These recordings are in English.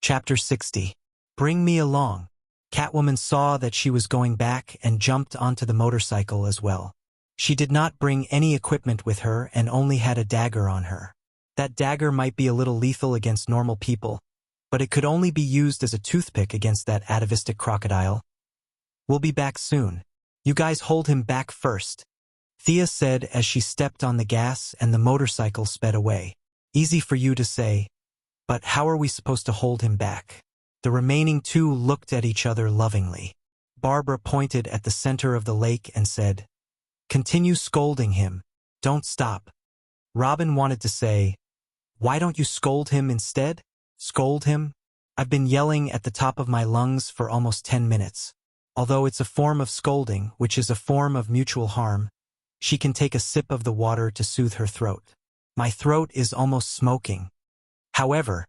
Chapter 60. Bring me along. Catwoman saw that she was going back and jumped onto the motorcycle as well. She did not bring any equipment with her and only had a dagger on her. That dagger might be a little lethal against normal people, but it could only be used as a toothpick against that atavistic crocodile. We'll be back soon. You guys hold him back first, Thea said as she stepped on the gas and the motorcycle sped away. Easy for you to say, but how are we supposed to hold him back? The remaining two looked at each other lovingly. Barbara pointed at the center of the lake and said, "Continue scolding him. Don't stop." Robin wanted to say, "Why don't you scold him instead?" Scold him? I've been yelling at the top of my lungs for almost 10 minutes. Although it's a form of scolding, which is a form of mutual harm, she can take a sip of the water to soothe her throat. My throat is almost smoking. However,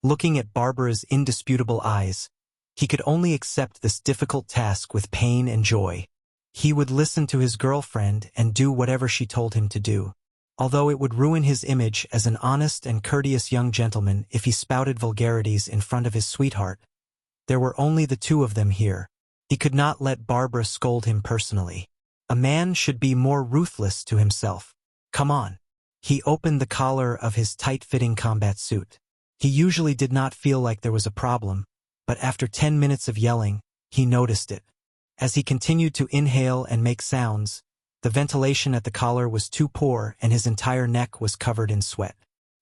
looking at Barbara's indisputable eyes, he could only accept this difficult task with pain and joy. He would listen to his girlfriend and do whatever she told him to do. Although it would ruin his image as an honest and courteous young gentleman if he spouted vulgarities in front of his sweetheart, there were only the two of them here. He could not let Barbara scold him personally. A man should be more ruthless to himself. Come on. He opened the collar of his tight-fitting combat suit. He usually did not feel like there was a problem, but after 10 minutes of yelling, he noticed it. As he continued to inhale and make sounds, the ventilation at the collar was too poor and his entire neck was covered in sweat.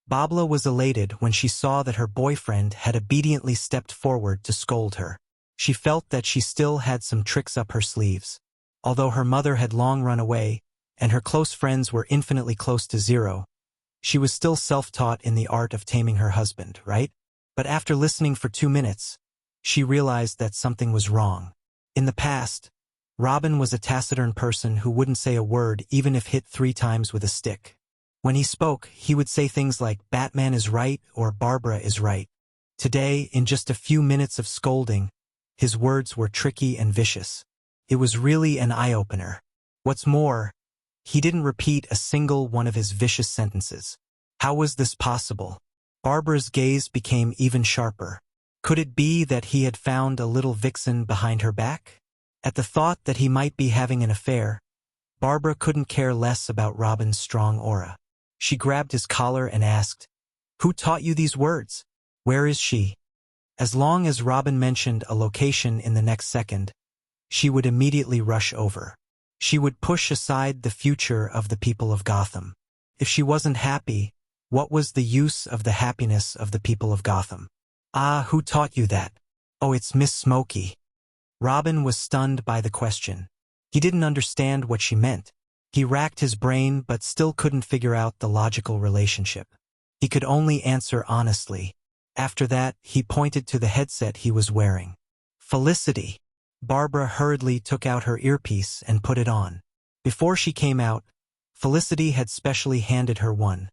Babla was elated when she saw that her boyfriend had obediently stepped forward to scold her. She felt that she still had some tricks up her sleeves. Although her mother had long run away, and her close friends were infinitely close to zero, she was still self-taught in the art of taming her husband, right? But after listening for 2 minutes, she realized that something was wrong. In the past, Robin was a taciturn person who wouldn't say a word even if hit 3 times with a stick. When he spoke, he would say things like, "Batman is right" or "Barbara is right." Today, in just a few minutes of scolding, his words were tricky and vicious. It was really an eye-opener. What's more, he didn't repeat a single one of his vicious sentences. How was this possible? Barbara's gaze became even sharper. Could it be that he had found a little vixen behind her back? At the thought that he might be having an affair, Barbara couldn't care less about Robin's strong aura. She grabbed his collar and asked, "Who taught you these words? Where is she?" As long as Robin mentioned a location in the next second, she would immediately rush over. She would push aside the future of the people of Gotham. If she wasn't happy, what was the use of the happiness of the people of Gotham? "Ah, who taught you that?" "Oh, it's Miss Smokey." Robin was stunned by the question. He didn't understand what she meant. He racked his brain but still couldn't figure out the logical relationship. He could only answer honestly. After that, he pointed to the headset he was wearing. "Felicity." Barbara hurriedly took out her earpiece and put it on. Before she came out, Felicity had specially handed her one,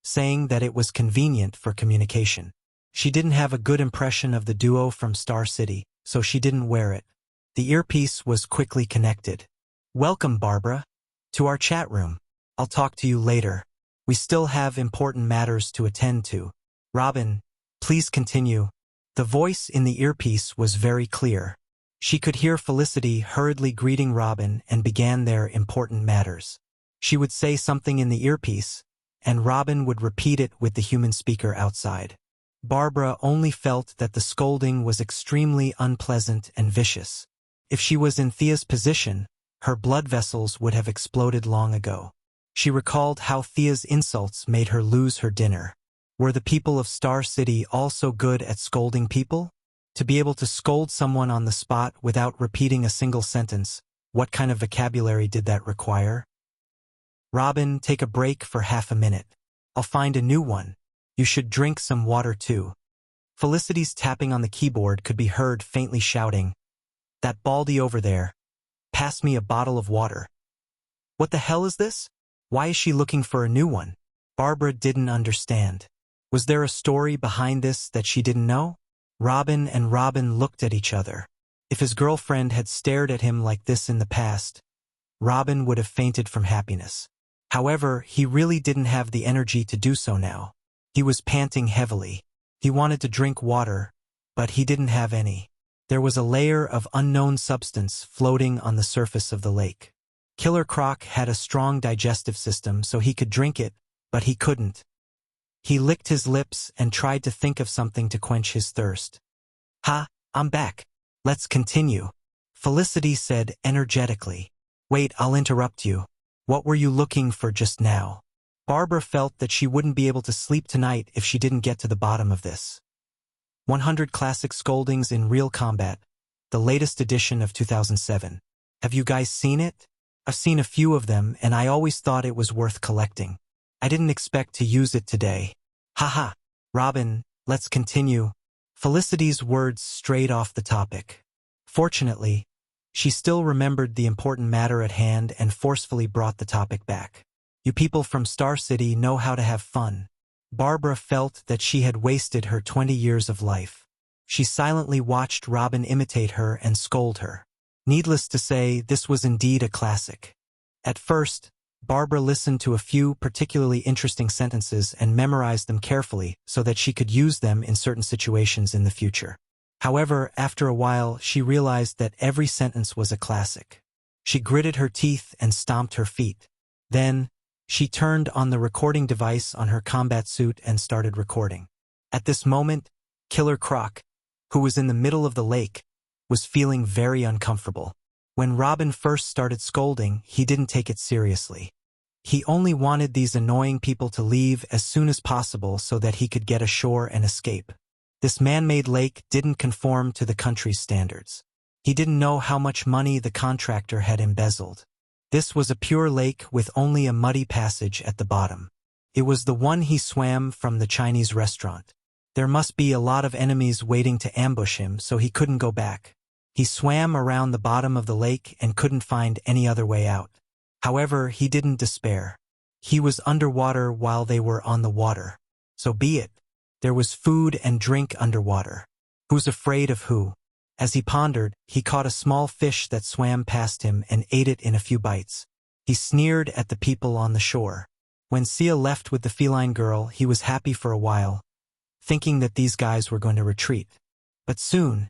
saying that it was convenient for communication. She didn't have a good impression of the duo from Star City, so she didn't wear it. The earpiece was quickly connected. "Welcome, Barbara, to our chat room. I'll talk to you later. We still have important matters to attend to. Robin, please continue." The voice in the earpiece was very clear. She could hear Felicity hurriedly greeting Robin and began their important matters. She would say something in the earpiece, and Robin would repeat it with the human speaker outside. Barbara only felt that the scolding was extremely unpleasant and vicious. If she was in Thea's position, her blood vessels would have exploded long ago. She recalled how Thea's insults made her lose her dinner. Were the people of Star City also good at scolding people? To be able to scold someone on the spot without repeating a single sentence, what kind of vocabulary did that require? "Robin, take a break for half a minute. I'll find a new one. You should drink some water too." Felicity's tapping on the keyboard could be heard faintly shouting, "That baldy over there. Pass me a bottle of water." What the hell is this? Why is she looking for a new one? Barbara didn't understand. Was there a story behind this that she didn't know? Robin looked at each other. If his girlfriend had stared at him like this in the past, Robin would have fainted from happiness. However, he really didn't have the energy to do so now. He was panting heavily. He wanted to drink water, but he didn't have any. There was a layer of unknown substance floating on the surface of the lake. Killer Croc had a strong digestive system, so he could drink it, but he couldn't. He licked his lips and tried to think of something to quench his thirst. "Ha, I'm back. Let's continue," Felicity said energetically. "Wait, I'll interrupt you. What were you looking for just now?" Barbara felt that she wouldn't be able to sleep tonight if she didn't get to the bottom of this. 100 Classic Scoldings in Real Combat, the latest edition of 2007. Have you guys seen it? I've seen a few of them, and I always thought it was worth collecting. I didn't expect to use it today. Haha. Robin, let's continue. Felicity's words strayed off the topic. Fortunately, she still remembered the important matter at hand and forcefully brought the topic back. You people from Star City know how to have fun. Barbara felt that she had wasted her 20 years of life. She silently watched Robin imitate her and scold her. Needless to say, this was indeed a classic. At first, Barbara listened to a few particularly interesting sentences and memorized them carefully so that she could use them in certain situations in the future. However, after a while, she realized that every sentence was a classic. She gritted her teeth and stomped her feet. Then, she turned on the recording device on her combat suit and started recording. At this moment, Killer Croc, who was in the middle of the lake, was feeling very uncomfortable. When Robin first started scolding, he didn't take it seriously. He only wanted these annoying people to leave as soon as possible so that he could get ashore and escape. This man-made lake didn't conform to the country's standards. He didn't know how much money the contractor had embezzled. This was a pure lake with only a muddy passage at the bottom. It was the one he swam from the Chinese restaurant. There must be a lot of enemies waiting to ambush him, so he couldn't go back. He swam around the bottom of the lake and couldn't find any other way out. However, he didn't despair. He was underwater while they were on the water. So be it. There was food and drink underwater. Who's afraid of who? As he pondered, he caught a small fish that swam past him and ate it in a few bites. He sneered at the people on the shore. When Sia left with the feline girl, he was happy for a while, thinking that these guys were going to retreat. But soon,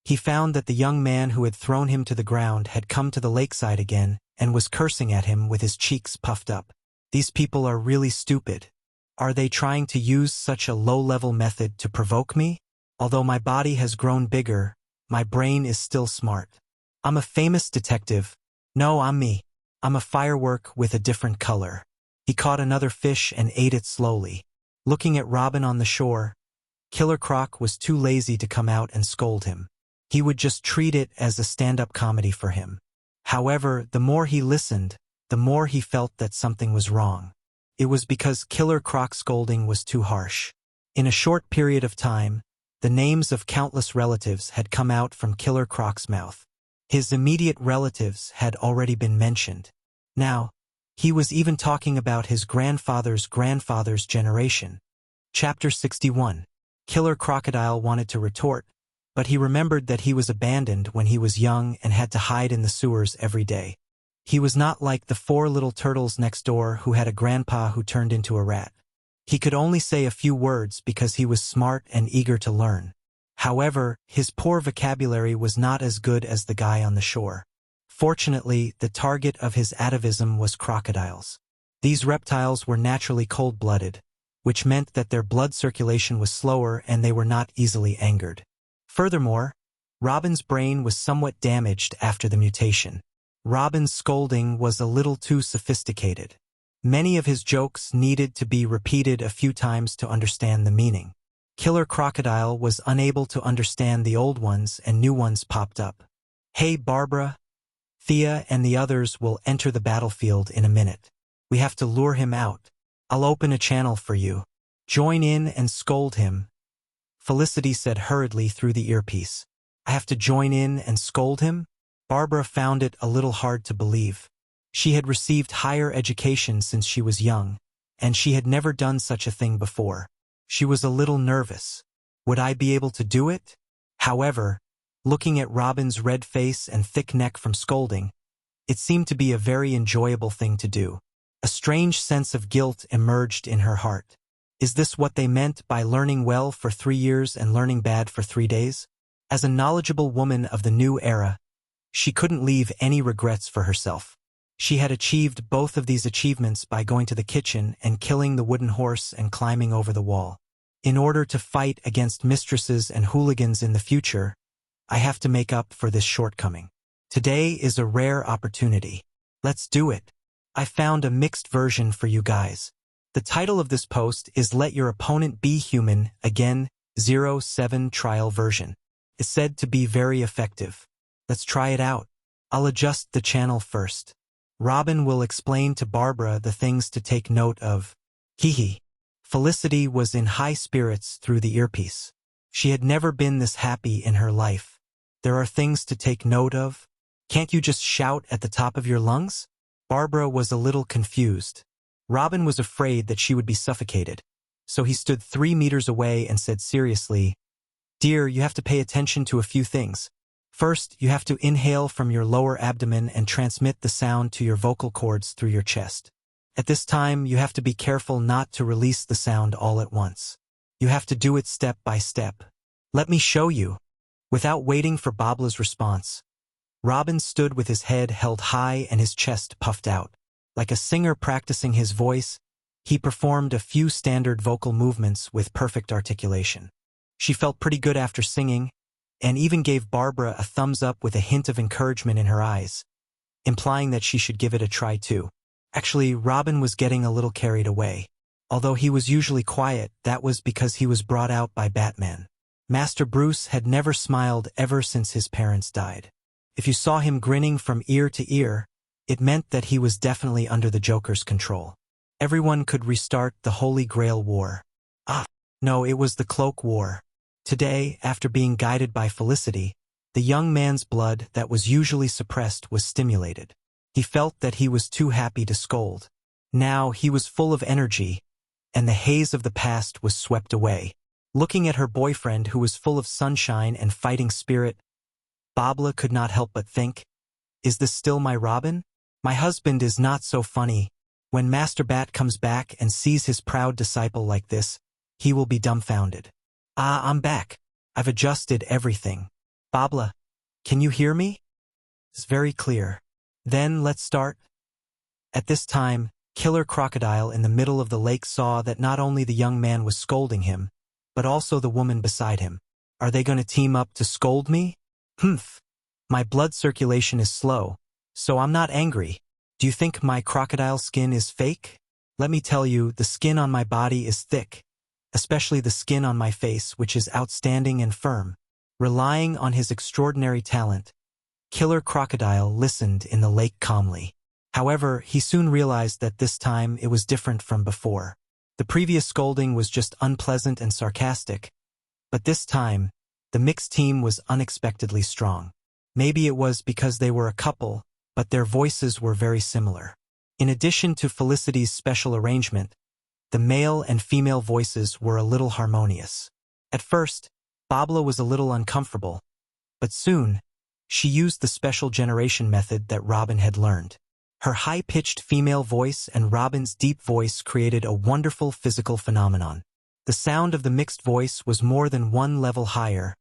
he found that the young man who had thrown him to the ground had come to the lakeside again and was cursing at him with his cheeks puffed up. These people are really stupid. Are they trying to use such a low-level method to provoke me? Although my body has grown bigger, my brain is still smart. I'm a famous detective. No, I'm me. I'm a firework with a different color. He caught another fish and ate it slowly. Looking at Robin on the shore, Killer Croc was too lazy to come out and scold him. He would just treat it as a stand-up comedy for him. However, the more he listened, the more he felt that something was wrong. It was because Killer Croc's scolding was too harsh. In a short period of time, the names of countless relatives had come out from Killer Croc's mouth. His immediate relatives had already been mentioned. Now, he was even talking about his grandfather's grandfather's generation. Chapter 61. Killer Crocodile wanted to retort, but he remembered that he was abandoned when he was young and had to hide in the sewers every day. He was not like the 4 little turtles next door who had a grandpa who turned into a rat. He could only say a few words because he was smart and eager to learn. However, his poor vocabulary was not as good as the guy on the shore. Fortunately, the target of his atavism was crocodiles. These reptiles were naturally cold-blooded, which meant that their blood circulation was slower and they were not easily angered. Furthermore, Robin's brain was somewhat damaged after the mutation. Robin's scolding was a little too sophisticated. Many of his jokes needed to be repeated a few times to understand the meaning. Killer Crocodile was unable to understand the old ones and new ones popped up. Hey Barbara, Thea and the others will enter the battlefield in a minute. We have to lure him out. I'll open a channel for you. Join in and scold him. Felicity said hurriedly through the earpiece. I have to join in and scold him? Barbara found it a little hard to believe. She had received higher education since she was young, and she had never done such a thing before. She was a little nervous. Would I be able to do it? However, looking at Robin's red face and thick neck from scolding, it seemed to be a very enjoyable thing to do. A strange sense of guilt emerged in her heart. Is this what they meant by learning well for 3 years and learning bad for 3 days? As a knowledgeable woman of the new era, she couldn't leave any regrets for herself. She had achieved both of these achievements by going to the kitchen and killing the wooden horse and climbing over the wall. In order to fight against mistresses and hooligans in the future, I have to make up for this shortcoming. Today is a rare opportunity. Let's do it. I found a mixed version for you guys. The title of this post is Let Your Opponent Be Human, again, 07 trial version. It's said to be very effective. Let's try it out. I'll adjust the channel first. Robin will explain to Barbara the things to take note of. Hehe. Felicity was in high spirits through the earpiece. She had never been this happy in her life. There are things to take note of. Can't you just shout at the top of your lungs? Barbara was a little confused. Robin was afraid that she would be suffocated. So he stood 3 meters away and said seriously, "Dear, you have to pay attention to a few things. First, you have to inhale from your lower abdomen and transmit the sound to your vocal cords through your chest. At this time, you have to be careful not to release the sound all at once. You have to do it step by step. Let me show you." Without waiting for Babla's response, Robin stood with his head held high and his chest puffed out. Like a singer practicing his voice, he performed a few standard vocal movements with perfect articulation. She felt pretty good after singing, and even gave Barbara a thumbs up with a hint of encouragement in her eyes, implying that she should give it a try too. Actually, Robin was getting a little carried away. Although he was usually quiet, that was because he was brought out by Batman. Master Bruce had never smiled ever since his parents died. If you saw him grinning from ear to ear, it meant that he was definitely under the Joker's control. Everyone could restart the Holy Grail War. No, it was the Cloak War. Today, after being guided by Felicity, the young man's blood that was usually suppressed was stimulated. He felt that he was too happy to scold. Now he was full of energy, and the haze of the past was swept away. Looking at her boyfriend who was full of sunshine and fighting spirit, Babla could not help but think, is this still my Robin? My husband is not so funny. When Master Bat comes back and sees his proud disciple like this, he will be dumbfounded. I'm back. I've adjusted everything. Babla, can you hear me? It's very clear. Then let's start. At this time, Killer Crocodile in the middle of the lake saw that not only the young man was scolding him, but also the woman beside him. Are they going to team up to scold me? Humph. My blood circulation is slow, so I'm not angry. Do you think my crocodile skin is fake? Let me tell you, the skin on my body is thick, especially the skin on my face, which is outstanding and firm. Relying on his extraordinary talent, Killer Crocodile listened in the lake calmly. However, he soon realized that this time it was different from before. The previous scolding was just unpleasant and sarcastic, but this time, the mixed team was unexpectedly strong. Maybe it was because they were a couple, but their voices were very similar. In addition to Felicity's special arrangement, the male and female voices were a little harmonious. At first, Babla was a little uncomfortable, but soon, she used the special generation method that Robin had learned. Her high-pitched female voice and Robin's deep voice created a wonderful physical phenomenon. The sound of the mixed voice was more than 1 level higher,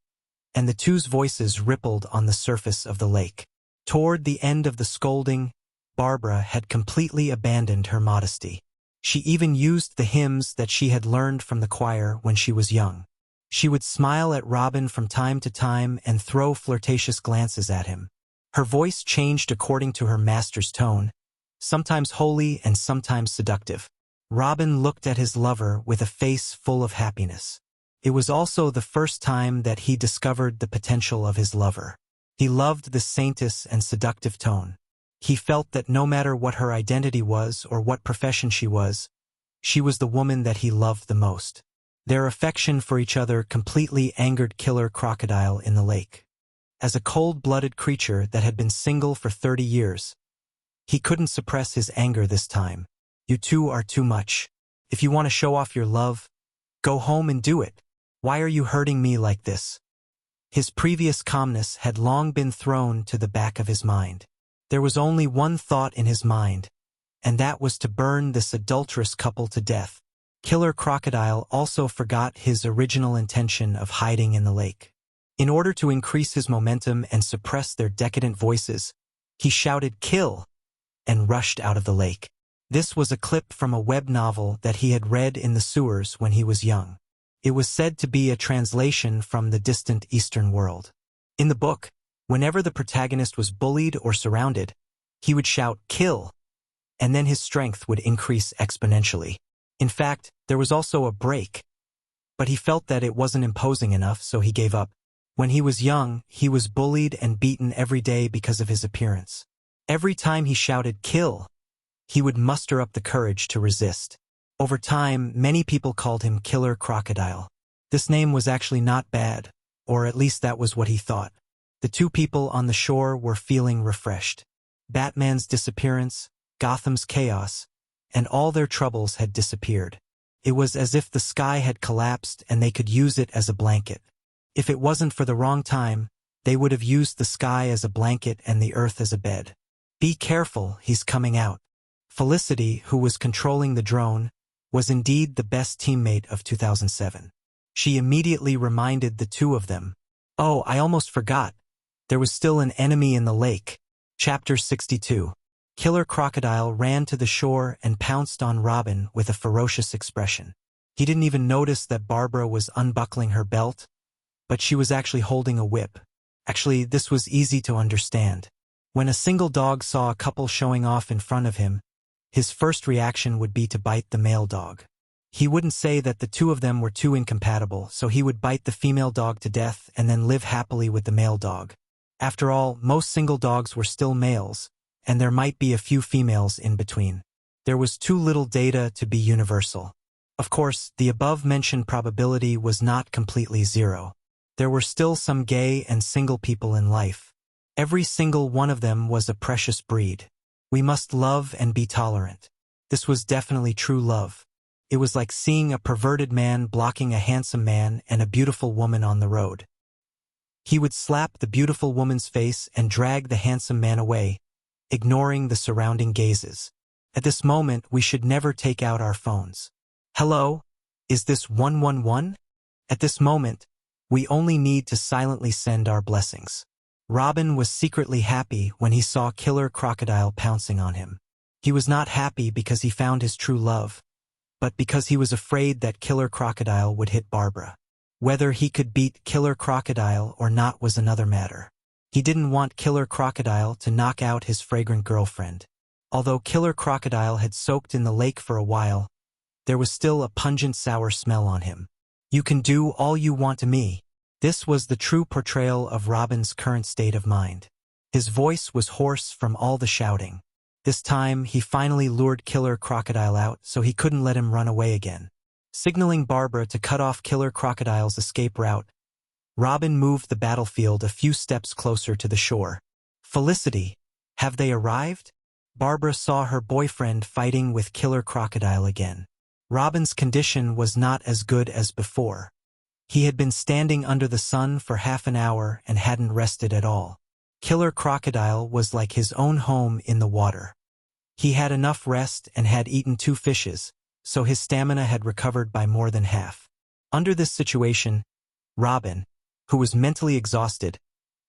and the two's voices rippled on the surface of the lake. Toward the end of the scolding, Barbara had completely abandoned her modesty. She even used the hymns that she had learned from the choir when she was young. She would smile at Robin from time to time and throw flirtatious glances at him. Her voice changed according to her master's tone, sometimes holy and sometimes seductive. Robin looked at his lover with a face full of happiness. It was also the first time that he discovered the potential of his lover. He loved the saintess and seductive tone. He felt that no matter what her identity was or what profession she was the woman that he loved the most. Their affection for each other completely angered Killer Crocodile in the lake. As a cold-blooded creature that had been single for 30 years, he couldn't suppress his anger this time. You two are too much. If you want to show off your love, go home and do it. Why are you hurting me like this? His previous calmness had long been thrown to the back of his mind. There was only one thought in his mind, and that was to burn this adulterous couple to death. Killer Crocodile also forgot his original intention of hiding in the lake. In order to increase his momentum and suppress their decadent voices, he shouted "Kill!" and rushed out of the lake. This was a clip from a web novel that he had read in the sewers when he was young. It was said to be a translation from the distant Eastern world. In the book, whenever the protagonist was bullied or surrounded, he would shout "Kill!" and then his strength would increase exponentially. In fact, there was also a break, but he felt that it wasn't imposing enough, so he gave up. When he was young, he was bullied and beaten every day because of his appearance. Every time he shouted "Kill!", he would muster up the courage to resist. Over time, many people called him Killer Crocodile. This name was actually not bad, or at least that was what he thought. The two people on the shore were feeling refreshed. Batman's disappearance, Gotham's chaos, and all their troubles had disappeared. It was as if the sky had collapsed and they could use it as a blanket. If it wasn't for the wrong time, they would have used the sky as a blanket and the earth as a bed. "Be careful, he's coming out." Felicity, who was controlling the drone, was indeed the best teammate of 2007. She immediately reminded the two of them. "Oh, I almost forgot. There was still an enemy in the lake." Chapter 62. Killer Crocodile ran to the shore and pounced on Robin with a ferocious expression. He didn't even notice that Barbara was unbuckling her belt, but she was actually holding a whip. Actually, this was easy to understand. When a single dog saw a couple showing off in front of him, his first reaction would be to bite the male dog. He wouldn't say that the two of them were too incompatible, so he would bite the female dog to death and then live happily with the male dog. After all, most single dogs were still males, and there might be a few females in between. There was too little data to be universal. Of course, the above-mentioned probability was not completely zero. There were still some gay and single people in life. Every single one of them was a precious breed. We must love and be tolerant. This was definitely true love. It was like seeing a perverted man blocking a handsome man and a beautiful woman on the road. He would slap the beautiful woman's face and drag the handsome man away, ignoring the surrounding gazes. At this moment, we should never take out our phones. "Hello? Is this 111? At this moment, we only need to silently send our blessings." Robin was secretly happy when he saw Killer Crocodile pouncing on him. He was not happy because he found his true love, but because he was afraid that Killer Crocodile would hit Barbara. Whether he could beat Killer Crocodile or not was another matter. He didn't want Killer Crocodile to knock out his fragrant girlfriend. Although Killer Crocodile had soaked in the lake for a while, there was still a pungent sour smell on him. "You can do all you want to me." This was the true portrayal of Robin's current state of mind. His voice was hoarse from all the shouting. This time, he finally lured Killer Crocodile out so he couldn't let him run away again. Signaling Barbara to cut off Killer Crocodile's escape route, Robin moved the battlefield a few steps closer to the shore. "Felicity, have they arrived?" Barbara saw her boyfriend fighting with Killer Crocodile again. Robin's condition was not as good as before. He had been standing under the sun for half an hour and hadn't rested at all. Killer Crocodile was like his own home in the water. He had enough rest and had eaten 2 fishes, so his stamina had recovered by more than half. Under this situation, Robin, who was mentally exhausted,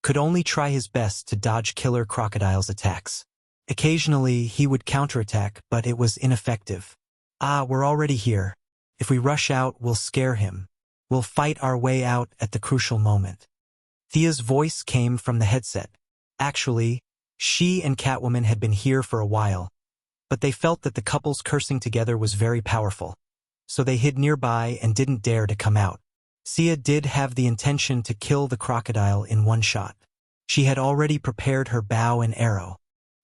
could only try his best to dodge Killer Crocodile's attacks. Occasionally, he would counterattack, but it was ineffective. "Ah, we're already here. If we rush out, we'll scare him. We'll fight our way out at the crucial moment." Thea's voice came from the headset. Actually, she and Catwoman had been here for a while, but they felt that the couple's cursing together was very powerful, so they hid nearby and didn't dare to come out. Sia did have the intention to kill the crocodile in one shot. She had already prepared her bow and arrow.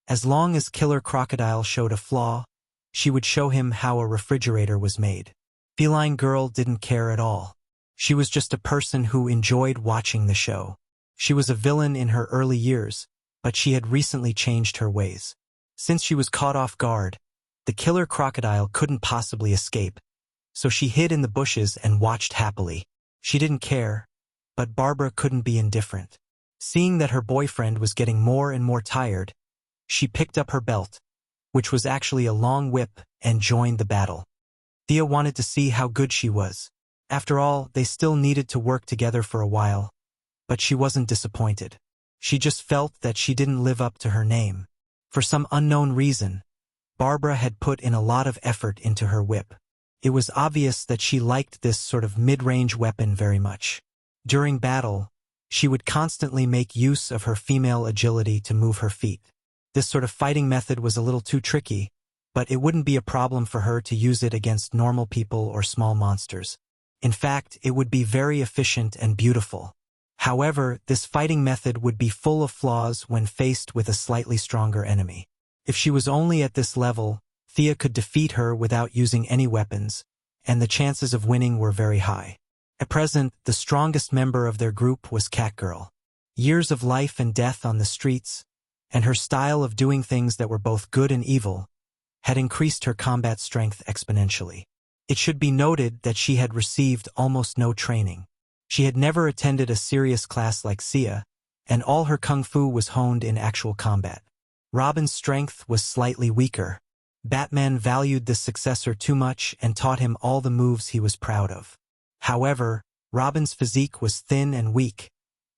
As long as Killer Crocodile showed a flaw, she would show him how a refrigerator was made. Feline Girl didn't care at all. She was just a person who enjoyed watching the show. She was a villain in her early years, but she had recently changed her ways. Since she was caught off guard, the Killer Crocodile couldn't possibly escape, so she hid in the bushes and watched happily. She didn't care, but Barbara couldn't be indifferent. Seeing that her boyfriend was getting more and more tired, she picked up her belt, which was actually a long whip, and joined the battle. Thea wanted to see how good she was. After all, they still needed to work together for a while, but she wasn't disappointed. She just felt that she didn't live up to her name. For some unknown reason, Barbara had put in a lot of effort into her whip. It was obvious that she liked this sort of mid-range weapon very much. During battle, she would constantly make use of her female agility to move her feet. This sort of fighting method was a little too tricky, but it wouldn't be a problem for her to use it against normal people or small monsters. In fact, it would be very efficient and beautiful. However, this fighting method would be full of flaws when faced with a slightly stronger enemy. If she was only at this level, Thea could defeat her without using any weapons, and the chances of winning were very high. At present, the strongest member of their group was Catgirl. Years of life and death on the streets, and her style of doing things that were both good and evil, had increased her combat strength exponentially. It should be noted that she had received almost no training. She had never attended a serious class like Sia, and all her kung fu was honed in actual combat. Robin's strength was slightly weaker. Batman valued this successor too much and taught him all the moves he was proud of. However, Robin's physique was thin and weak,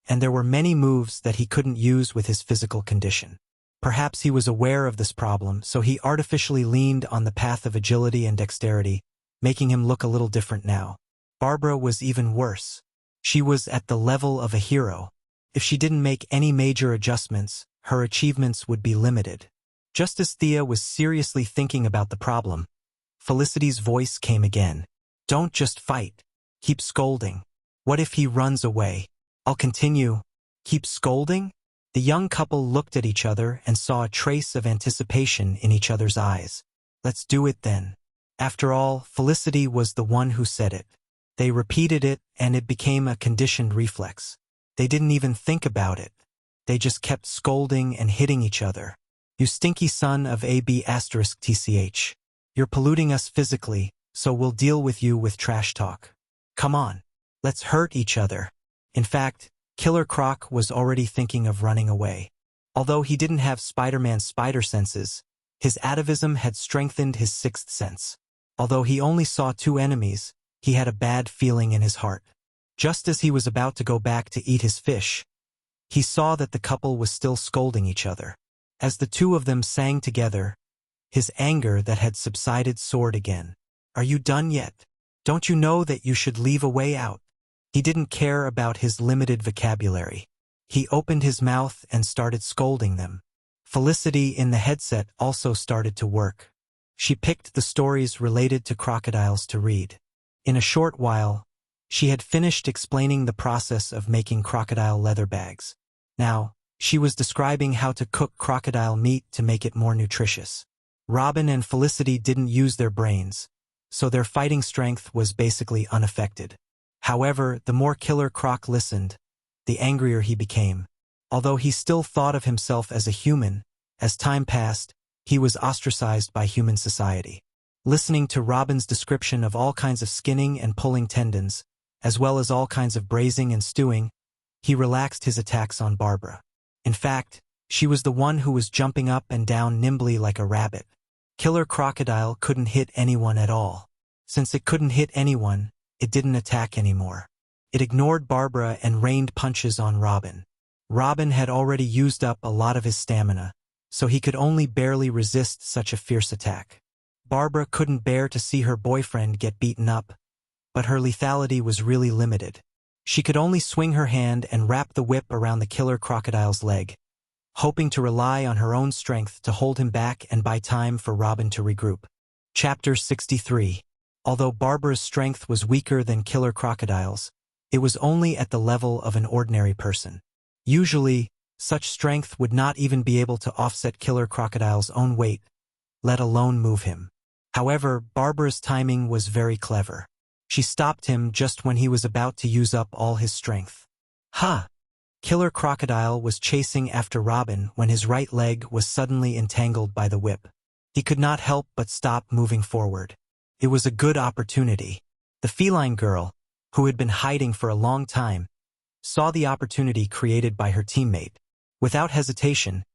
and there were many moves that he couldn't use with his physical condition. Perhaps he was aware of this problem, so he artificially leaned on the path of agility and dexterity, making him look a little different now. Barbara was even worse. She was at the level of a hero. If she didn't make any major adjustments, her achievements would be limited. Just as Thea was seriously thinking about the problem, Felicity's voice came again. Don't just fight. Keep scolding. What if he runs away? I'll continue. Keep scolding? The young couple looked at each other and saw a trace of anticipation in each other's eyes. Let's do it then. After all, Felicity was the one who said it. They repeated it, and it became a conditioned reflex. They didn't even think about it. They just kept scolding and hitting each other. You stinky son of AB*TCH. You're polluting us physically, so we'll deal with you with trash talk. Come on. Let's hurt each other. In fact, Killer Croc was already thinking of running away. Although he didn't have Spider-Man's spider senses, his atavism had strengthened his sixth sense. Although he only saw two enemies, he had a bad feeling in his heart. Just as he was about to go back to eat his fish, he saw that the couple was still scolding each other. As the two of them sang together, his anger that had subsided soared again. Are you done yet? Don't you know that you should leave a way out? He didn't care about his limited vocabulary. He opened his mouth and started scolding them. Felicity in the headset also started to work. She picked the stories related to crocodiles to read. In a short while, she had finished explaining the process of making crocodile leather bags. Now, she was describing how to cook crocodile meat to make it more nutritious. Robin and Felicity didn't use their brains, so their fighting strength was basically unaffected. However, the more Killer Croc listened, the angrier he became. Although he still thought of himself as a human, as time passed, he was ostracized by human society. Listening to Robin's description of all kinds of skinning and pulling tendons, as well as all kinds of braising and stewing, he relaxed his attacks on Barbara. In fact, she was the one who was jumping up and down nimbly like a rabbit. Killer Crocodile couldn't hit anyone at all. Since it couldn't hit anyone, it didn't attack anymore. It ignored Barbara and rained punches on Robin. Robin had already used up a lot of his stamina, so he could only barely resist such a fierce attack. Barbara couldn't bear to see her boyfriend get beaten up, but her lethality was really limited. She could only swing her hand and wrap the whip around the Killer Crocodile's leg, hoping to rely on her own strength to hold him back and buy time for Robin to regroup. Chapter 63. Although Barbara's strength was weaker than Killer Crocodile's, it was only at the level of an ordinary person. Usually, such strength would not even be able to offset Killer Crocodile's own weight, let alone move him. However, Barbara's timing was very clever. She stopped him just when he was about to use up all his strength. Ha! Killer Crocodile was chasing after Robin when his right leg was suddenly entangled by the whip. He could not help but stop moving forward. It was a good opportunity. The feline girl, who had been hiding for a long time, saw the opportunity created by her teammate. Without hesitation,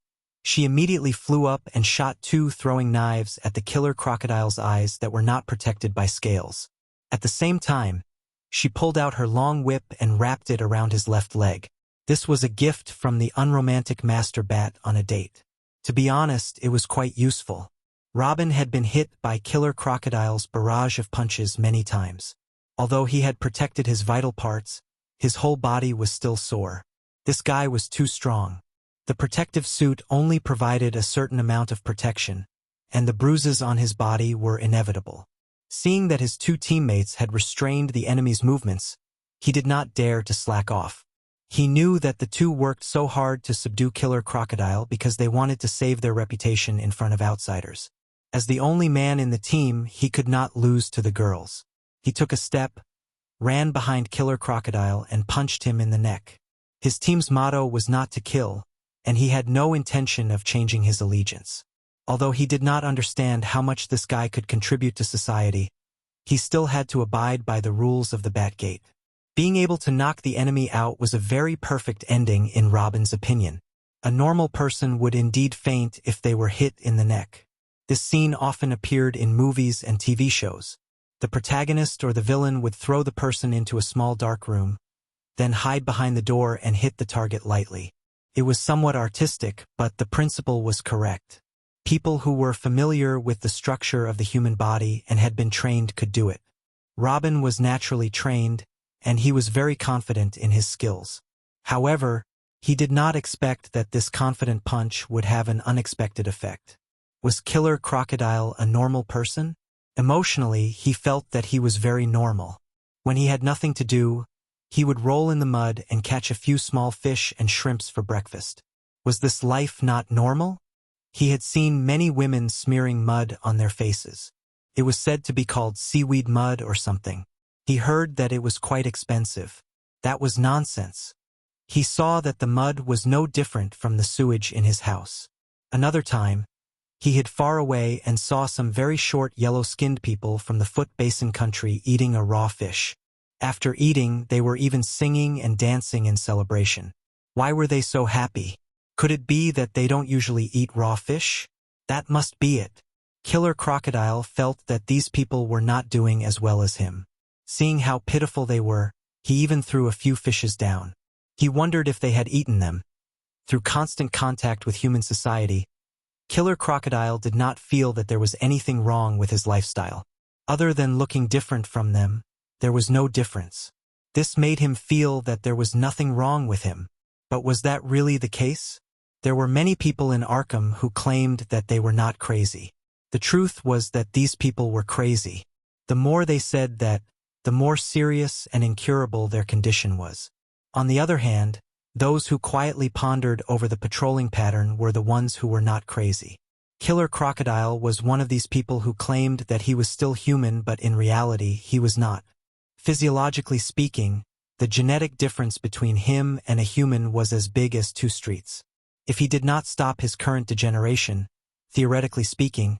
She immediately flew up and shot two throwing knives at the killer crocodile's eyes that were not protected by scales. At the same time, she pulled out her long whip and wrapped it around his left leg. This was a gift from the unromantic master bat on a date. To be honest, it was quite useful. Robin had been hit by killer crocodile's barrage of punches many times. Although he had protected his vital parts, his whole body was still sore. This guy was too strong. The protective suit only provided a certain amount of protection, and the bruises on his body were inevitable. Seeing that his two teammates had restrained the enemy's movements, he did not dare to slack off. He knew that the two worked so hard to subdue Killer Crocodile because they wanted to save their reputation in front of outsiders. As the only man in the team, he could not lose to the girls. He took a step, ran behind Killer Crocodile and punched him in the neck. His team's motto was not to kill, and he had no intention of changing his allegiance. Although he did not understand how much this guy could contribute to society, he still had to abide by the rules of the Batgate. Being able to knock the enemy out was a very perfect ending in Robin's opinion. A normal person would indeed faint if they were hit in the neck. This scene often appeared in movies and TV shows. The protagonist or the villain would throw the person into a small dark room, then hide behind the door and hit the target lightly. It was somewhat artistic, but the principle was correct. People who were familiar with the structure of the human body and had been trained could do it. Robin was naturally trained, and he was very confident in his skills. However, he did not expect that this confident punch would have an unexpected effect. Was Killer Crocodile a normal person? Emotionally, he felt that he was very normal. When he had nothing to do, he would roll in the mud and catch a few small fish and shrimps for breakfast. Was this life not normal? He had seen many women smearing mud on their faces. It was said to be called seaweed mud or something. He heard that it was quite expensive. That was nonsense. He saw that the mud was no different from the sewage in his house. Another time, he hid far away and saw some very short yellow-skinned people from the Foot Basin country eating a raw fish. After eating, they were even singing and dancing in celebration. Why were they so happy? Could it be that they don't usually eat raw fish? That must be it. Killer Crocodile felt that these people were not doing as well as him. Seeing how pitiful they were, he even threw a few fishes down. He wondered if they had eaten them. Through constant contact with human society, Killer Crocodile did not feel that there was anything wrong with his lifestyle. Other than looking different from them, there was no difference. This made him feel that there was nothing wrong with him. But was that really the case? There were many people in Arkham who claimed that they were not crazy. The truth was that these people were crazy. The more they said that, the more serious and incurable their condition was. On the other hand, those who quietly pondered over the patrolling pattern were the ones who were not crazy. Killer Crocodile was one of these people who claimed that he was still human, but in reality, he was not. Physiologically speaking, the genetic difference between him and a human was as big as two streets. If he did not stop his current degeneration, theoretically speaking,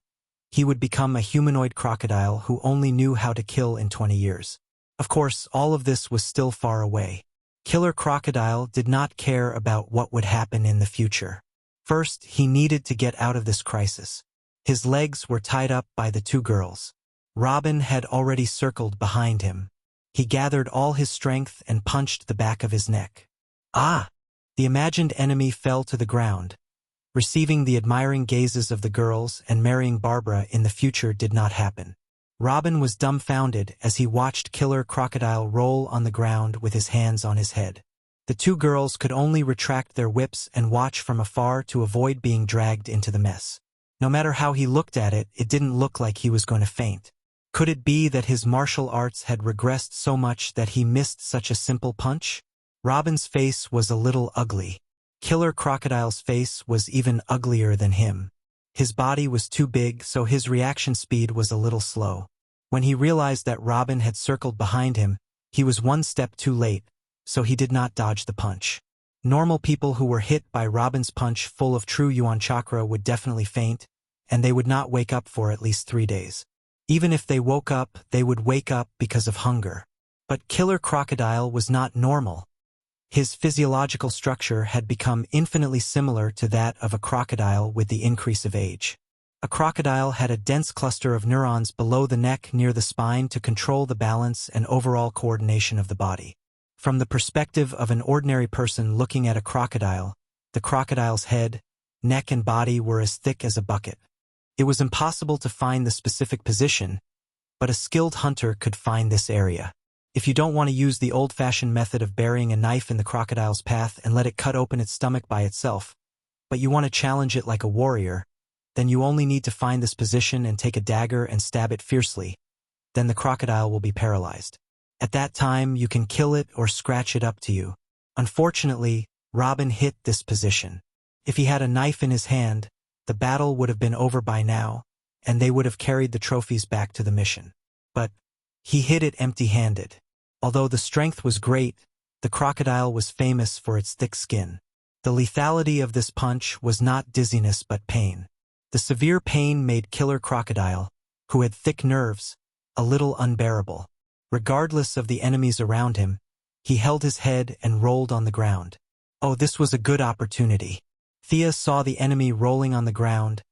he would become a humanoid crocodile who only knew how to kill in 20 years. Of course, all of this was still far away. Killer Crocodile did not care about what would happen in the future. First, he needed to get out of this crisis. His legs were tied up by the two girls. Robin had already circled behind him. He gathered all his strength and punched the back of his neck. Ah! The imagined enemy fell to the ground. Receiving the admiring gazes of the girls and marrying Barbara in the future did not happen. Robin was dumbfounded as he watched Killer Crocodile roll on the ground with his hands on his head. The two girls could only retract their whips and watch from afar to avoid being dragged into the mess. No matter how he looked at it, it didn't look like he was going to faint. Could it be that his martial arts had regressed so much that he missed such a simple punch? Robin's face was a little ugly. Killer Crocodile's face was even uglier than him. His body was too big, so his reaction speed was a little slow. When he realized that Robin had circled behind him, he was one step too late, so he did not dodge the punch. Normal people who were hit by Robin's punch full of true Yuan chakra would definitely faint, and they would not wake up for at least 3 days. Even if they woke up, they would wake up because of hunger. But Killer Crocodile was not normal. His physiological structure had become infinitely similar to that of a crocodile with the increase of age. A crocodile had a dense cluster of neurons below the neck near the spine to control the balance and overall coordination of the body. From the perspective of an ordinary person looking at a crocodile, the crocodile's head, neck and body were as thick as a bucket. It was impossible to find the specific position, but a skilled hunter could find this area. If you don't want to use the old-fashioned method of burying a knife in the crocodile's path and let it cut open its stomach by itself, but you want to challenge it like a warrior, then you only need to find this position and take a dagger and stab it fiercely. Then the crocodile will be paralyzed. At that time, you can kill it or scratch it up to you. Unfortunately, Robin hit this position. If he had a knife in his hand, the battle would have been over by now, and they would have carried the trophies back to the mission. But he hit it empty-handed. Although the strength was great, the crocodile was famous for its thick skin. The lethality of this punch was not dizziness but pain. The severe pain made Killer Crocodile, who had thick nerves, a little unbearable. Regardless of the enemies around him, he held his head and rolled on the ground. Oh, this was a good opportunity. Thea saw the enemy rolling on the ground,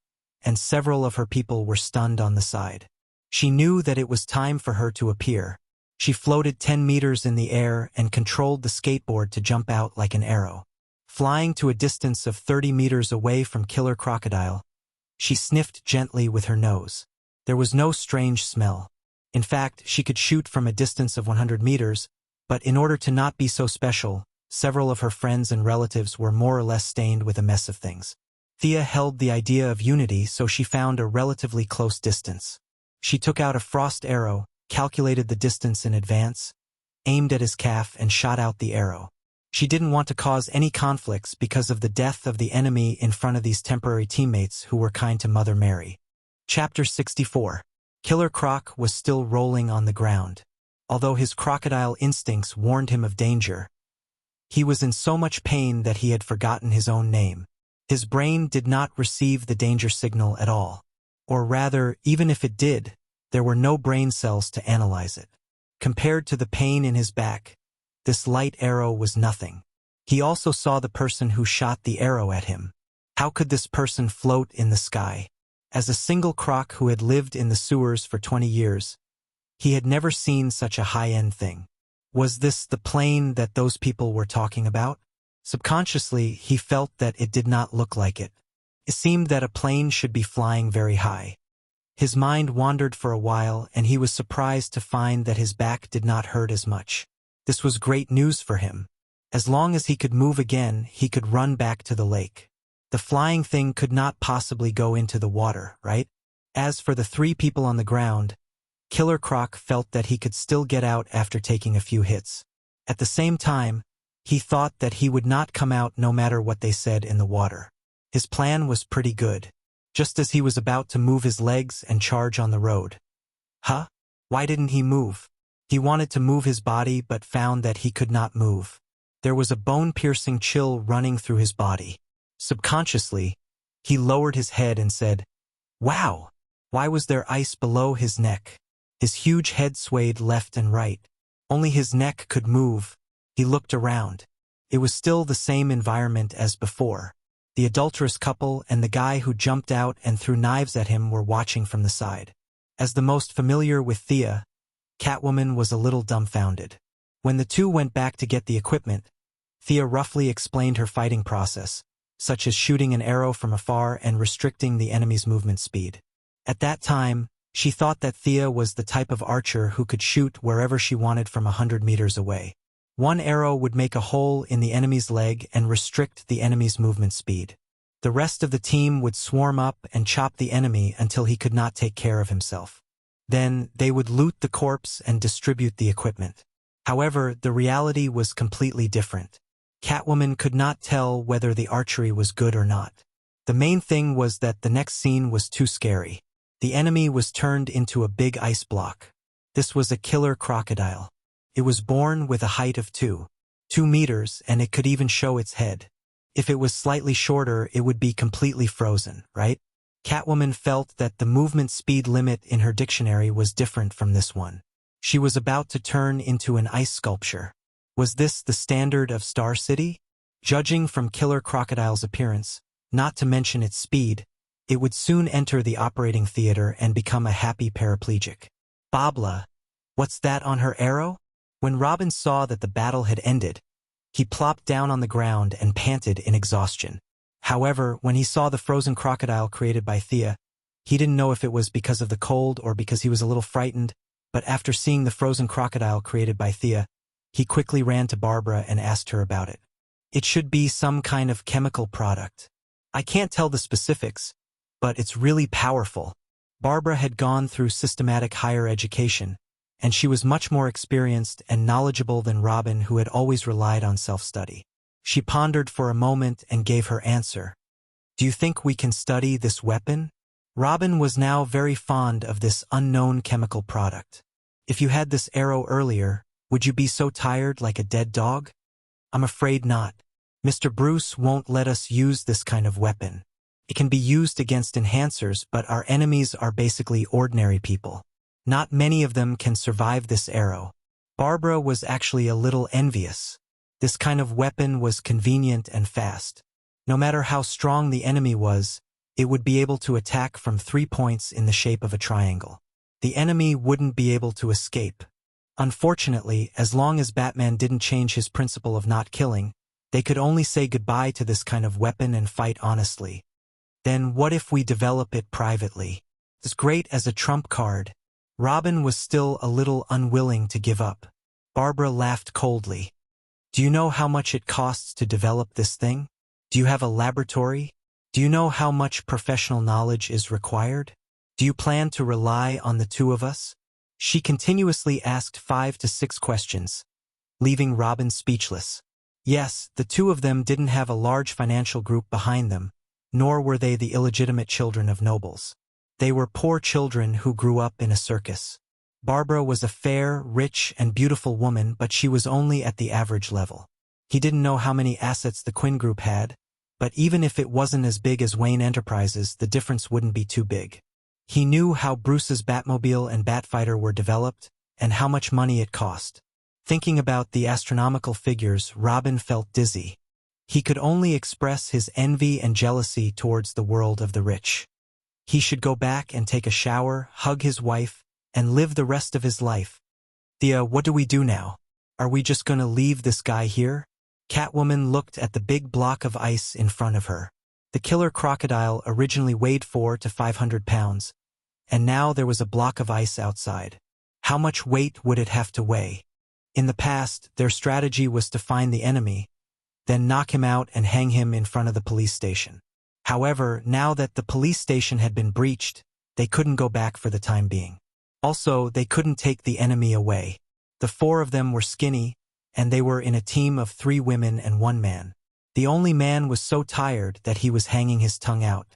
and several of her people were stunned on the side. She knew that it was time for her to appear. She floated 10 meters in the air and controlled the skateboard to jump out like an arrow. Flying to a distance of 30 meters away from Killer Crocodile, she sniffed gently with her nose. There was no strange smell. In fact, she could shoot from a distance of 100 meters, but in order to not be so special, several of her friends and relatives were more or less stained with a mess of things. Thea held the idea of unity, so she found a relatively close distance. She took out a frost arrow, calculated the distance in advance, aimed at his calf and shot out the arrow. She didn't want to cause any conflicts because of the death of the enemy in front of these temporary teammates who were kind to Mother Mary. Chapter 64. Killer Croc was still rolling on the ground. Although his crocodile instincts warned him of danger, he was in so much pain that he had forgotten his own name. His brain did not receive the danger signal at all. Or rather, even if it did, there were no brain cells to analyze it. Compared to the pain in his back, this light arrow was nothing. He also saw the person who shot the arrow at him. How could this person float in the sky? As a single croc who had lived in the sewers for 20 years, he had never seen such a high-end thing. Was this the plane that those people were talking about? Subconsciously, he felt that it did not look like it. It seemed that a plane should be flying very high. His mind wandered for a while, and he was surprised to find that his back did not hurt as much. This was great news for him. As long as he could move again, he could run back to the lake. The flying thing could not possibly go into the water, right? As for the 3 people on the ground, Killer Croc felt that he could still get out after taking a few hits. At the same time, he thought that he would not come out no matter what they said in the water. His plan was pretty good. Just as he was about to move his legs and charge on the road. Huh? Why didn't he move? He wanted to move his body but found that he could not move. There was a bone-piercing chill running through his body. Subconsciously, he lowered his head and said, "Wow! Why was there ice below his neck?" His huge head swayed left and right. Only his neck could move. He looked around. It was still the same environment as before. The adulterous couple and the guy who jumped out and threw knives at him were watching from the side. As the most familiar with Thea, Catwoman was a little dumbfounded. When the two went back to get the equipment, Thea roughly explained her fighting process, such as shooting an arrow from afar and restricting the enemy's movement speed. At that time, she thought that Thea was the type of archer who could shoot wherever she wanted from 100 meters away. One arrow would make a hole in the enemy's leg and restrict the enemy's movement speed. The rest of the team would swarm up and chop the enemy until he could not take care of himself. Then, they would loot the corpse and distribute the equipment. However, the reality was completely different. Catwoman could not tell whether the archery was good or not. The main thing was that the next scene was too scary. The enemy was turned into a big ice block. This was a killer crocodile. It was born with a height of 2 meters, and it could even show its head. If it was slightly shorter, it would be completely frozen, right? Catwoman felt that the movement speed limit in her dictionary was different from this one. She was about to turn into an ice sculpture. Was this the standard of Star City? Judging from Killer Crocodile's appearance, not to mention its speed, it would soon enter the operating theater and become a happy paraplegic. Babla, what's that on her arrow? When Robin saw that the battle had ended, he plopped down on the ground and panted in exhaustion. However, when he saw the frozen crocodile created by Thea, he didn't know if it was because of the cold or because he was a little frightened, but after seeing the frozen crocodile created by Thea, he quickly ran to Barbara and asked her about it. It should be some kind of chemical product. I can't tell the specifics, but it's really powerful. Barbara had gone through systematic higher education, and she was much more experienced and knowledgeable than Robin, who had always relied on self-study. She pondered for a moment and gave her answer. Do you think we can study this weapon? Robin was now very fond of this unknown chemical product. If you had this arrow earlier, would you be so tired like a dead dog? I'm afraid not. Mr. Bruce won't let us use this kind of weapon. It can be used against enhancers, but our enemies are basically ordinary people. Not many of them can survive this arrow. Barbara was actually a little envious. This kind of weapon was convenient and fast. No matter how strong the enemy was, it would be able to attack from 3 points in the shape of a triangle. The enemy wouldn't be able to escape. Unfortunately, as long as Batman didn't change his principle of not killing, they could only say goodbye to this kind of weapon and fight honestly. Then what if we develop it privately? It's great as a trump card. Robin was still a little unwilling to give up. Barbara laughed coldly. Do you know how much it costs to develop this thing? Do you have a laboratory? Do you know how much professional knowledge is required? Do you plan to rely on the two of us? She continuously asked 5 to 6 questions, leaving Robin speechless. Yes, the two of them didn't have a large financial group behind them, nor were they the illegitimate children of nobles. They were poor children who grew up in a circus. Barbara was a fair, rich, and beautiful woman, but she was only at the average level. He didn't know how many assets the Quinn Group had, but even if it wasn't as big as Wayne Enterprises, the difference wouldn't be too big. He knew how Bruce's Batmobile and Batfighter were developed, and how much money it cost. Thinking about the astronomical figures, Robin felt dizzy. He could only express his envy and jealousy towards the world of the rich. He should go back and take a shower, hug his wife, and live the rest of his life. Thea, what do we do now? Are we just gonna leave this guy here? Catwoman looked at the big block of ice in front of her. The killer crocodile originally weighed 400 to 500 pounds, and now there was a block of ice outside. How much weight would it have to weigh? In the past, their strategy was to find the enemy, then knock him out and hang him in front of the police station. However, now that the police station had been breached, they couldn't go back for the time being. Also, they couldn't take the enemy away. The 4 of them were skinny, and they were in a team of 3 women and 1 man. The only man was so tired that he was hanging his tongue out.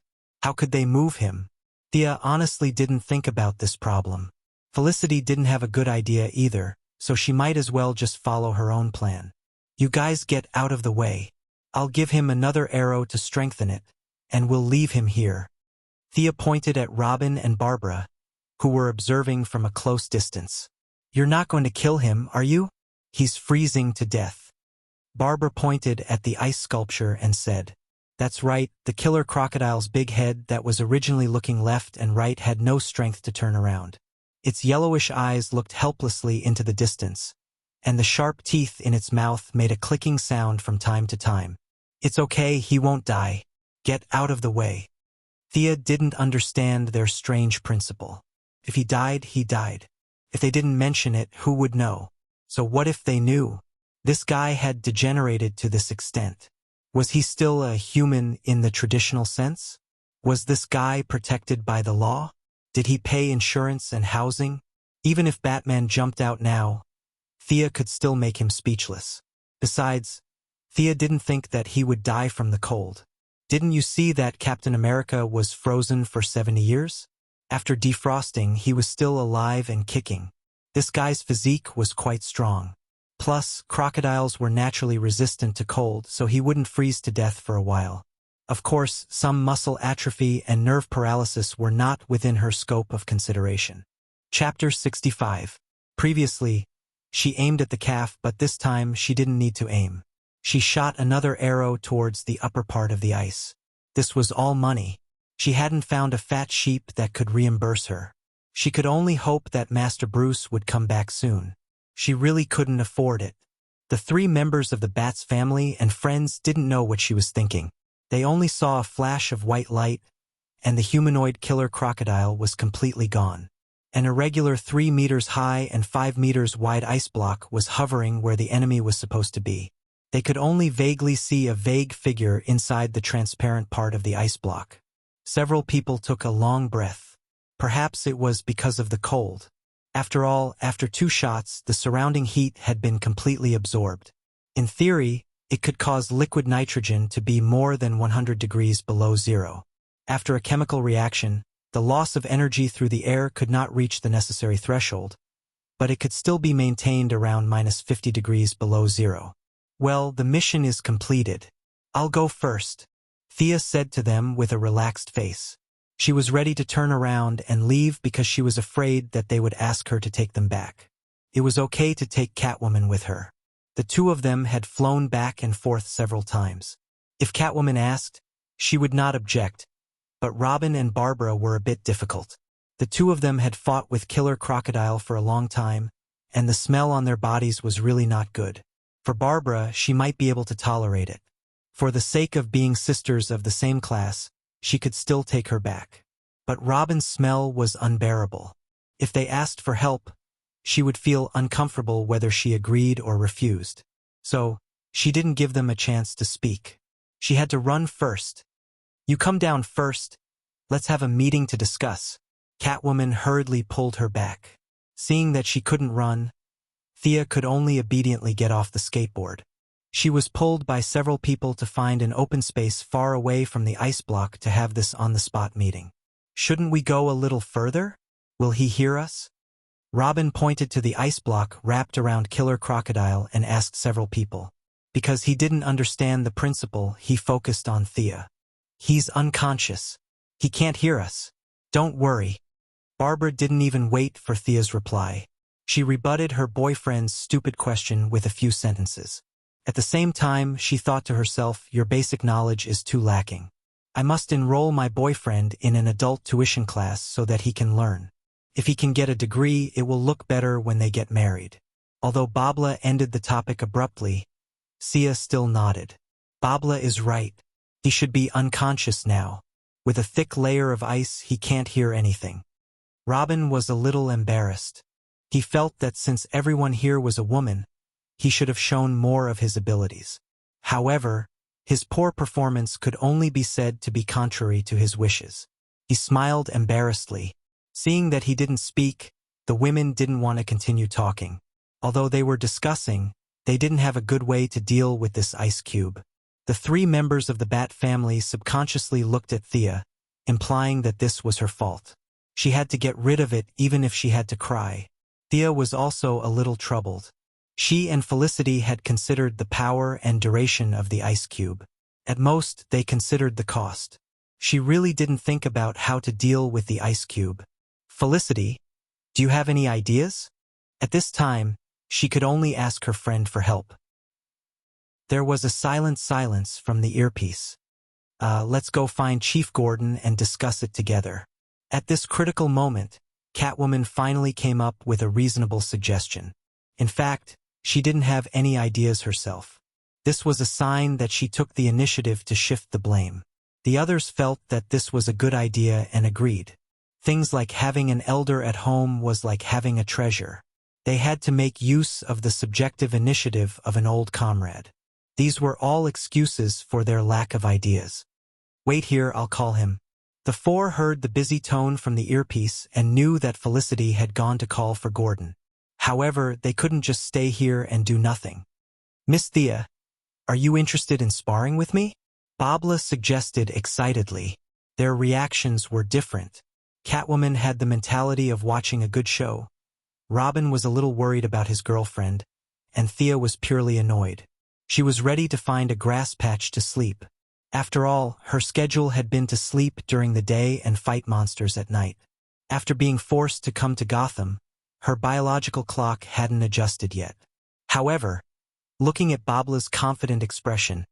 How could they move him? Thea honestly didn't think about this problem. Felicity didn't have a good idea either, so she might as well just follow her own plan. You guys get out of the way. I'll give him another arrow to strengthen it, and we'll leave him here. Thea pointed at Robin and Barbara, who were observing from a close distance. You're not going to kill him, are you? He's freezing to death. Barbara pointed at the ice sculpture and said, That's right, the killer crocodile's big head that was originally looking left and right had no strength to turn around. Its yellowish eyes looked helplessly into the distance, and the sharp teeth in its mouth made a clicking sound from time to time. It's okay, he won't die. Get out of the way. Thea didn't understand their strange principle. If he died, he died. If they didn't mention it, who would know? So what if they knew? This guy had degenerated to this extent. Was he still a human in the traditional sense? Was this guy protected by the law? Did he pay insurance and housing? Even if Batman jumped out now, Thea could still make him speechless. Besides, Thea didn't think that he would die from the cold. Didn't you see that Captain America was frozen for 70 years? After defrosting, he was still alive and kicking. This guy's physique was quite strong. Plus, crocodiles were naturally resistant to cold, so he wouldn't freeze to death for a while. Of course, some muscle atrophy and nerve paralysis were not within her scope of consideration. Chapter 65. Previously, She aimed at the calf, but this time she didn't need to aim. She shot another arrow towards the upper part of the ice. This was all money. She hadn't found a fat sheep that could reimburse her. She could only hope that Master Bruce would come back soon. She really couldn't afford it. The 3 members of the Bat's family and friends didn't know what she was thinking. They only saw a flash of white light, and the humanoid killer crocodile was completely gone. An irregular 3 meters high and 5 meters wide ice block was hovering where the enemy was supposed to be. They could only vaguely see a vague figure inside the transparent part of the ice block. Several people took a long breath. Perhaps it was because of the cold. After all, after 2 shots, the surrounding heat had been completely absorbed. In theory, it could cause liquid nitrogen to be more than 100 degrees below zero. After a chemical reaction, the loss of energy through the air could not reach the necessary threshold, but it could still be maintained around -50 degrees below zero. Well, the mission is completed. I'll go first, Thea said to them with a relaxed face. She was ready to turn around and leave because she was afraid that they would ask her to take them back. It was okay to take Catwoman with her. The 2 of them had flown back and forth several times. If Catwoman asked, she would not object, but Robin and Barbara were a bit difficult. The 2 of them had fought with Killer Crocodile for a long time, and the smell on their bodies was really not good. For Barbara, she might be able to tolerate it. For the sake of being sisters of the same class, she could still take her back. But Robin's smell was unbearable. If they asked for help, she would feel uncomfortable whether she agreed or refused. So, she didn't give them a chance to speak. She had to run first. You come down first. Let's have a meeting to discuss. Catwoman hurriedly pulled her back. Seeing that she couldn't run, Thea could only obediently get off the skateboard. She was pulled by several people to find an open space far away from the ice block to have this on-the-spot meeting. Shouldn't we go a little further? Will he hear us? Robin pointed to the ice block wrapped around Killer Crocodile and asked several people. Because he didn't understand the principle, he focused on Thea. He's unconscious. He can't hear us. Don't worry. Barbara didn't even wait for Thea's reply. She rebutted her boyfriend's stupid question with a few sentences. At the same time, she thought to herself, your basic knowledge is too lacking. I must enroll my boyfriend in an adult tuition class so that he can learn. If he can get a degree, it will look better when they get married. Although Babla ended the topic abruptly, Sia still nodded. Babla is right. He should be unconscious now. With a thick layer of ice, he can't hear anything. Robin was a little embarrassed. He felt that since everyone here was a woman, he should have shown more of his abilities. However, his poor performance could only be said to be contrary to his wishes. He smiled embarrassedly. Seeing that he didn't speak, the women didn't want to continue talking. Although they were discussing, they didn't have a good way to deal with this ice cube. The 3 members of the Bat family subconsciously looked at Thea, implying that this was her fault. She had to get rid of it even if she had to cry. Thea was also a little troubled. She and Felicity had considered the power and duration of the ice cube. At most, they considered the cost. She really didn't think about how to deal with the ice cube. Felicity, do you have any ideas? At this time, she could only ask her friend for help. There was a silence from the earpiece. Let's go find Chief Gordon and discuss it together. At this critical moment, Catwoman finally came up with a reasonable suggestion. In fact, she didn't have any ideas herself. This was a sign that she took the initiative to shift the blame. The others felt that this was a good idea and agreed. Things like having an elder at home was like having a treasure. They had to make use of the subjective initiative of an old comrade. These were all excuses for their lack of ideas. Wait here, I'll call him. The 4 heard the busy tone from the earpiece and knew that Felicity had gone to call for Gordon. However, they couldn't just stay here and do nothing. Miss Thea, are you interested in sparring with me? Babla suggested excitedly. Their reactions were different. Catwoman had the mentality of watching a good show. Robin was a little worried about his girlfriend, and Thea was purely annoyed. She was ready to find a grass patch to sleep. After all, her schedule had been to sleep during the day and fight monsters at night. After being forced to come to Gotham, Her biological clock hadn't adjusted yet. However, looking at Babla's confident expression,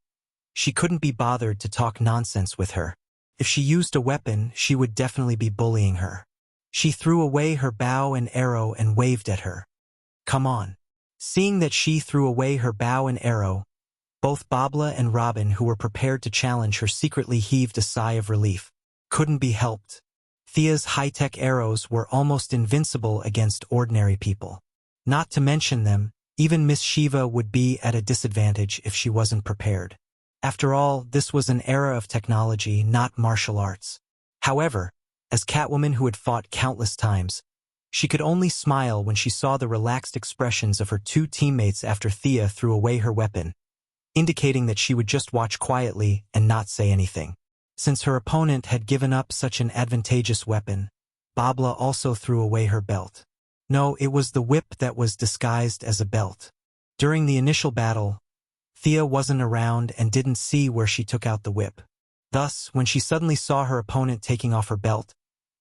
she couldn't be bothered to talk nonsense with her. If she used a weapon, she would definitely be bullying her. She threw away her bow and arrow and waved at her. "Come on." Seeing that she threw away her bow and arrow, both Babla and Robin, who were prepared to challenge her, secretly heaved a sigh of relief. Couldn't be helped. Thea's high-tech arrows were almost invincible against ordinary people. Not to mention them, even Miss Shiva would be at a disadvantage if she wasn't prepared. After all, this was an era of technology, not martial arts. However, as Catwoman who had fought countless times, she could only smile when she saw the relaxed expressions of her two teammates after Thea threw away her weapon, indicating that she would just watch quietly and not say anything. Since her opponent had given up such an advantageous weapon, Babla also threw away her belt. No, it was the whip that was disguised as a belt. During the initial battle, Thea wasn't around and didn't see where she took out the whip. Thus, when she suddenly saw her opponent taking off her belt,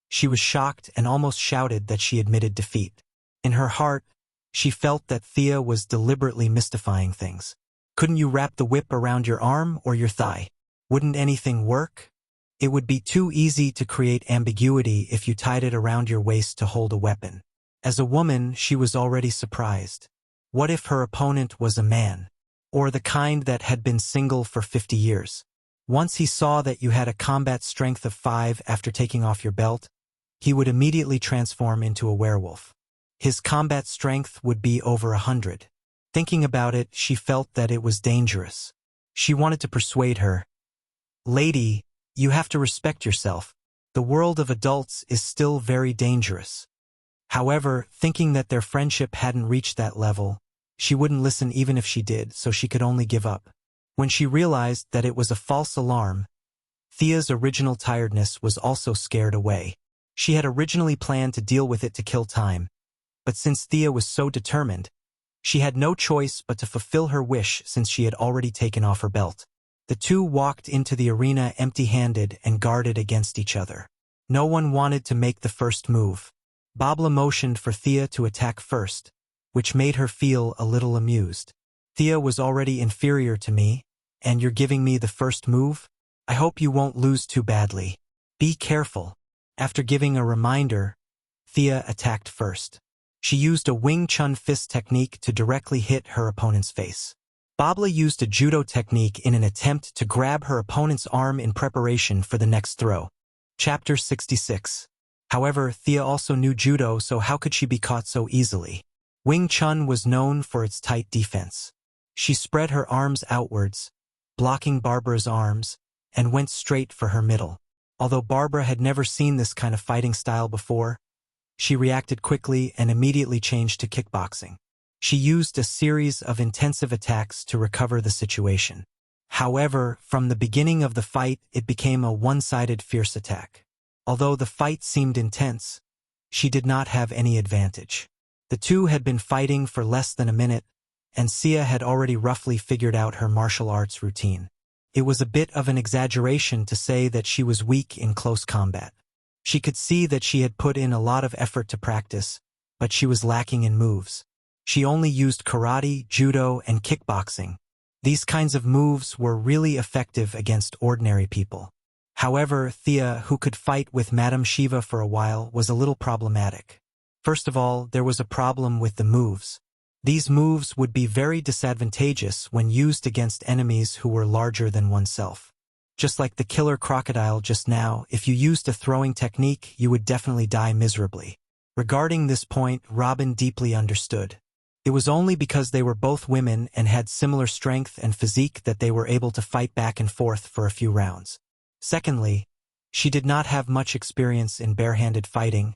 she was shocked and almost shouted that she admitted defeat. In her heart, she felt that Thea was deliberately mystifying things. Couldn't you wrap the whip around your arm or your thigh? Wouldn't anything work? It would be too easy to create ambiguity if you tied it around your waist to hold a weapon. As a woman, she was already surprised. What if her opponent was a man? Or the kind that had been single for 50 years? Once he saw that you had a combat strength of 5 after taking off your belt, he would immediately transform into a werewolf. His combat strength would be over 100. Thinking about it, she felt that it was dangerous. She wanted to persuade her. "Lady, you have to respect yourself. The world of adults is still very dangerous." However, thinking that their friendship hadn't reached that level, she wouldn't listen even if she did, so she could only give up. When she realized that it was a false alarm, Thea's original tiredness was also scared away. She had originally planned to deal with it to kill time, but since Thea was so determined, she had no choice but to fulfill her wish since she had already taken off her belt. The two walked into the arena empty-handed and guarded against each other. No one wanted to make the first move. Babla motioned for Thea to attack first, which made her feel a little amused. "Thea was already inferior to me, and you're giving me the first move? I hope you won't lose too badly. Be careful." After giving a reminder, Thea attacked first. She used a Wing Chun fist technique to directly hit her opponent's face. Babla used a judo technique in an attempt to grab her opponent's arm in preparation for the next throw. Chapter 66. However, Thea also knew judo, so how could she be caught so easily? Wing Chun was known for its tight defense. She spread her arms outwards, blocking Barbara's arms, and went straight for her middle. Although Barbara had never seen this kind of fighting style before, she reacted quickly and immediately changed to kickboxing. She used a series of intensive attacks to recover the situation. However, from the beginning of the fight, it became a one-sided fierce attack. Although the fight seemed intense, she did not have any advantage. The two had been fighting for less than a minute, and Sia had already roughly figured out her martial arts routine. It was a bit of an exaggeration to say that she was weak in close combat. She could see that she had put in a lot of effort to practice, but she was lacking in moves. She only used karate, judo, and kickboxing. These kinds of moves were really effective against ordinary people. However, Thea, who could fight with Madame Shiva for a while, was a little problematic. First of all, there was a problem with the moves. These moves would be very disadvantageous when used against enemies who were larger than oneself. Just like the killer crocodile just now, if you used a throwing technique, you would definitely die miserably. Regarding this point, Robin deeply understood. It was only because they were both women and had similar strength and physique that they were able to fight back and forth for a few rounds. Secondly, she did not have much experience in barehanded fighting,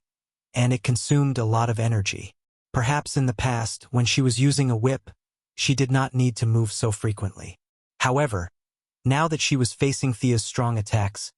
and it consumed a lot of energy. Perhaps in the past, when she was using a whip, she did not need to move so frequently. However, now that she was facing Thea's strong attacks,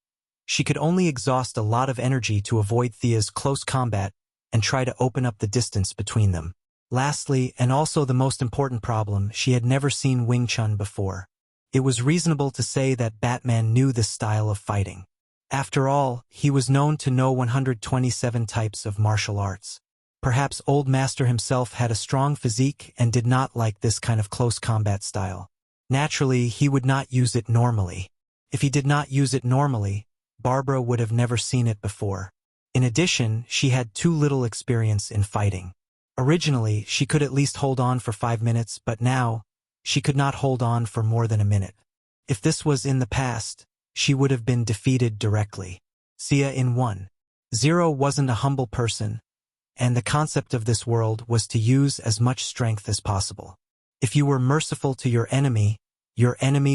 she could only exhaust a lot of energy to avoid Thea's close combat and try to open up the distance between them. Lastly, and also the most important problem, she had never seen Wing Chun before. It was reasonable to say that Batman knew this style of fighting. After all, he was known to know 127 types of martial arts. Perhaps Old Master himself had a strong physique and did not like this kind of close combat style. Naturally, he would not use it normally. If he did not use it normally, Barbara would have never seen it before. In addition, she had too little experience in fighting. Originally, she could at least hold on for 5 minutes, but now, she could not hold on for more than a minute. If this was in the past, she would have been defeated directly. Sia in 1-0 wasn't a humble person, and the concept of this world was to use as much strength as possible. If you were merciful to your enemy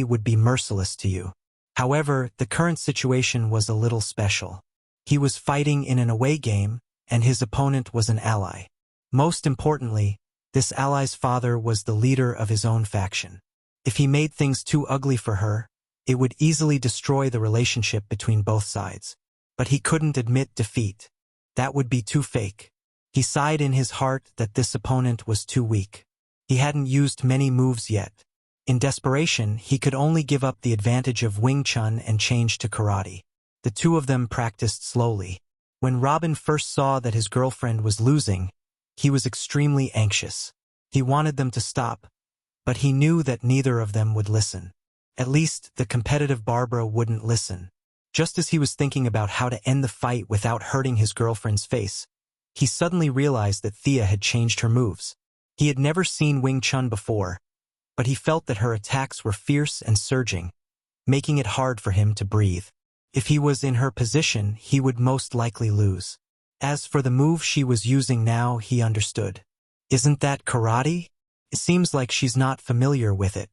would be merciless to you. However, the current situation was a little special. He was fighting in an away game, and his opponent was an ally. Most importantly, this ally's father was the leader of his own faction. If he made things too ugly for her, it would easily destroy the relationship between both sides. But he couldn't admit defeat. That would be too fake. He sighed in his heart that this opponent was too weak. He hadn't used many moves yet. In desperation, he could only give up the advantage of Wing Chun and change to karate. The two of them practiced slowly. When Robin first saw that his girlfriend was losing, he was extremely anxious. He wanted them to stop, but he knew that neither of them would listen. At least, the competitive Barbara wouldn't listen. Just as he was thinking about how to end the fight without hurting his girlfriend's face, he suddenly realized that Thea had changed her moves. He had never seen Wing Chun before, but he felt that her attacks were fierce and surging, making it hard for him to breathe. If he was in her position, he would most likely lose. As for the move she was using now, he understood. Isn't that karate? It seems like she's not familiar with it.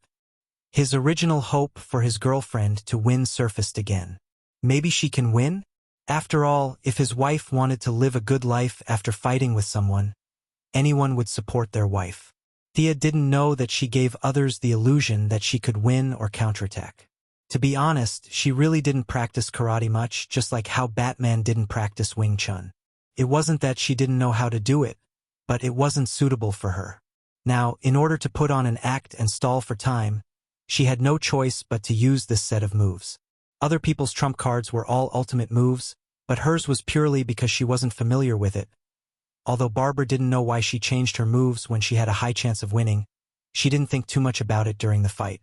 His original hope for his girlfriend to win surfaced again. Maybe she can win? After all, if his wife wanted to live a good life after fighting with someone, anyone would support their wife. Thea didn't know that she gave others the illusion that she could win or counterattack. To be honest, she really didn't practice karate much, just like how Batman didn't practice Wing Chun. It wasn't that she didn't know how to do it, but it wasn't suitable for her. Now, in order to put on an act and stall for time, she had no choice but to use this set of moves. Other people's trump cards were all ultimate moves, but hers was purely because she wasn't familiar with it. Although Barbara didn't know why she changed her moves when she had a high chance of winning, she didn't think too much about it during the fight.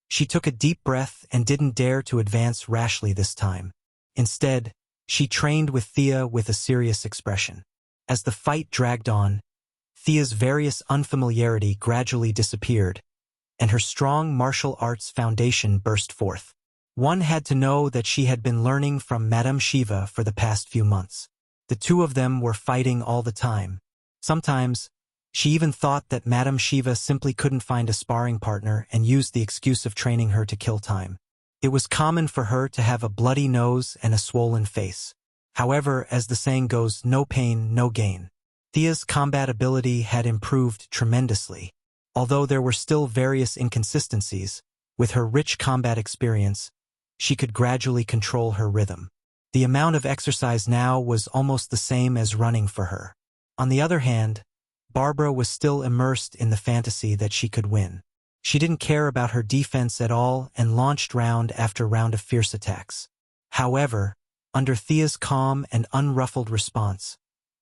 She took a deep breath and didn't dare to advance rashly this time. Instead, she trained with Thea with a serious expression. As the fight dragged on, Thea's various unfamiliarity gradually disappeared, and her strong martial arts foundation burst forth. One had to know that she had been learning from Madame Shiva for the past few months. The two of them were fighting all the time. Sometimes, she even thought that Madame Shiva simply couldn't find a sparring partner and used the excuse of training her to kill time. It was common for her to have a bloody nose and a swollen face. However, as the saying goes, no pain, no gain. Thea's combat ability had improved tremendously. Although there were still various inconsistencies, with her rich combat experience, she could gradually control her rhythm. The amount of exercise now was almost the same as running for her. On the other hand, Barbara was still immersed in the fantasy that she could win. She didn't care about her defense at all and launched round after round of fierce attacks. However, under Thea's calm and unruffled response,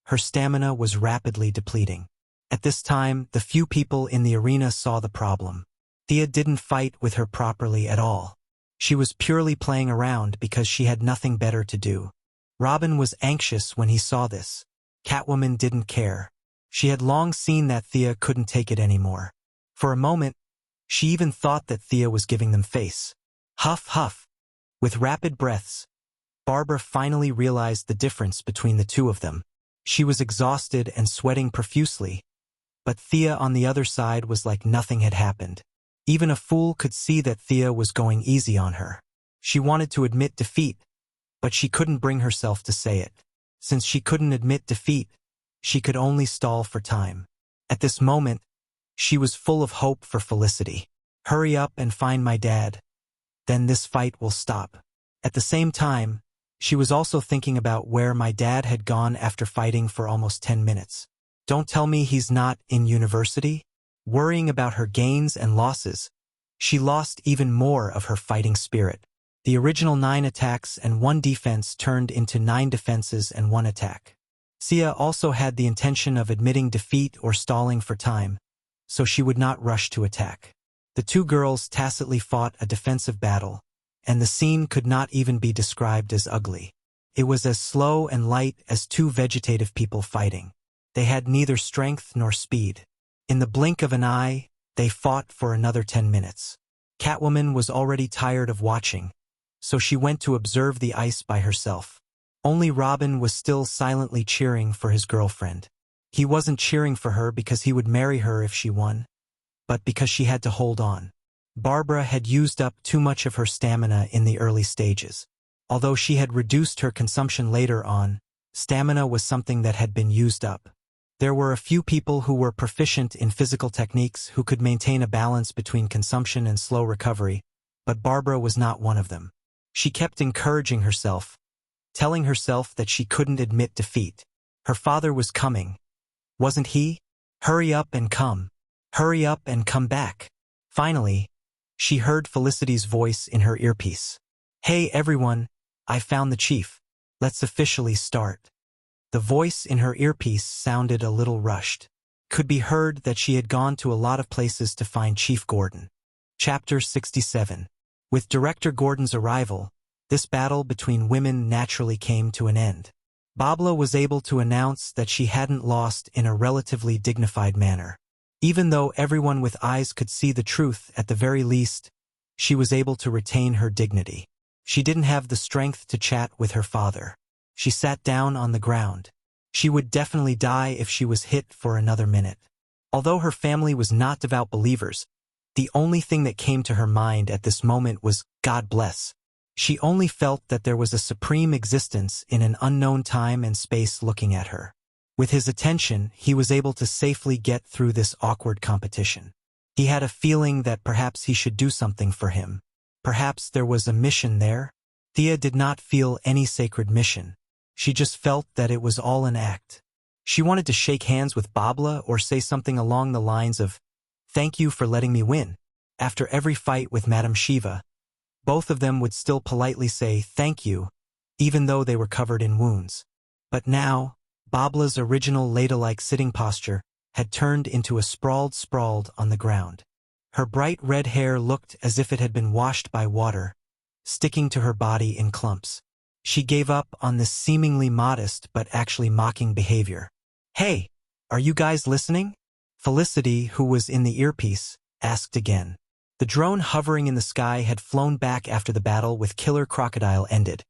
her stamina was rapidly depleting. At this time, the few people in the arena saw the problem. Thea didn't fight with her properly at all. She was purely playing around because she had nothing better to do. Robin was anxious when he saw this. Catwoman didn't care. She had long seen that Thea couldn't take it anymore. For a moment, she even thought that Thea was giving them face. Huff, huff. With rapid breaths, Barbara finally realized the difference between the two of them. She was exhausted and sweating profusely, but Thea on the other side was like nothing had happened. Even a fool could see that Thea was going easy on her. She wanted to admit defeat, but she couldn't bring herself to say it. Since she couldn't admit defeat, she could only stall for time. At this moment, she was full of hope for Felicity. Hurry up and find my dad. Then this fight will stop. At the same time, she was also thinking about where my dad had gone after fighting for almost 10 minutes. Don't tell me he's not in university? Worrying about her gains and losses, she lost even more of her fighting spirit. The original 9 attacks and 1 defense turned into 9 defenses and 1 attack. Sia also had the intention of admitting defeat or stalling for time, so she would not rush to attack. The two girls tacitly fought a defensive battle, and the scene could not even be described as ugly. It was as slow and light as two vegetative people fighting. They had neither strength nor speed. In the blink of an eye, they fought for another 10 minutes. Catwoman was already tired of watching, so she went to observe the ice by herself. Only Robin was still silently cheering for his girlfriend. He wasn't cheering for her because he would marry her if she won, but because she had to hold on. Barbara had used up too much of her stamina in the early stages. Although she had reduced her consumption later on, stamina was something that had been used up. There were a few people who were proficient in physical techniques who could maintain a balance between consumption and slow recovery, but Barbara was not one of them. She kept encouraging herself, telling herself that she couldn't admit defeat. Her father was coming, wasn't he? Hurry up and come. Hurry up and come back. Finally, she heard Felicity's voice in her earpiece. Hey everyone, I found the chief. Let's officially start. The voice in her earpiece sounded a little rushed. Could be heard that she had gone to a lot of places to find Chief Gordon. Chapter 67. With Director Gordon's arrival, this battle between women naturally came to an end. Babla was able to announce that she hadn't lost in a relatively dignified manner. Even though everyone with eyes could see the truth, at the very least, she was able to retain her dignity. She didn't have the strength to chat with her father. She sat down on the ground. She would definitely die if she was hit for another minute. Although her family was not devout believers, the only thing that came to her mind at this moment was, God bless. She only felt that there was a supreme existence in an unknown time and space looking at her. With his attention, he was able to safely get through this awkward competition. He had a feeling that perhaps he should do something for him. Perhaps there was a mission there. Thea did not feel any sacred mission. She just felt that it was all an act. She wanted to shake hands with Babla or say something along the lines of, "Thank you for letting me win." After every fight with Madame Shiva, both of them would still politely say thank you, even though they were covered in wounds. But now, Babla's original ladle-like sitting posture had turned into a sprawled on the ground. Her bright red hair looked as if it had been washed by water, sticking to her body in clumps. She gave up on this seemingly modest but actually mocking behavior. "Hey, are you guys listening?" Felicity, who was in the earpiece, asked again. The drone hovering in the sky had flown back after the battle with Killer Crocodile ended,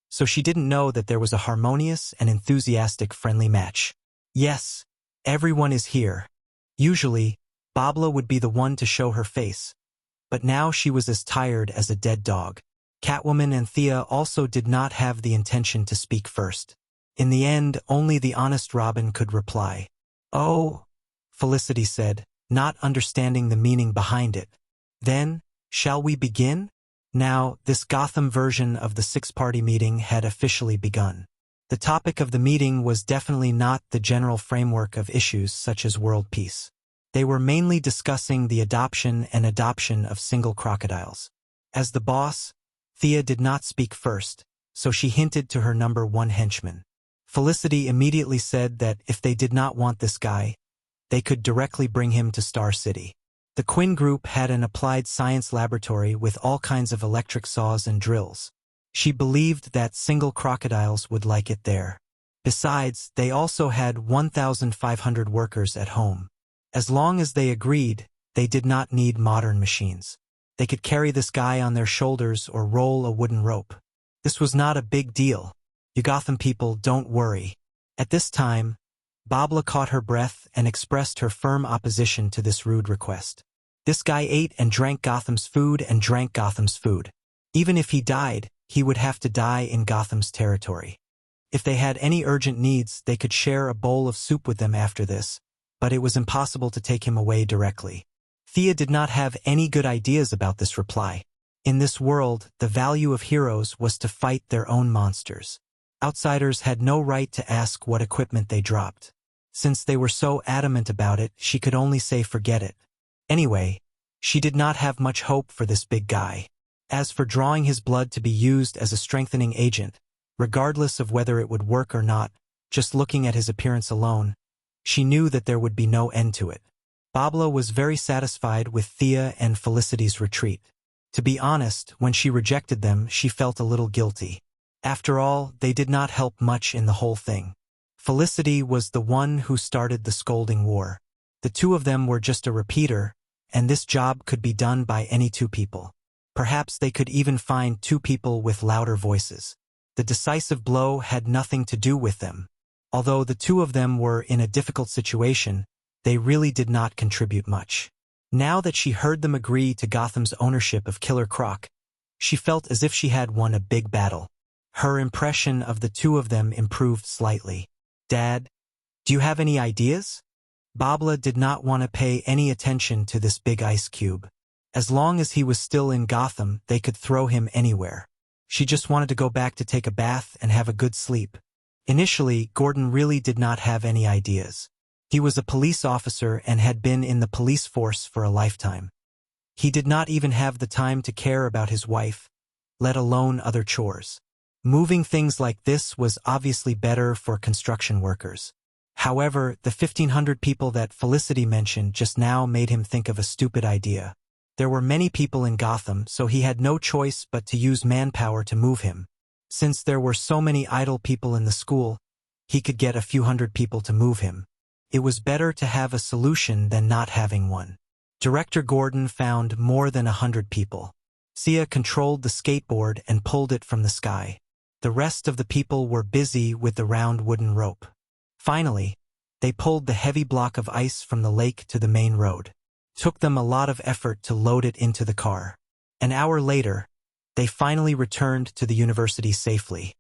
so she didn't know that there was a harmonious and enthusiastic friendly match. Yes, everyone is here. Usually, Babla would be the one to show her face, but now she was as tired as a dead dog. Catwoman and Thea also did not have the intention to speak first. In the end, only the honest Robin could reply. "Oh," Felicity said, not understanding the meaning behind it. "Then, shall we begin?" Now, this Gotham version of the six-party meeting had officially begun. The topic of the meeting was definitely not the general framework of issues such as world peace. They were mainly discussing the adoption of single crocodiles. As the boss, Thea did not speak first, so she hinted to her number one henchman. Felicity immediately said that if they did not want this guy, they could directly bring him to Star City. The Quinn Group had an applied science laboratory with all kinds of electric saws and drills. She believed that single crocodiles would like it there. Besides, they also had 1,500 workers at home. As long as they agreed, they did not need modern machines. They could carry this guy on their shoulders or roll a wooden rope. This was not a big deal. You Gotham people, don't worry. At this time, Babla caught her breath and expressed her firm opposition to this rude request. This guy ate and drank Gotham's food and drank Gotham's food. Even if he died, he would have to die in Gotham's territory. If they had any urgent needs, they could share a bowl of soup with them after this, but it was impossible to take him away directly. Thea did not have any good ideas about this reply. In this world, the value of heroes was to fight their own monsters. Outsiders had no right to ask what equipment they dropped. Since they were so adamant about it, she could only say forget it. Anyway, she did not have much hope for this big guy. As for drawing his blood to be used as a strengthening agent, regardless of whether it would work or not, Just looking at his appearance alone, she knew that there would be no end to it. Babla was very satisfied with Thea and Felicity's retreat. To be honest, when she rejected them, she felt a little guilty. After all, they did not help much in the whole thing. Felicity was the one who started the scolding war. The two of them were just a repeater, and this job could be done by any two people. Perhaps they could even find two people with louder voices. The decisive blow had nothing to do with them. Although the two of them were in a difficult situation, they really did not contribute much. Now that she heard them agree to Gotham's ownership of Killer Croc, she felt as if she had won a big battle. Her impression of the two of them improved slightly. "Dad, do you have any ideas?" Babla did not want to pay any attention to this big ice cube. As long as he was still in Gotham, they could throw him anywhere. She just wanted to go back to take a bath and have a good sleep. Initially, Gordon really did not have any ideas. He was a police officer and had been in the police force for a lifetime. He did not even have the time to care about his wife, let alone other chores. Moving things like this was obviously better for construction workers. However, the 1,500 people that Felicity mentioned just now made him think of a stupid idea. There were many people in Gotham, so he had no choice but to use manpower to move him. Since there were so many idle people in the school, he could get a few hundred people to move him. It was better to have a solution than not having one. Director Gordon found more than 100 people. Sia controlled the skateboard and pulled it from the sky. The rest of the people were busy with the round wooden rope. Finally, they pulled the heavy block of ice from the lake to the main road. Took them a lot of effort to load it into the car. An hour later, they finally returned to the university safely.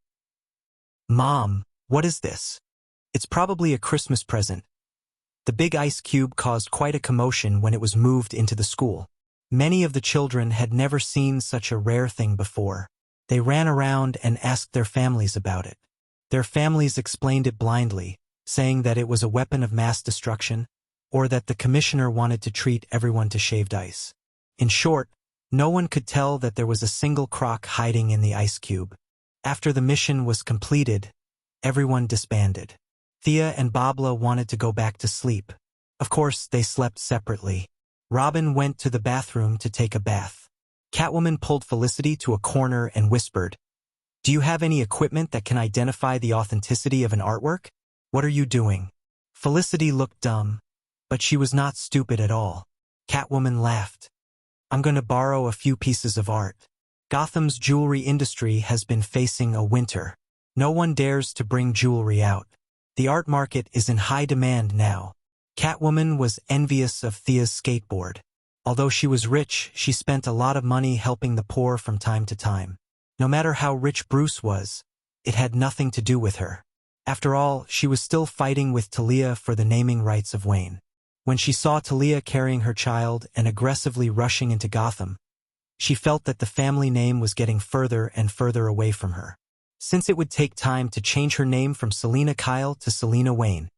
"Mom, what is this?" "It's probably a Christmas present." The big ice cube caused quite a commotion when it was moved into the school. Many of the children had never seen such a rare thing before. They ran around and asked their families about it. Their families explained it blindly, saying that it was a weapon of mass destruction, or that the commissioner wanted to treat everyone to shaved ice. In short, no one could tell that there was a single croc hiding in the ice cube. After the mission was completed, everyone disbanded. Thea and Babla wanted to go back to sleep. Of course, they slept separately. Robin went to the bathroom to take a bath. Catwoman pulled Felicity to a corner and whispered, "Do you have any equipment that can identify the authenticity of an artwork? What are you doing?" Felicity looked dumb, but she was not stupid at all. Catwoman laughed. "I'm going to borrow a few pieces of art. Gotham's jewelry industry has been facing a winter. No one dares to bring jewelry out. The art market is in high demand now." Catwoman was envious of Thea's skateboard. Although she was rich, she spent a lot of money helping the poor from time to time. No matter how rich Bruce was, it had nothing to do with her. After all, she was still fighting with Talia for the naming rights of Wayne. When she saw Talia carrying her child and aggressively rushing into Gotham, she felt that the family name was getting further and further away from her. Since it would take time to change her name from Selina Kyle to Selina Wayne,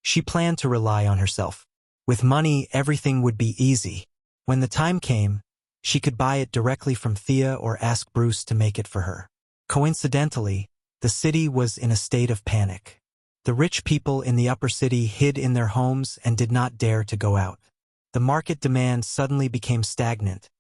she planned to rely on herself. With money, everything would be easy. When the time came, she could buy it directly from Thea or ask Bruce to make it for her. Coincidentally, the city was in a state of panic. The rich people in the upper city hid in their homes and did not dare to go out. The market demand suddenly became stagnant,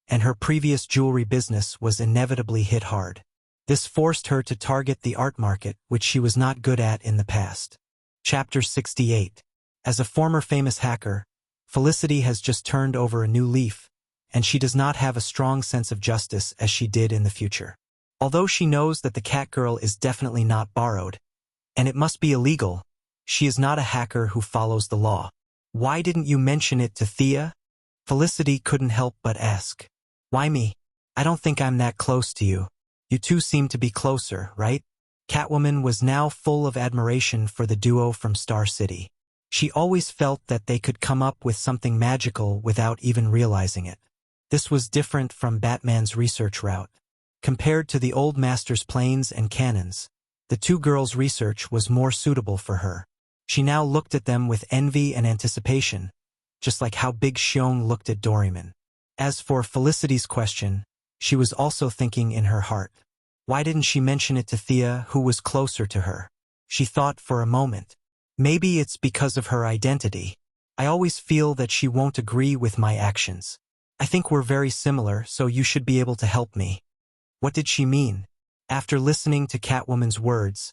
and her previous jewelry business was inevitably hit hard. This forced her to target the art market, which she was not good at in the past. Chapter 68. As a former famous hacker, Felicity has just turned over a new leaf, and she does not have a strong sense of justice as she did in the future. Although she knows that the Catgirl is definitely not borrowed, and it must be illegal, she is not a hacker who follows the law. "Why didn't you mention it to Thea?" Felicity couldn't help but ask. "Why me? I don't think I'm that close to you. You two seem to be closer, right?" Catwoman was now full of admiration for the duo from Star City. She always felt that they could come up with something magical without even realizing it. This was different from Batman's research route. Compared to the old master's planes and cannons, the two girls' research was more suitable for her. She now looked at them with envy and anticipation, just like how Big Xiong looked at Doraemon. As for Felicity's question, she was also thinking in her heart. Why didn't she mention it to Thea, who was closer to her? She thought for a moment. Maybe it's because of her identity. I always feel that she won't agree with my actions. I think we're very similar, so you should be able to help me. What did she mean? After listening to Catwoman's words,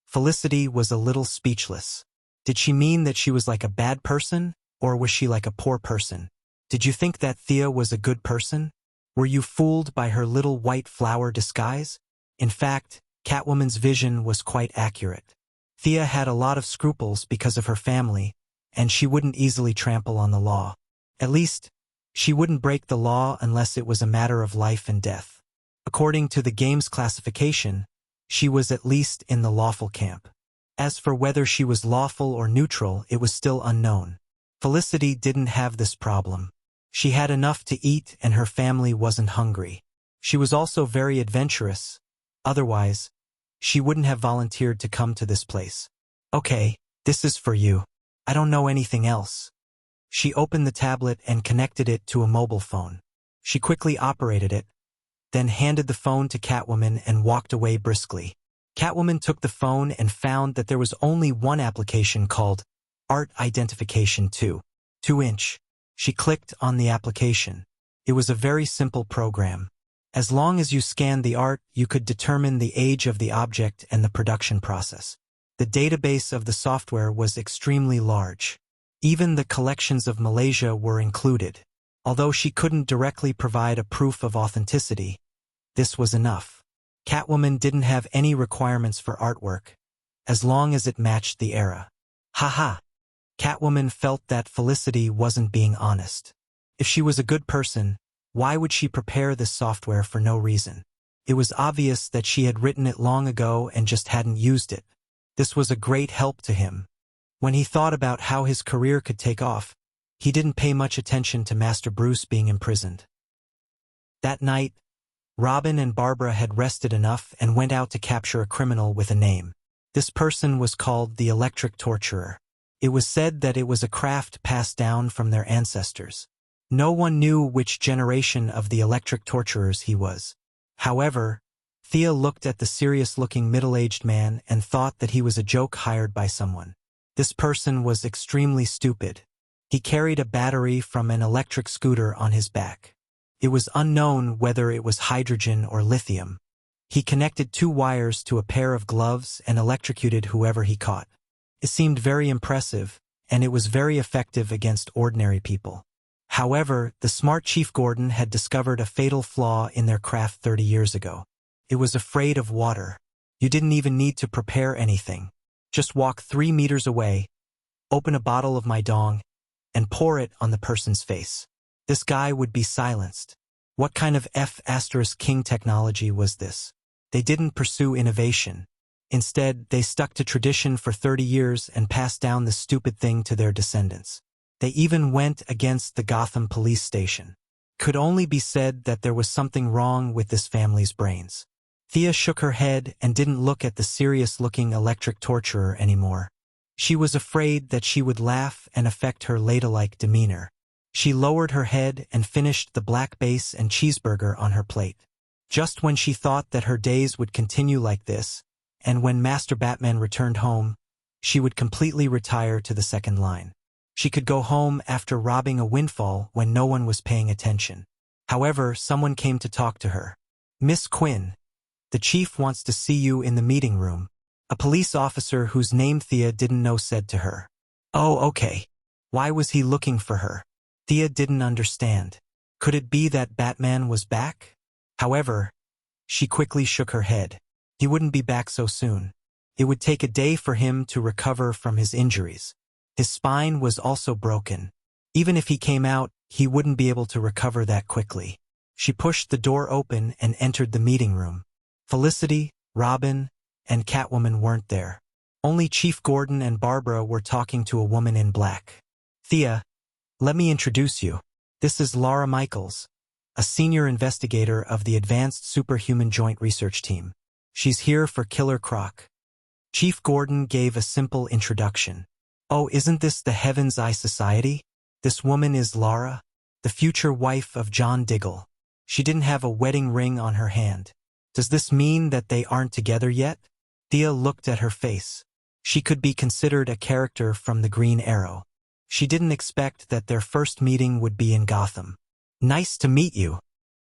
Felicity was a little speechless. Did she mean that she was like a bad person, or was she like a poor person? Did you think that Thea was a good person? Were you fooled by her little white flower disguise? In fact, Catwoman's vision was quite accurate. Thea had a lot of scruples because of her family, and she wouldn't easily trample on the law. At least, she wouldn't break the law unless it was a matter of life and death. According to the game's classification, she was at least in the lawful camp. As for whether she was lawful or neutral, it was still unknown. Felicity didn't have this problem. She had enough to eat and her family wasn't hungry. She was also very adventurous. Otherwise, she wouldn't have volunteered to come to this place. Okay, this is for you. I don't know anything else. She opened the tablet and connected it to a mobile phone. She quickly operated it, then handed the phone to Catwoman and walked away briskly. Catwoman took the phone and found that there was only one application called Art Identification 2-inch. She clicked on the application. It was a very simple program. As long as you scanned the art, you could determine the age of the object and the production process. The database of the software was extremely large. Even the collections of Malaysia were included. Although she couldn't directly provide a proof of authenticity, this was enough. Catwoman didn't have any requirements for artwork, as long as it matched the era. Haha. Catwoman felt that Felicity wasn't being honest. If she was a good person, why would she prepare this software for no reason? It was obvious that she had written it long ago and just hadn't used it. This was a great help to him. When he thought about how his career could take off, he didn't pay much attention to Master Bruce being imprisoned. That night, Robin and Barbara had rested enough and went out to capture a criminal with a name. This person was called the Electric Torturer. It was said that it was a craft passed down from their ancestors. No one knew which generation of the Electric Torturers he was. However, Thea looked at the serious-looking middle-aged man and thought that he was a joke hired by someone. This person was extremely stupid. He carried a battery from an electric scooter on his back. It was unknown whether it was hydrogen or lithium. He connected 2 wires to a pair of gloves and electrocuted whoever he caught. It seemed very impressive, and it was very effective against ordinary people. However, the smart Chief Gordon had discovered a fatal flaw in their craft 30 years ago. It was afraid of water. You didn't even need to prepare anything. Just walk 3 meters away, open a bottle of my dong, and pour it on the person's face. This guy would be silenced. What kind of F***king technology was this? They didn't pursue innovation. Instead, they stuck to tradition for 30 years and passed down the stupid thing to their descendants. They even went against the Gotham police station. Could only be said that there was something wrong with this family's brains. Thea shook her head and didn't look at the serious-looking electric torturer anymore. She was afraid that she would laugh and affect her ladylike demeanor. She lowered her head and finished the black base and cheeseburger on her plate. Just when she thought that her days would continue like this, and when Master Batman returned home, she would completely retire to the second line. She could go home after robbing a windfall when no one was paying attention. However, someone came to talk to her. "Miss Quinn, the chief wants to see you in the meeting room," a police officer whose name Thea didn't know said to her. Oh, okay. Why was he looking for her? Thea didn't understand. Could it be that Batman was back? However, she quickly shook her head. He wouldn't be back so soon. It would take a day for him to recover from his injuries. His spine was also broken. Even if he came out, he wouldn't be able to recover that quickly. She pushed the door open and entered the meeting room. Felicity, Robin, and Catwoman weren't there. Only Chief Gordon and Barbara were talking to a woman in black. "Thea, let me introduce you. This is Laura Michaels, a senior investigator of the Advanced Superhuman Joint Research Team. She's here for Killer Croc." Chief Gordon gave a simple introduction. "Oh, isn't this the Heaven's Eye Society? This woman is Laura, the future wife of John Diggle. She didn't have a wedding ring on her hand. Does this mean that they aren't together yet?" Thea looked at her face. She could be considered a character from the Green Arrow. She didn't expect that their first meeting would be in Gotham. "Nice to meet you."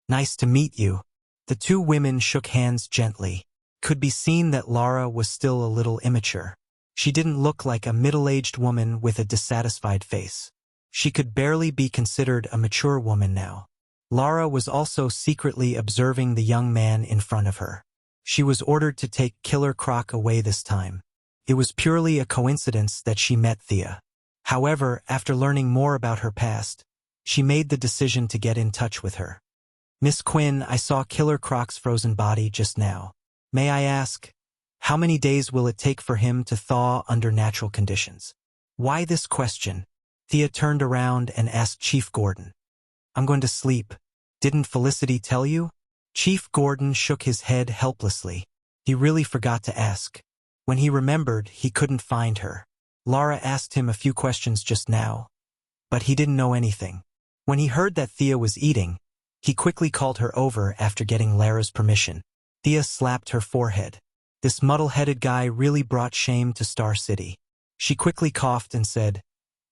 "Nice to meet you." The two women shook hands gently. Could be seen that Lara was still a little immature. She didn't look like a middle-aged woman with a dissatisfied face. She could barely be considered a mature woman now. Lara was also secretly observing the young man in front of her. She was ordered to take Killer Croc away this time. It was purely a coincidence that she met Thea. However, after learning more about her past, she made the decision to get in touch with her. "Miss Quinn, I saw Killer Croc's frozen body just now. May I ask, how many days will it take for him to thaw under natural conditions?" "Why this question?" Thea turned around and asked Chief Gordon. "I'm going to sleep. Didn't Felicity tell you?" Chief Gordon shook his head helplessly. He really forgot to ask. When he remembered, he couldn't find her. Lara asked him a few questions just now, but he didn't know anything. When he heard that Thea was eating, he quickly called her over after getting Lara's permission. Thea slapped her forehead. This muddle-headed guy really brought shame to Star City. She quickly coughed and said,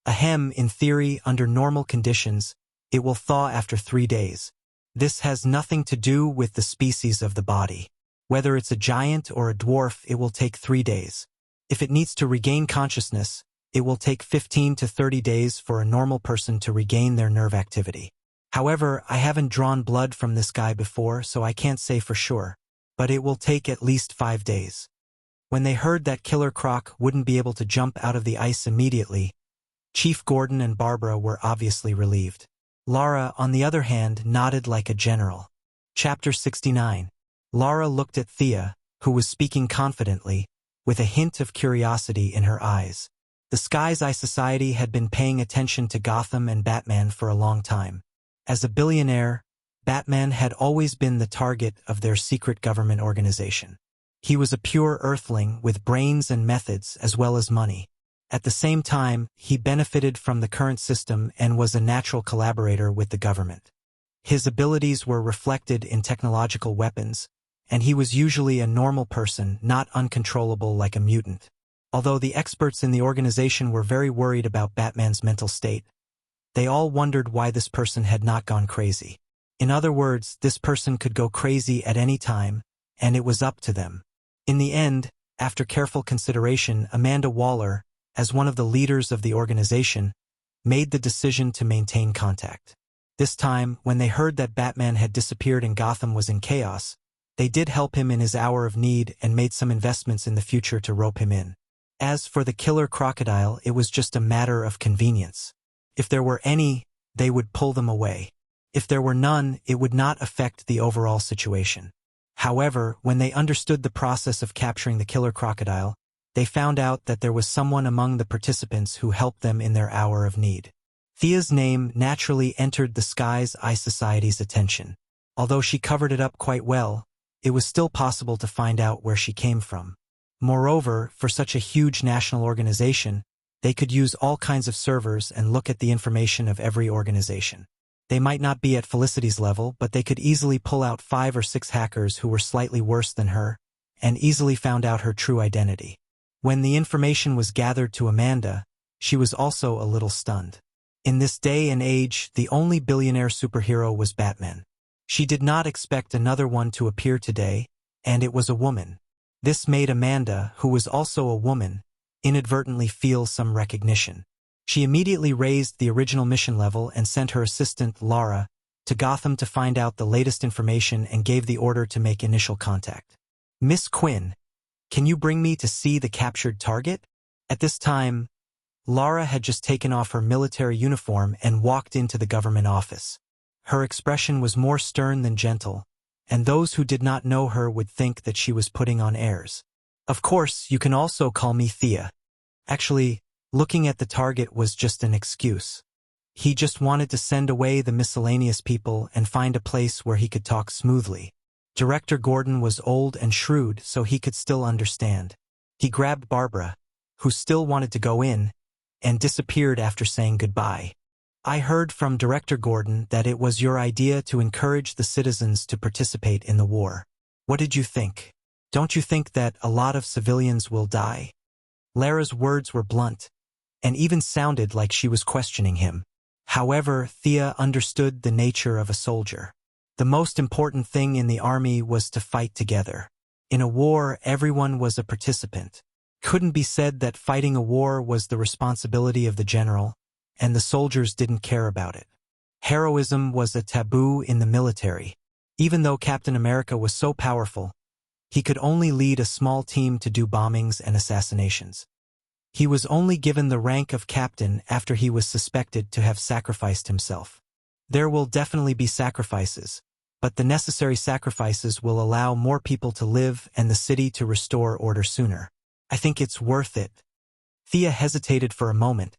"Ahem, in theory, under normal conditions, it will thaw after 3 days. This has nothing to do with the species of the body. Whether it's a giant or a dwarf, it will take 3 days. If it needs to regain consciousness, it will take 15 to 30 days for a normal person to regain their nerve activity. However, I haven't drawn blood from this guy before, so I can't say for sure, but it will take at least 5 days." When they heard that Killer Croc wouldn't be able to jump out of the ice immediately, Chief Gordon and Barbara were obviously relieved. Lara, on the other hand, nodded like a general. Chapter 69. Lara looked at Thea, who was speaking confidently, with a hint of curiosity in her eyes. The Sky's Eye Society had been paying attention to Gotham and Batman for a long time. As a billionaire, Batman had always been the target of their secret government organization. He was a pure earthling with brains and methods as well as money. At the same time, he benefited from the current system and was a natural collaborator with the government. His abilities were reflected in technological weapons, and he was usually a normal person, not uncontrollable like a mutant. Although the experts in the organization were very worried about Batman's mental state, they all wondered why this person had not gone crazy. In other words, this person could go crazy at any time, and it was up to them. In the end, after careful consideration, Amanda Waller, as one of the leaders of the organization, made the decision to maintain contact. This time, when they heard that Batman had disappeared and Gotham was in chaos, they did help him in his hour of need and made some investments in the future to rope him in. As for the killer crocodile, it was just a matter of convenience. If there were any, they would pull them away. If there were none, it would not affect the overall situation. However, when they understood the process of capturing the killer crocodile, they found out that there was someone among the participants who helped them in their hour of need. Thea's name naturally entered the Sky's Eye Society's attention. Although she covered it up quite well, it was still possible to find out where she came from. Moreover, for such a huge national organization, they could use all kinds of servers and look at the information of every organization. They might not be at Felicity's level, but they could easily pull out 5 or 6 hackers who were slightly worse than her, and easily found out her true identity. When the information was gathered to Amanda, she was also a little stunned. In this day and age, the only billionaire superhero was Batman. She did not expect another one to appear today, and it was a woman. This made Amanda, who was also a woman, inadvertently feel some recognition. She immediately raised the original mission level and sent her assistant, Lara, to Gotham to find out the latest information and gave the order to make initial contact. "Miss Quinn, can you bring me to see the captured target?" At this time, Lara had just taken off her military uniform and walked into the government office. Her expression was more stern than gentle, and those who did not know her would think that she was putting on airs. "Of course, you can also call me Thea." Actually, looking at the target was just an excuse. He just wanted to send away the miscellaneous people and find a place where he could talk smoothly. Director Gordon was old and shrewd, so he could still understand. He grabbed Barbara, who still wanted to go in, and disappeared after saying goodbye. "I heard from Director Gordon that it was your idea to encourage the citizens to participate in the war. What did you think? Don't you think that a lot of civilians will die?" Lara's words were blunt, and even sounded like she was questioning him. However, Thea understood the nature of a soldier. The most important thing in the army was to fight together. In a war, everyone was a participant. Couldn't be said that fighting a war was the responsibility of the general, and the soldiers didn't care about it. Heroism was a taboo in the military. Even though Captain America was so powerful, he could only lead a small team to do bombings and assassinations. He was only given the rank of captain after he was suspected to have sacrificed himself. There will definitely be sacrifices, but the necessary sacrifices will allow more people to live and the city to restore order sooner. I think it's worth it. Thea hesitated for a moment,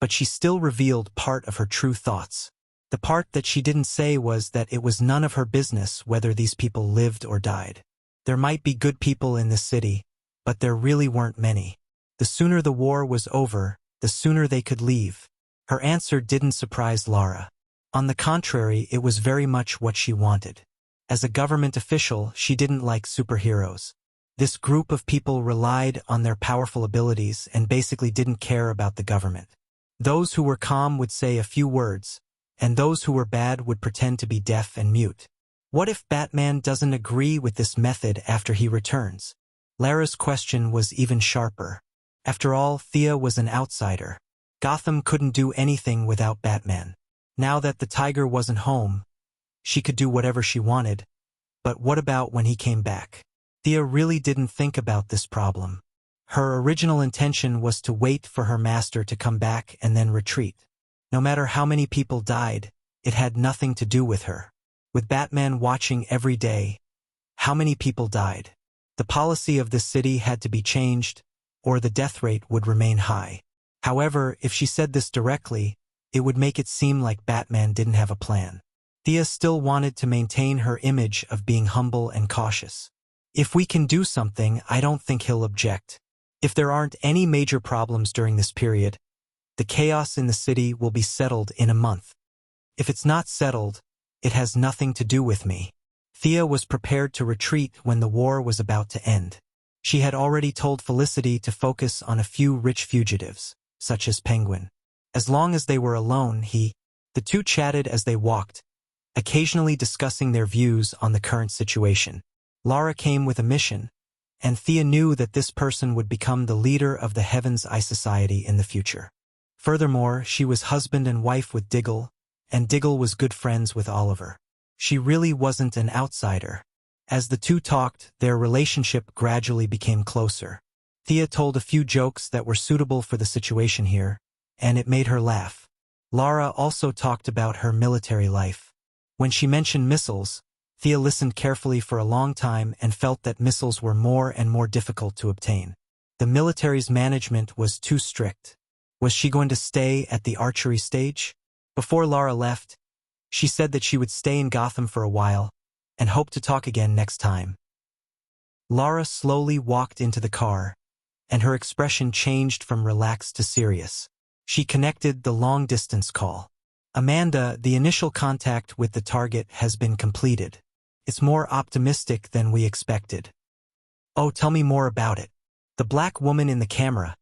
but she still revealed part of her true thoughts. The part that she didn't say was that it was none of her business whether these people lived or died. There might be good people in this city, but there really weren't many. The sooner the war was over, the sooner they could leave. Her answer didn't surprise Lara. On the contrary, it was very much what she wanted. As a government official, she didn't like superheroes. This group of people relied on their powerful abilities and basically didn't care about the government. Those who were calm would say a few words, and those who were bad would pretend to be deaf and mute. What if Batman doesn't agree with this method after he returns? Lara's question was even sharper. After all, Thea was an outsider. Gotham couldn't do anything without Batman. Now that the tiger wasn't home, she could do whatever she wanted. But what about when he came back? Thea really didn't think about this problem. Her original intention was to wait for her master to come back and then retreat. No matter how many people died, it had nothing to do with her. With Batman watching every day, how many people died? The policy of this city had to be changed, or the death rate would remain high. However, if she said this directly, it would make it seem like Batman didn't have a plan. Thea still wanted to maintain her image of being humble and cautious. If we can do something, I don't think he'll object. If there aren't any major problems during this period, the chaos in the city will be settled in a month. If it's not settled, it has nothing to do with me. Thea was prepared to retreat when the war was about to end. She had already told Felicity to focus on a few rich fugitives, such as Penguin. As long as they were alone, the two chatted as they walked, occasionally discussing their views on the current situation. Lara came with a mission, and Thea knew that this person would become the leader of the Heaven's Eye Society in the future. Furthermore, she was husband and wife with Diggle, and Diggle was good friends with Oliver. She really wasn't an outsider. As the two talked, their relationship gradually became closer. Thea told a few jokes that were suitable for the situation here, and it made her laugh. Lara also talked about her military life. When she mentioned missiles, Thea listened carefully for a long time and felt that missiles were more and more difficult to obtain. The military's management was too strict. Was she going to stay at the archery stage? Before Lara left, she said that she would stay in Gotham for a while and hope to talk again next time. Lara slowly walked into the car, and her expression changed from relaxed to serious. She connected the long-distance call. Amanda, the initial contact with the target has been completed. It's more optimistic than we expected. Oh, tell me more about it. The black woman in the camera,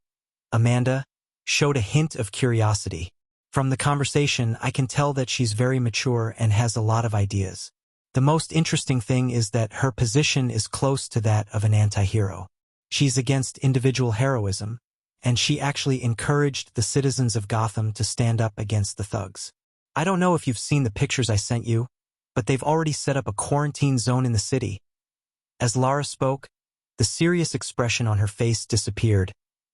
Amanda, showed a hint of curiosity. From the conversation, I can tell that she's very mature and has a lot of ideas. The most interesting thing is that her position is close to that of an anti-hero. She's against individual heroism, and she actually encouraged the citizens of Gotham to stand up against the thugs. I don't know if you've seen the pictures I sent you, but they've already set up a quarantine zone in the city. As Lara spoke, the serious expression on her face disappeared,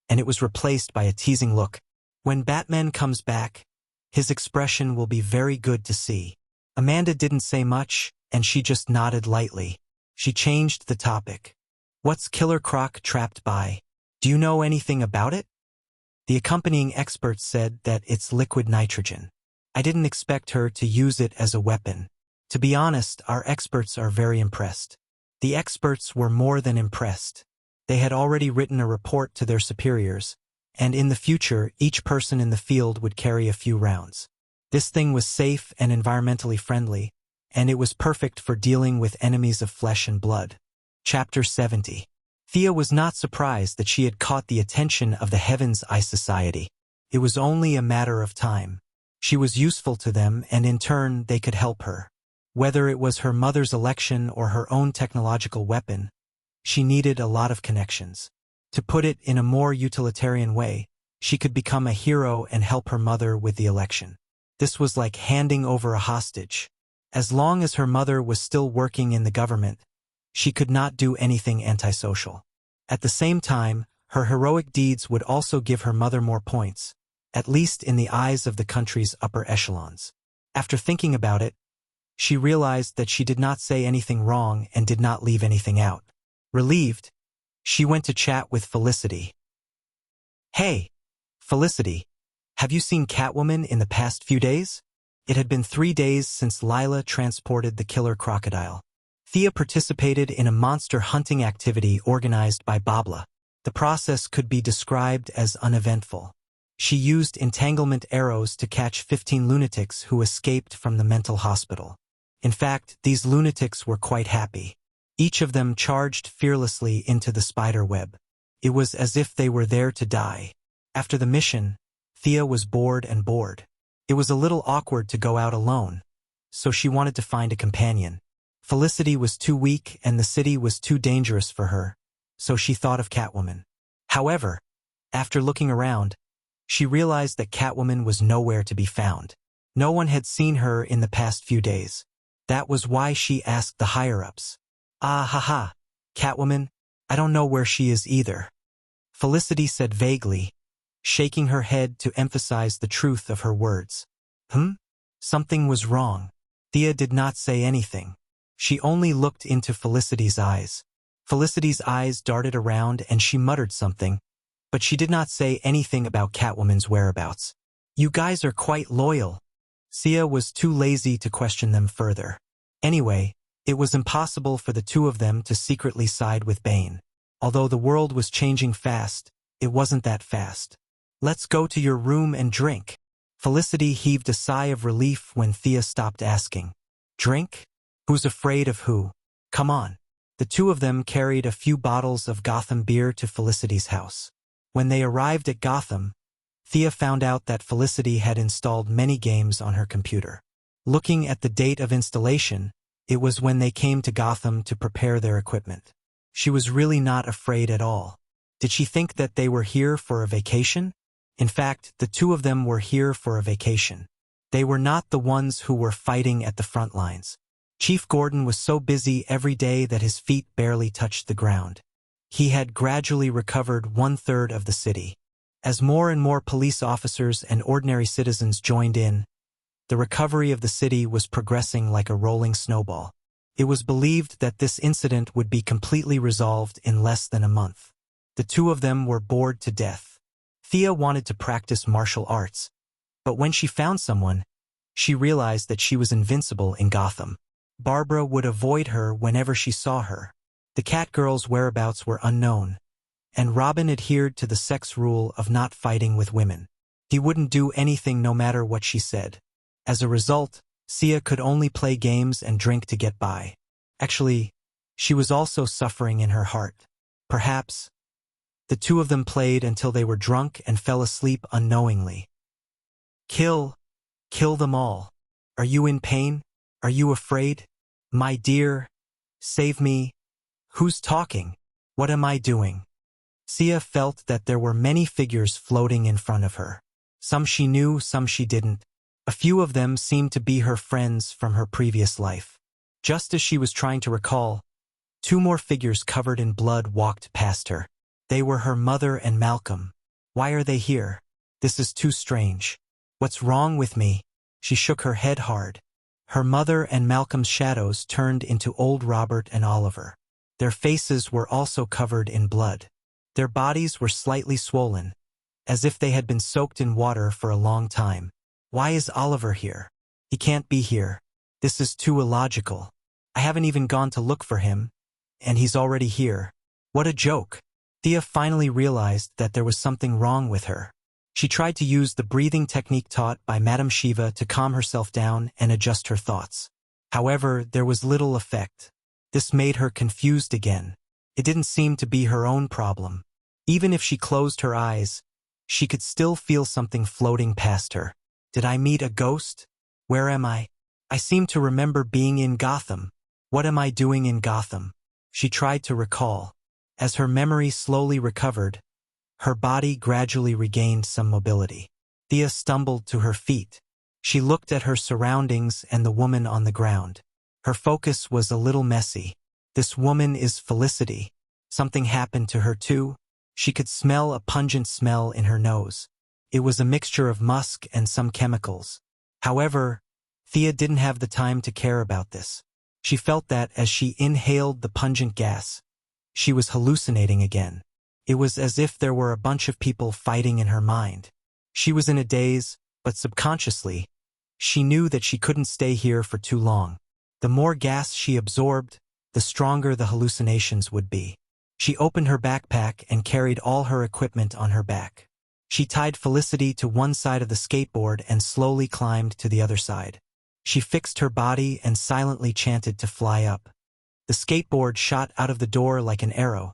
and it was replaced by a teasing look. When Batman comes back, his expression will be very good to see. Amanda didn't say much, and she just nodded lightly. She changed the topic. What's Killer Croc trapped by? Do you know anything about it? The accompanying expert said that it's liquid nitrogen. I didn't expect her to use it as a weapon. To be honest, our experts are very impressed. The experts were more than impressed. They had already written a report to their superiors, and in the future, each person in the field would carry a few rounds. This thing was safe and environmentally friendly, and it was perfect for dealing with enemies of flesh and blood. Chapter 70. Thea was not surprised that she had caught the attention of the Heaven's Eye Society. It was only a matter of time. She was useful to them, and in turn they could help her. Whether it was her mother's election or her own technological weapon, she needed a lot of connections. To put it in a more utilitarian way, she could become a hero and help her mother with the election. This was like handing over a hostage. As long as her mother was still working in the government, she could not do anything antisocial. At the same time, her heroic deeds would also give her mother more points, at least in the eyes of the country's upper echelons. After thinking about it, she realized that she did not say anything wrong and did not leave anything out. Relieved, she went to chat with Felicity. "Hey, Felicity, have you seen Catwoman in the past few days?" It had been 3 days since Lila transported the killer crocodile. Thea participated in a monster hunting activity organized by Babla. The process could be described as uneventful. She used entanglement arrows to catch 15 lunatics who escaped from the mental hospital. In fact, these lunatics were quite happy. Each of them charged fearlessly into the spider web. It was as if they were there to die. After the mission, Thea was bored. It was a little awkward to go out alone, so she wanted to find a companion. Felicity was too weak and the city was too dangerous for her, so she thought of Catwoman. However, after looking around, she realized that Catwoman was nowhere to be found. No one had seen her in the past few days. That was why she asked the higher-ups. "Ah ha ha, Catwoman, I don't know where she is either," Felicity said vaguely, shaking her head to emphasize the truth of her words. Something was wrong. Thea did not say anything. She only looked into Felicity's eyes. Felicity's eyes darted around and she muttered something, but she did not say anything about Catwoman's whereabouts. "You guys are quite loyal." Thea was too lazy to question them further. Anyway, it was impossible for the two of them to secretly side with Bane. Although the world was changing fast, it wasn't that fast. "Let's go to your room and drink." Felicity heaved a sigh of relief when Thea stopped asking. "Drink? Who's afraid of who? Come on." The two of them carried a few bottles of Gotham beer to Felicity's house. When they arrived at Gotham, Thea found out that Felicity had installed many games on her computer. Looking at the date of installation, it was when they came to Gotham to prepare their equipment. She was really not afraid at all. Did she think that they were here for a vacation? In fact, the two of them were here for a vacation. They were not the ones who were fighting at the front lines. Chief Gordon was so busy every day that his feet barely touched the ground. He had gradually recovered 1/3 of the city. As more and more police officers and ordinary citizens joined in, the recovery of the city was progressing like a rolling snowball. It was believed that this incident would be completely resolved in less than a month. The two of them were bored to death. Thea wanted to practice martial arts, but when she found someone, she realized that she was invincible in Gotham. Barbara would avoid her whenever she saw her. The Catgirl's whereabouts were unknown, and Robin adhered to the sex rule of not fighting with women. He wouldn't do anything no matter what she said. As a result, Thea could only play games and drink to get by. Actually, she was also suffering in her heart. Perhaps, the two of them played until they were drunk and fell asleep unknowingly. Kill them all. Are you in pain? Are you afraid? My dear, save me. Who's talking? What am I doing? Thea felt that there were many figures floating in front of her. Some she knew, some she didn't. A few of them seemed to be her friends from her previous life. Just as she was trying to recall, 2 more figures covered in blood walked past her. They were her mother and Malcolm. Why are they here? This is too strange. What's wrong with me? She shook her head hard. Her mother and Malcolm's shadows turned into old Robert and Oliver. Their faces were also covered in blood. Their bodies were slightly swollen, as if they had been soaked in water for a long time. Why is Oliver here? He can't be here. This is too illogical. I haven't even gone to look for him, and he's already here. What a joke. Thea finally realized that there was something wrong with her. She tried to use the breathing technique taught by Madame Shiva to calm herself down and adjust her thoughts. However, there was little effect. This made her confused again. It didn't seem to be her own problem. Even if she closed her eyes, she could still feel something floating past her. Did I meet a ghost? Where am I? I seem to remember being in Gotham. What am I doing in Gotham? She tried to recall. As her memory slowly recovered, her body gradually regained some mobility. Thea stumbled to her feet. She looked at her surroundings and the woman on the ground. Her focus was a little messy. This woman is Felicity. Something happened to her too. She could smell a pungent smell in her nose. It was a mixture of musk and some chemicals. However, Thea didn't have the time to care about this. She felt that as she inhaled the pungent gas, she was hallucinating again. It was as if there were a bunch of people fighting in her mind. She was in a daze, but subconsciously, she knew that she couldn't stay here for too long. The more gas she absorbed, the stronger the hallucinations would be. She opened her backpack and carried all her equipment on her back. She tied Felicity to one side of the skateboard and slowly climbed to the other side. She fixed her body and silently chanted to fly up. The skateboard shot out of the door like an arrow,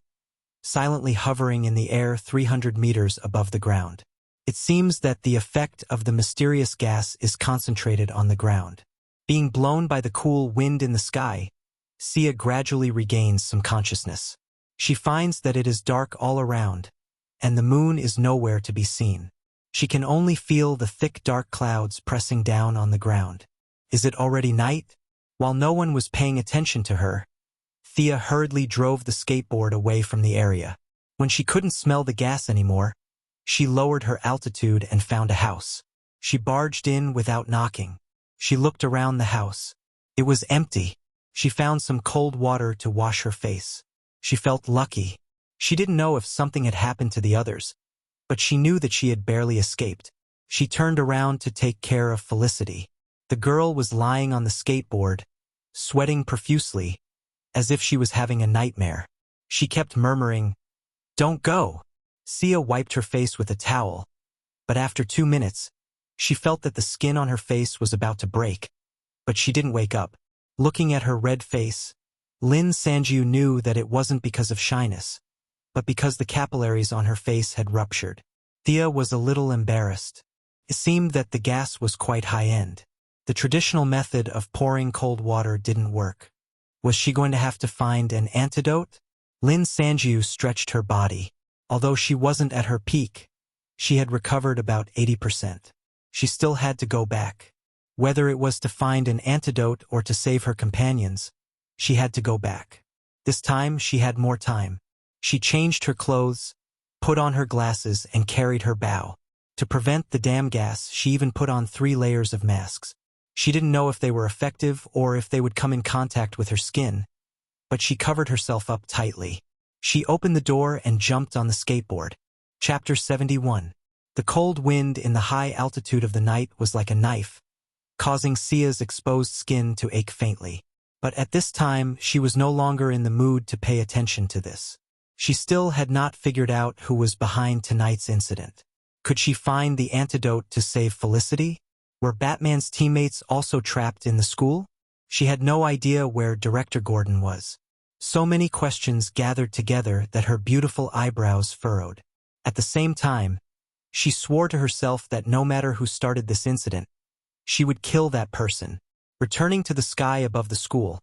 silently hovering in the air 300 meters above the ground. It seems that the effect of the mysterious gas is concentrated on the ground. Being blown by the cool wind in the sky, Sia gradually regains some consciousness. She finds that it is dark all around, and the moon is nowhere to be seen. She can only feel the thick dark clouds pressing down on the ground. Is it already night? While no one was paying attention to her, Thea hurriedly drove the skateboard away from the area. When she couldn't smell the gas anymore, she lowered her altitude and found a house. She barged in without knocking. She looked around the house. It was empty. She found some cold water to wash her face. She felt lucky. She didn't know if something had happened to the others, but she knew that she had barely escaped. She turned around to take care of Felicity. The girl was lying on the skateboard, sweating profusely, as if she was having a nightmare. She kept murmuring, "Don't go." Sia wiped her face with a towel, but after 2 minutes, she felt that the skin on her face was about to break. But she didn't wake up. Looking at her red face, Lin Sanjiu knew that it wasn't because of shyness, but because the capillaries on her face had ruptured. Thea was a little embarrassed. It seemed that the gas was quite high-end. The traditional method of pouring cold water didn't work. Was she going to have to find an antidote? Lin Sanjiu stretched her body. Although she wasn't at her peak, she had recovered about 80%. She still had to go back. Whether it was to find an antidote or to save her companions, she had to go back. This time, she had more time. She changed her clothes, put on her glasses, and carried her bow. To prevent the damn gas, she even put on 3 layers of masks. She didn't know if they were effective or if they would come in contact with her skin, but she covered herself up tightly. She opened the door and jumped on the skateboard. Chapter 71. The cold wind in the high altitude of the night was like a knife, causing Sia's exposed skin to ache faintly. But at this time, she was no longer in the mood to pay attention to this. She still had not figured out who was behind tonight's incident. Could she find the antidote to save Felicity? Were Batman's teammates also trapped in the school? She had no idea where Director Gordon was. So many questions gathered together that her beautiful eyebrows furrowed. At the same time, she swore to herself that no matter who started this incident, she would kill that person. Returning to the sky above the school,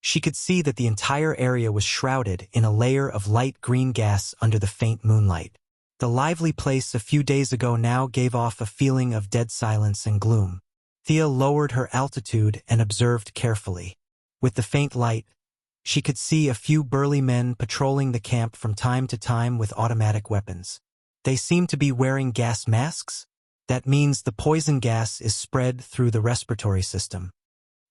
she could see that the entire area was shrouded in a layer of light green gas under the faint moonlight. The lively place a few days ago now gave off a feeling of dead silence and gloom. Thea lowered her altitude and observed carefully. With the faint light, she could see a few burly men patrolling the camp from time to time with automatic weapons. They seemed to be wearing gas masks. That means the poison gas is spread through the respiratory system.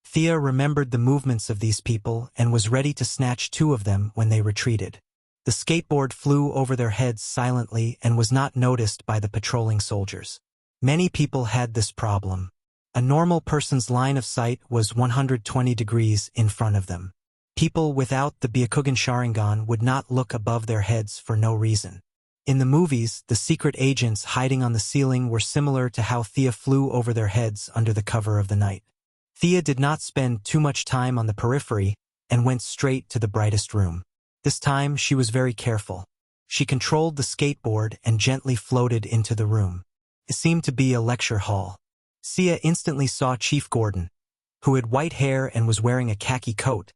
Thea remembered the movements of these people and was ready to snatch 2 of them when they retreated. The skateboard flew over their heads silently and was not noticed by the patrolling soldiers. Many people had this problem. A normal person's line of sight was 120 degrees in front of them. People without the Byakugan Sharingan would not look above their heads for no reason. In the movies, the secret agents hiding on the ceiling were similar to how Thea flew over their heads under the cover of the night. Thea did not spend too much time on the periphery and went straight to the brightest room. This time she was very careful. She controlled the skateboard and gently floated into the room. It seemed to be a lecture hall. Sia instantly saw Chief Gordon, who had white hair and was wearing a khaki coat,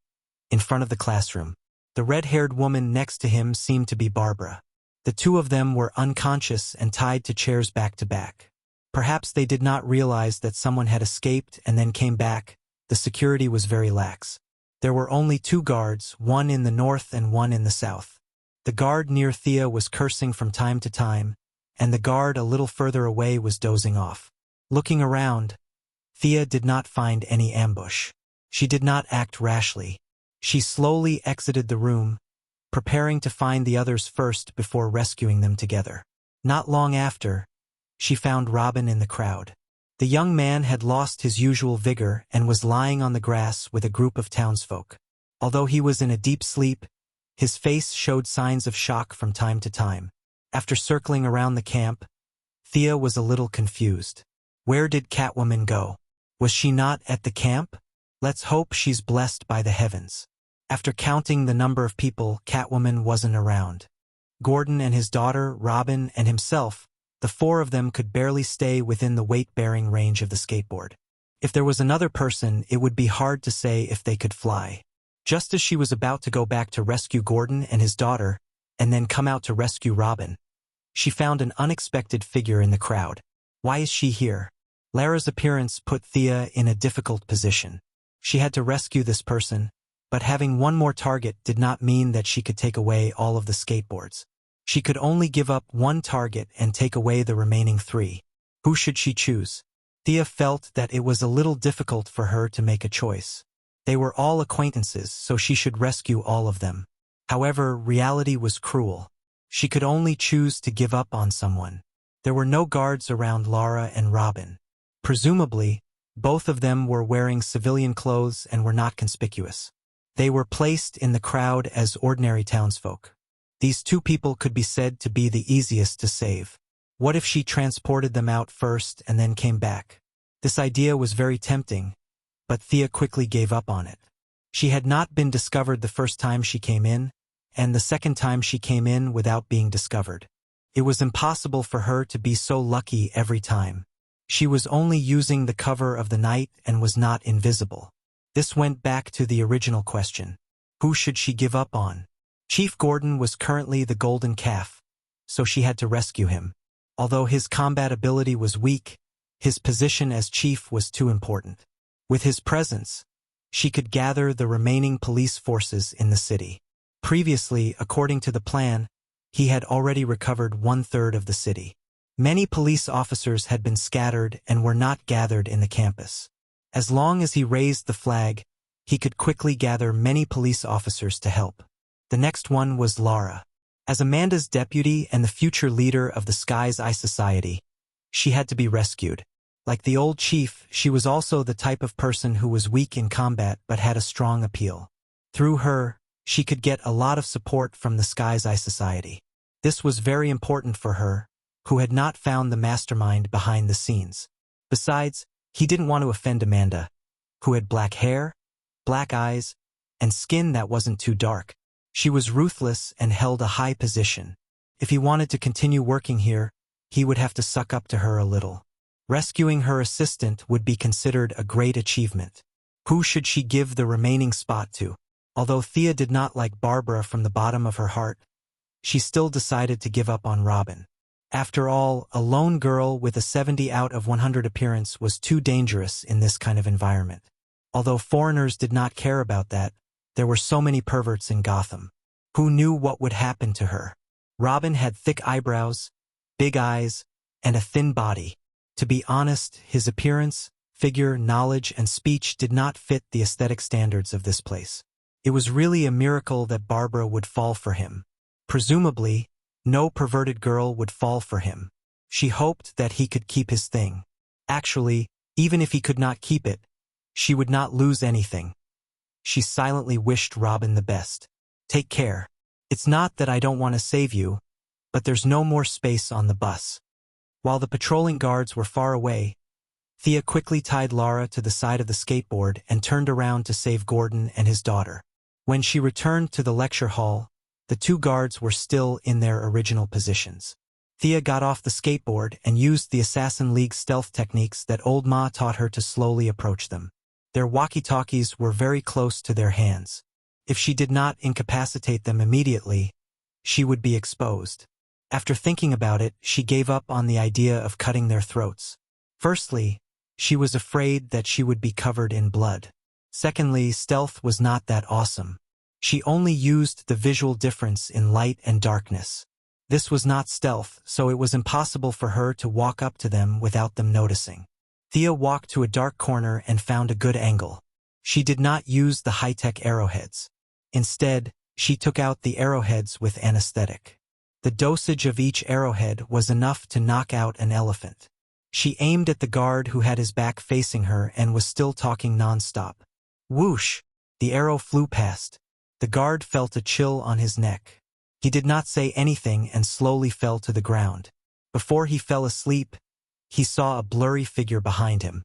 in front of the classroom. The red-haired woman next to him seemed to be Barbara. The two of them were unconscious and tied to chairs back to back. Perhaps they did not realize that someone had escaped and then came back. The security was very lax. There were only 2 guards, one in the north and one in the south. The guard near Thea was cursing from time to time, and the guard a little further away was dozing off. Looking around, Thea did not find any ambush. She did not act rashly. She slowly exited the room, preparing to find the others first before rescuing them together. Not long after, she found Robin in the crowd. The young man had lost his usual vigor and was lying on the grass with a group of townsfolk. Although he was in a deep sleep, his face showed signs of shock from time to time. After circling around the camp, Thea was a little confused. Where did Catwoman go? Was she not at the camp? Let's hope she's blessed by the heavens. After counting the number of people, Catwoman wasn't around. Gordon and his daughter, Robin, and himself, the 4 of them could barely stay within the weight-bearing range of the skateboard. If there was another person, it would be hard to say if they could fly. Just as she was about to go back to rescue Gordon and his daughter, and then come out to rescue Robin, she found an unexpected figure in the crowd. Why is she here? Lara's appearance put Thea in a difficult position. She had to rescue this person, but having one more target did not mean that she could take away all of the skateboards. She could only give up one target and take away the remaining 3. Who should she choose? Thea felt that it was a little difficult for her to make a choice. They were all acquaintances, so she should rescue all of them. However, reality was cruel. She could only choose to give up on someone. There were no guards around Lara and Robin. Presumably, both of them were wearing civilian clothes and were not conspicuous. They were placed in the crowd as ordinary townsfolk. These 2 people could be said to be the easiest to save. What if she transported them out first and then came back? This idea was very tempting, but Thea quickly gave up on it. She had not been discovered the first time she came in, and the second time she came in without being discovered. It was impossible for her to be so lucky every time. She was only using the cover of the night and was not invisible. This went back to the original question. Who should she give up on? Chief Gordon was currently the golden calf, so she had to rescue him. Although his combat ability was weak, his position as chief was too important. With his presence, she could gather the remaining police forces in the city. Previously, according to the plan, he had already recovered 1/3 of the city. Many police officers had been scattered and were not gathered in the campus. As long as he raised the flag, he could quickly gather many police officers to help. The next one was Lara. As Amanda's deputy and the future leader of the Sky's Eye Society, she had to be rescued. Like the old chief, she was also the type of person who was weak in combat but had a strong appeal. Through her, she could get a lot of support from the Sky's Eye Society. This was very important for her, who had not found the mastermind behind the scenes. Besides, he didn't want to offend Amanda, who had black hair, black eyes, and skin that wasn't too dark. She was ruthless and held a high position. If he wanted to continue working here, he would have to suck up to her a little. Rescuing her assistant would be considered a great achievement. Who should she give the remaining spot to? Although Thea did not like Barbara from the bottom of her heart, she still decided to give up on Robin. After all, a lone girl with a 70 out of 100 appearance was too dangerous in this kind of environment. Although foreigners did not care about that, there were so many perverts in Gotham. Who knew what would happen to her? Robin had thick eyebrows, big eyes, and a thin body. To be honest, his appearance, figure, knowledge, and speech did not fit the aesthetic standards of this place. It was really a miracle that Barbara would fall for him. Presumably, no perverted girl would fall for him. She hoped that he could keep his thing. Actually, even if he could not keep it, she would not lose anything. She silently wished Robin the best. Take care. It's not that I don't want to save you, but there's no more space on the bus. While the patrolling guards were far away, Thea quickly tied Lara to the side of the skateboard and turned around to save Gordon and his daughter. When she returned to the lecture hall, The two guards were still in their original positions. Thea got off the skateboard and used the Assassin League stealth techniques that Old Ma taught her to slowly approach them. Their walkie-talkies were very close to their hands. If she did not incapacitate them immediately, she would be exposed. After thinking about it, she gave up on the idea of cutting their throats. Firstly, she was afraid that she would be covered in blood. Secondly, stealth was not that awesome. She only used the visual difference in light and darkness. This was not stealth, so it was impossible for her to walk up to them without them noticing. Thea walked to a dark corner and found a good angle. She did not use the high-tech arrowheads. Instead, she took out the arrowheads with anesthetic. The dosage of each arrowhead was enough to knock out an elephant. She aimed at the guard who had his back facing her and was still talking non-stop. Whoosh! The arrow flew past. The guard felt a chill on his neck. He did not say anything and slowly fell to the ground. Before he fell asleep, he saw a blurry figure behind him.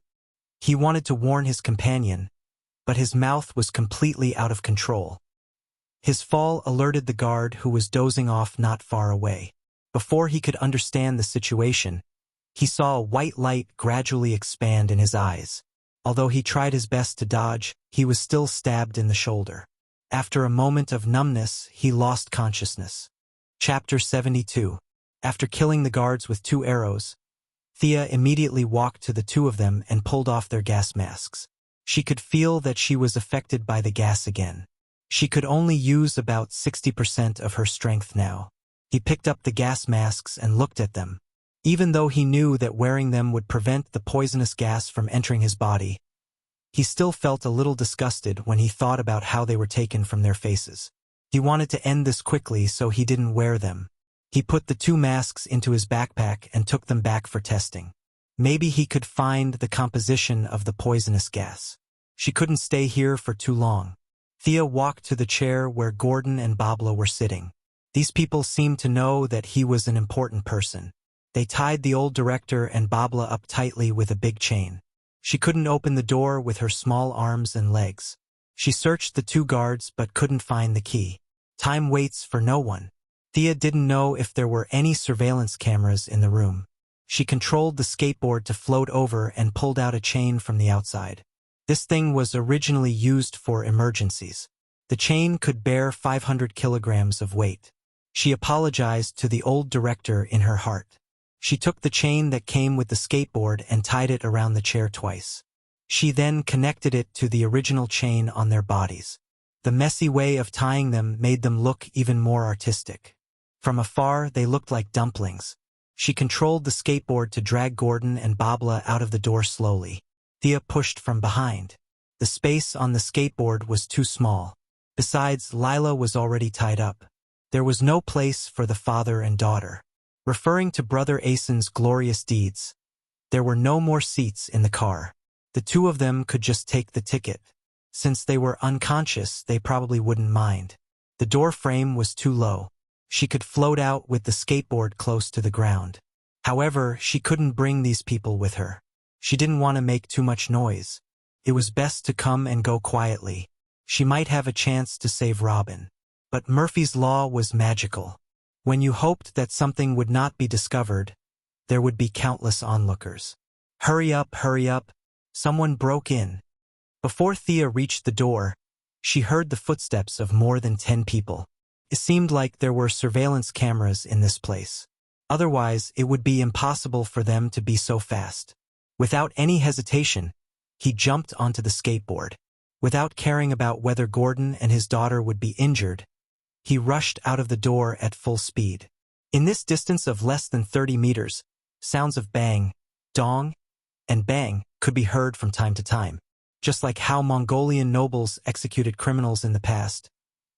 He wanted to warn his companion, but his mouth was completely out of control. His fall alerted the guard who was dozing off not far away. Before he could understand the situation, he saw a white light gradually expand in his eyes. Although he tried his best to dodge, he was still stabbed in the shoulder. After a moment of numbness, he lost consciousness. Chapter 72. After killing the guards with 2 arrows, Thea immediately walked to the 2 of them and pulled off their gas masks. She could feel that she was affected by the gas again. She could only use about 60% of her strength now. He picked up the gas masks and looked at them. Even though he knew that wearing them would prevent the poisonous gas from entering his body, he still felt a little disgusted when he thought about how they were taken from their faces. He wanted to end this quickly, so he didn't wear them. He put the 2 masks into his backpack and took them back for testing. Maybe he could find the composition of the poisonous gas. She couldn't stay here for too long. Thea walked to the chair where Gordon and Babla were sitting. These people seemed to know that he was an important person. They tied the old director and Babla up tightly with a big chain. She couldn't open the door with her small arms and legs. She searched the 2 guards but couldn't find the key. Time waits for no one. Thea didn't know if there were any surveillance cameras in the room. She controlled the skateboard to float over and pulled out a chain from the outside. This thing was originally used for emergencies. The chain could bear 500 kilograms of weight. She apologized to the old director in her heart. She took the chain that came with the skateboard and tied it around the chair twice. She then connected it to the original chain on their bodies. The messy way of tying them made them look even more artistic. From afar, they looked like dumplings. She controlled the skateboard to drag Gordon and Babla out of the door slowly. Thea pushed from behind. The space on the skateboard was too small. Besides, Lila was already tied up. There was no place for the father and daughter. Referring to Brother Asen's glorious deeds, there were no more seats in the car. The 2 of them could just take the ticket. Since they were unconscious, they probably wouldn't mind. The door frame was too low. She could float out with the skateboard close to the ground. However, she couldn't bring these people with her. She didn't want to make too much noise. It was best to come and go quietly. She might have a chance to save Robin. But Murphy's Law was magical. When you hoped that something would not be discovered, there would be countless onlookers. Hurry up, hurry up. Someone broke in. Before Thea reached the door, she heard the footsteps of more than 10 people. It seemed like there were surveillance cameras in this place. Otherwise, it would be impossible for them to be so fast. Without any hesitation, he jumped onto the skateboard. Without caring about whether Gordon and his daughter would be injured, he rushed out of the door at full speed. In this distance of less than 30 meters, sounds of bang, dong, and bang could be heard from time to time. Just like how Mongolian nobles executed criminals in the past,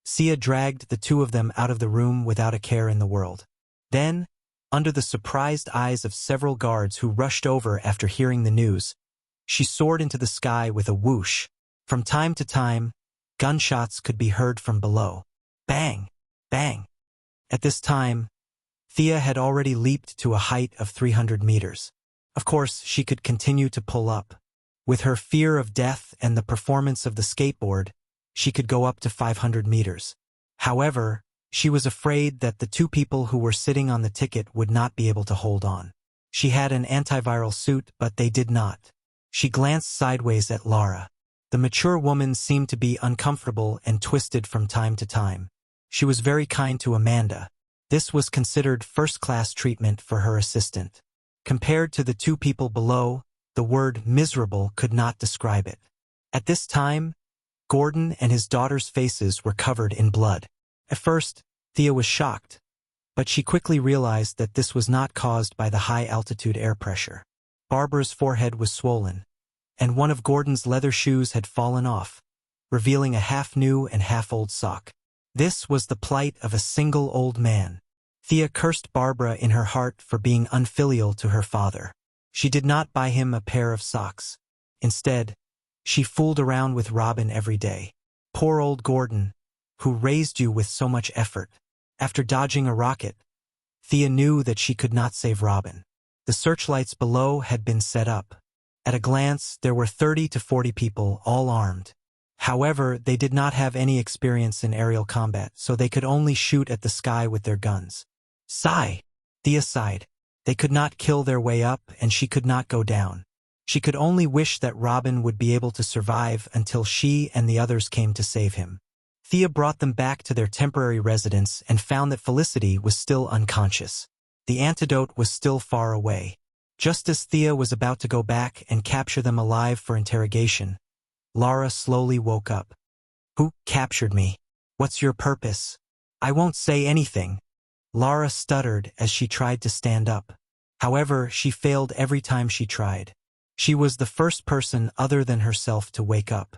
Sia dragged the 2 of them out of the room without a care in the world. Then, under the surprised eyes of several guards who rushed over after hearing the news, she soared into the sky with a whoosh. From time to time, gunshots could be heard from below. Bang! Bang! At this time, Thea had already leaped to a height of 300 meters. Of course, she could continue to pull up. With her fear of death and the performance of the skateboard, she could go up to 500 meters. However, She was afraid that the two people who were sitting on the ticket would not be able to hold on. She had an antiviral suit, but they did not. She glanced sideways at Lara. The mature woman seemed to be uncomfortable and twisted from time to time. She was very kind to Amanda. This was considered first-class treatment for her assistant. Compared to the two people below, the word miserable could not describe it. At this time, Gordon and his daughter's faces were covered in blood. At first, Thea was shocked, but she quickly realized that this was not caused by the high-altitude air pressure. Barbara's forehead was swollen, and one of Gordon's leather shoes had fallen off, revealing a half-new and half-old sock. This was the plight of a single old man. Thea cursed Barbara in her heart for being unfilial to her father. She did not buy him a pair of socks. Instead, she fooled around with Robin every day. Poor old Gordon, who raised you with so much effort. After dodging a rocket, Thea knew that she could not save Robin. The searchlights below had been set up. At a glance, there were 30 to 40 people, all armed. However, they did not have any experience in aerial combat, so they could only shoot at the sky with their guns. Sigh! Thea sighed. They could not kill their way up, and she could not go down. She could only wish that Robin would be able to survive until she and the others came to save him. Thea brought them back to their temporary residence and found that Felicity was still unconscious. The antidote was still far away. Just as Thea was about to go back and capture them alive for interrogation, Lara slowly woke up. Who captured me? What's your purpose? I won't say anything. Lara stuttered as she tried to stand up. However, she failed every time she tried. She was the first person other than herself to wake up.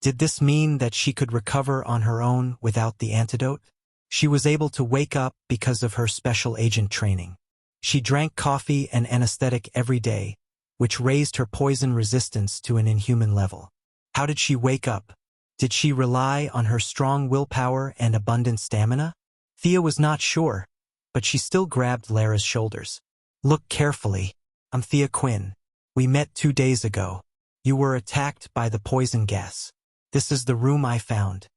Did this mean that she could recover on her own without the antidote? She was able to wake up because of her special agent training. She drank coffee and anesthetic every day, which raised her poison resistance to an inhuman level. How did she wake up? Did she rely on her strong willpower and abundant stamina? Thea was not sure, but she still grabbed Lara's shoulders. Look carefully. I'm Thea Quinn. We met 2 days ago. You were attacked by the poison gas. This is the room I found.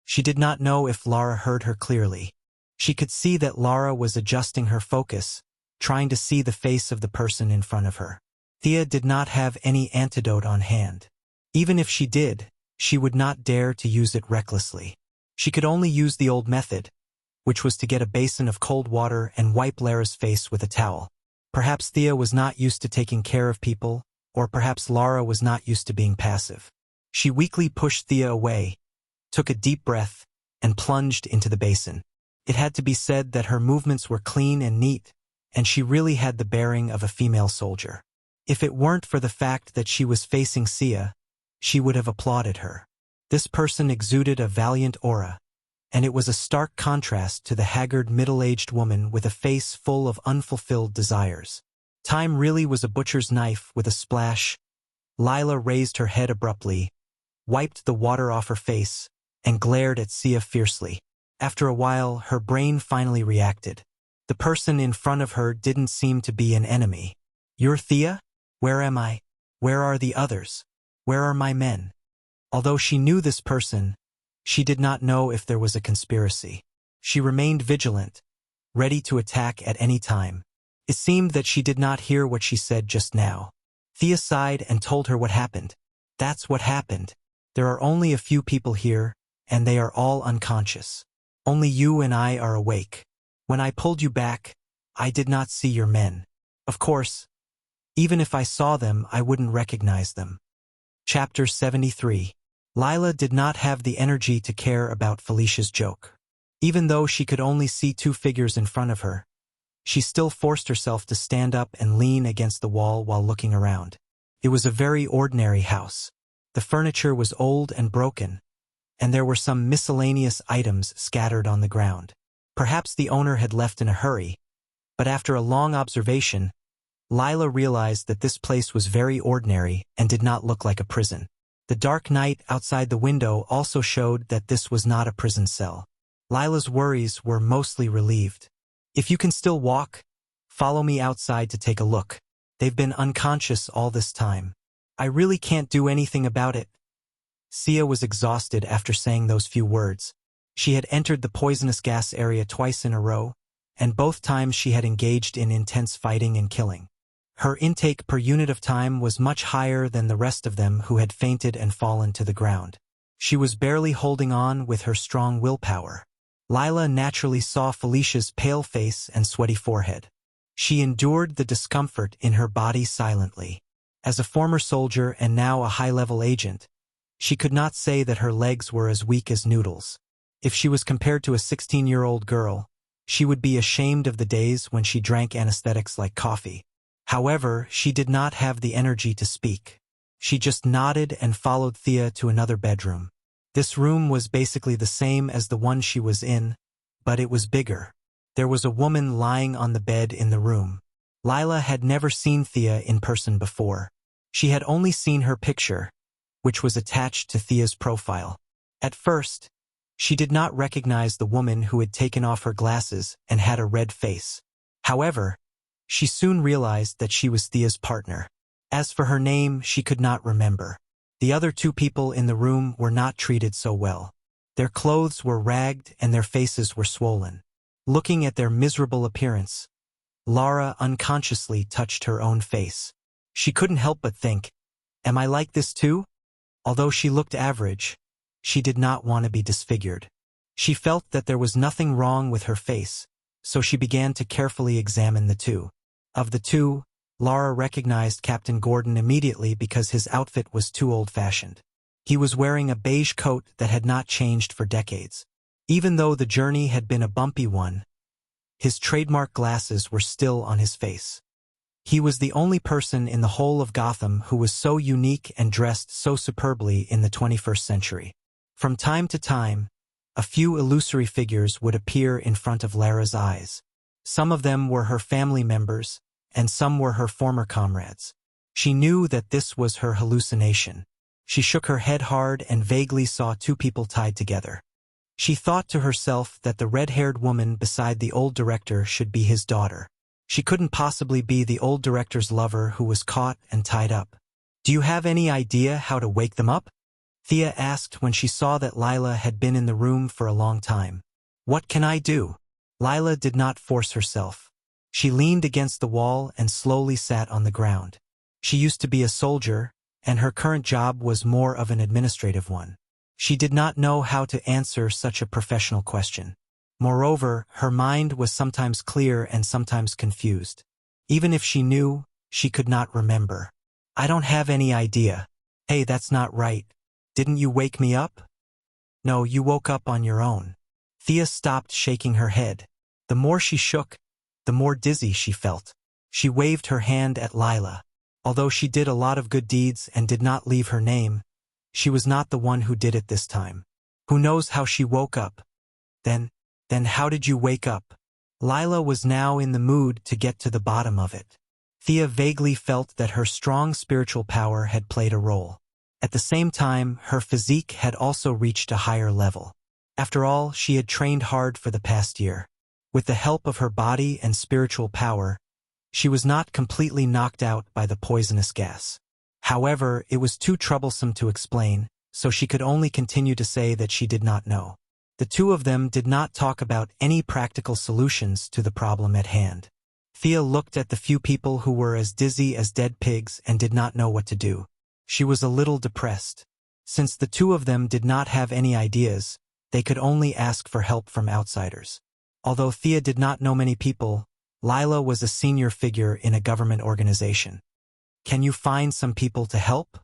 She did not know if Lara heard her clearly. She could see that Lara was adjusting her focus, trying to see the face of the person in front of her. Thea did not have any antidote on hand. Even if she did, she would not dare to use it recklessly. She could only use the old method, which was to get a basin of cold water and wipe Lara's face with a towel. Perhaps Thea was not used to taking care of people, or perhaps Lara was not used to being passive. She weakly pushed Thea away, took a deep breath, and plunged into the basin. It had to be said that her movements were clean and neat, and she really had the bearing of a female soldier. If it weren't for the fact that she was facing Sia, she would have applauded her. This person exuded a valiant aura, and it was a stark contrast to the haggard middle-aged woman with a face full of unfulfilled desires. Time really was a butcher's knife with a splash. Lila raised her head abruptly, wiped the water off her face, and glared at Sia fiercely. After a while, her brain finally reacted. The person in front of her didn't seem to be an enemy. You're Thea? Where am I? Where are the others? Where are my men? Although she knew this person, she did not know if there was a conspiracy. She remained vigilant, ready to attack at any time. It seemed that she did not hear what she said just now. Thea sighed and told her what happened. That's what happened. There are only a few people here, and they are all unconscious. Only you and I are awake. When I pulled you back, I did not see your men. Of course, even if I saw them, I wouldn't recognize them. Chapter 73. Lila did not have the energy to care about Felicia's joke. Even though she could only see 2 figures in front of her, she still forced herself to stand up and lean against the wall while looking around. It was a very ordinary house. The furniture was old and broken, and there were some miscellaneous items scattered on the ground. Perhaps the owner had left in a hurry, but after a long observation, Lila realized that this place was very ordinary and did not look like a prison. The dark night outside the window also showed that this was not a prison cell. Lila's worries were mostly relieved. If you can still walk, follow me outside to take a look. They've been unconscious all this time. I really can't do anything about it. Sia was exhausted after saying those few words. She had entered the poisonous gas area twice in a row, and both times she had engaged in intense fighting and killing. Her intake per unit of time was much higher than the rest of them who had fainted and fallen to the ground. She was barely holding on with her strong willpower. Lila naturally saw Felicia's pale face and sweaty forehead. She endured the discomfort in her body silently. As a former soldier and now a high-level agent, she could not say that her legs were as weak as noodles. If she was compared to a 16-year-old girl, she would be ashamed of the days when she drank anesthetics like coffee. However, she did not have the energy to speak. She just nodded and followed Thea to another bedroom. This room was basically the same as the one she was in, but it was bigger. There was a woman lying on the bed in the room. Lila had never seen Thea in person before. She had only seen her picture, which was attached to Thea's profile. At first, she did not recognize the woman who had taken off her glasses and had a red face. However, she soon realized that she was Thea's partner. As for her name, she could not remember. The other two people in the room were not treated so well. Their clothes were ragged and their faces were swollen. Looking at their miserable appearance, Lara unconsciously touched her own face. She couldn't help but think, "Am I like this too?" Although she looked average, she did not want to be disfigured. She felt that there was nothing wrong with her face, so she began to carefully examine the two. Of the two, Lara recognized Captain Gordon immediately because his outfit was too old-fashioned. He was wearing a beige coat that had not changed for decades. Even though the journey had been a bumpy one, his trademark glasses were still on his face. He was the only person in the whole of Gotham who was so unique and dressed so superbly in the 21st century. From time to time, a few illusory figures would appear in front of Lara's eyes. Some of them were her family members, and some were her former comrades. She knew that this was her hallucination. She shook her head hard and vaguely saw two people tied together. She thought to herself that the red-haired woman beside the old director should be his daughter. She couldn't possibly be the old director's lover who was caught and tied up. "Do you have any idea how to wake them up?" Thea asked when she saw that Lila had been in the room for a long time. "What can I do?" Lila did not force herself. She leaned against the wall and slowly sat on the ground. She used to be a soldier, and her current job was more of an administrative one. She did not know how to answer such a professional question. Moreover, her mind was sometimes clear and sometimes confused. Even if she knew, she could not remember. "I don't have any idea." "Hey, that's not right. Didn't you wake me up?" "No, you woke up on your own." Thea stopped shaking her head. The more she shook, the more dizzy she felt. She waved her hand at Lila. Although she did a lot of good deeds and did not leave her name, she was not the one who did it this time. Who knows how she woke up? Then how did you wake up?" Lila was now in the mood to get to the bottom of it. Thea vaguely felt that her strong spiritual power had played a role. At the same time, her physique had also reached a higher level. After all, she had trained hard for the past year. With the help of her body and spiritual power, she was not completely knocked out by the poisonous gas. However, it was too troublesome to explain, so she could only continue to say that she did not know. The two of them did not talk about any practical solutions to the problem at hand. Thea looked at the few people who were as dizzy as dead pigs and did not know what to do. She was a little depressed. Since the two of them did not have any ideas, they could only ask for help from outsiders. Although Thea did not know many people, Lila was a senior figure in a government organization. "Can you find some people to help?"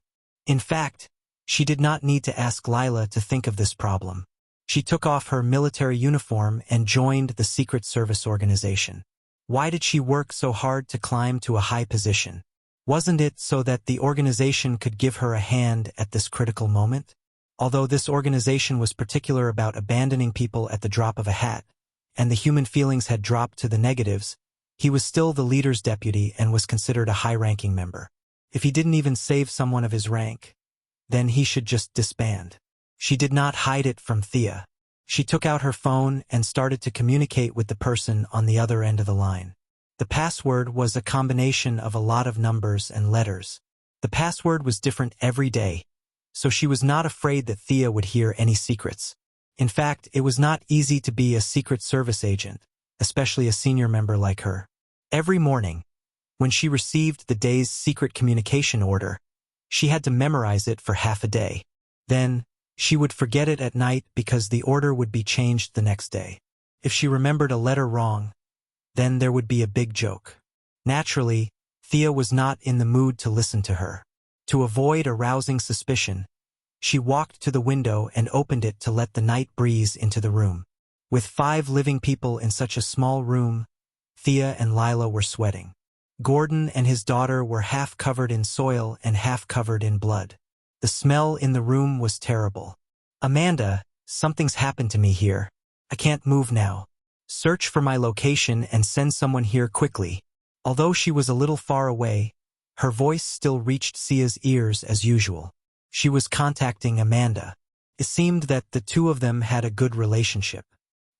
In fact, she did not need to ask Lila to think of this problem. She took off her military uniform and joined the Secret Service organization. Why did she work so hard to climb to a high position? Wasn't it so that the organization could give her a hand at this critical moment? Although this organization was particular about abandoning people at the drop of a hat, and the human feelings had dropped to the negatives, he was still the leader's deputy and was considered a high-ranking member. If he didn't even save someone of his rank, then he should just disband. She did not hide it from Thea. She took out her phone and started to communicate with the person on the other end of the line. The password was a combination of a lot of numbers and letters. The password was different every day, so she was not afraid that Thea would hear any secrets. In fact, it was not easy to be a Secret Service agent, especially a senior member like her. Every morning, when she received the day's secret communication order, she had to memorize it for half a day. Then, she would forget it at night because the order would be changed the next day. If she remembered a letter wrong, then there would be a big joke. Naturally, Thea was not in the mood to listen to her. To avoid arousing suspicion, she walked to the window and opened it to let the night breeze into the room. With 5 living people in such a small room, Thea and Lila were sweating. Gordon and his daughter were half covered in soil and half covered in blood. The smell in the room was terrible. "Amanda, something's happened to me here. I can't move now. Search for my location and send someone here quickly." Although she was a little far away, her voice still reached Sia's ears as usual. She was contacting Amanda. It seemed that the two of them had a good relationship.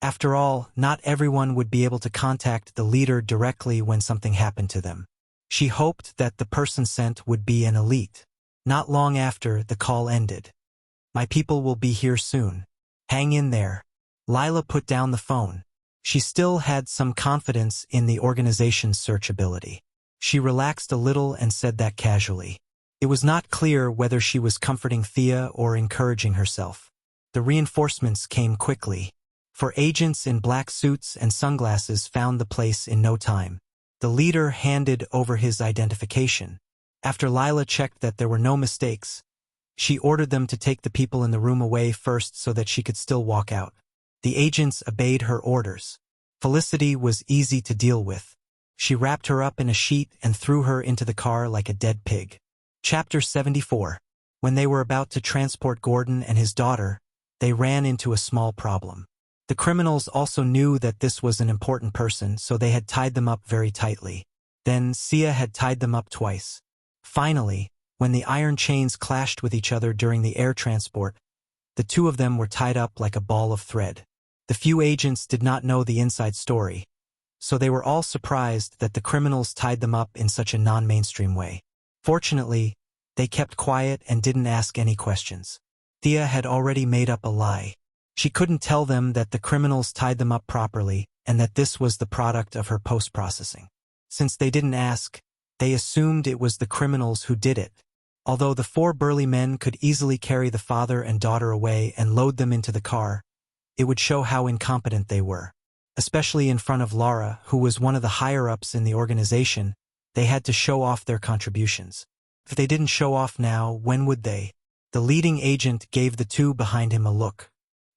After all, not everyone would be able to contact the leader directly when something happened to them. She hoped that the person sent would be an elite. Not long after, the call ended. "My people will be here soon. Hang in there." Lila put down the phone. She still had some confidence in the organization's search ability. She relaxed a little and said that casually. It was not clear whether she was comforting Thea or encouraging herself. The reinforcements came quickly. 4 agents in black suits and sunglasses found the place in no time. The leader handed over his identification. After Lila checked that there were no mistakes, she ordered them to take the people in the room away first so that she could still walk out. The agents obeyed her orders. Felicity was easy to deal with. She wrapped her up in a sheet and threw her into the car like a dead pig. Chapter 74. When they were about to transport Gordon and his daughter, they ran into a small problem. The criminals also knew that this was an important person, so they had tied them up very tightly. Then Sia had tied them up twice. Finally, when the iron chains clashed with each other during the air transport, the two of them were tied up like a ball of thread. The few agents did not know the inside story, so they were all surprised that the criminals tied them up in such a non-mainstream way. Fortunately, they kept quiet and didn't ask any questions. Thea had already made up a lie. She couldn't tell them that the criminals tied them up properly and that this was the product of her post-processing. Since they didn't ask, they assumed it was the criminals who did it. Although the 4 burly men could easily carry the father and daughter away and load them into the car, it would show how incompetent they were. Especially in front of Laura, who was one of the higher-ups in the organization, they had to show off their contributions. If they didn't show off now, when would they? The leading agent gave the 2 behind him a look.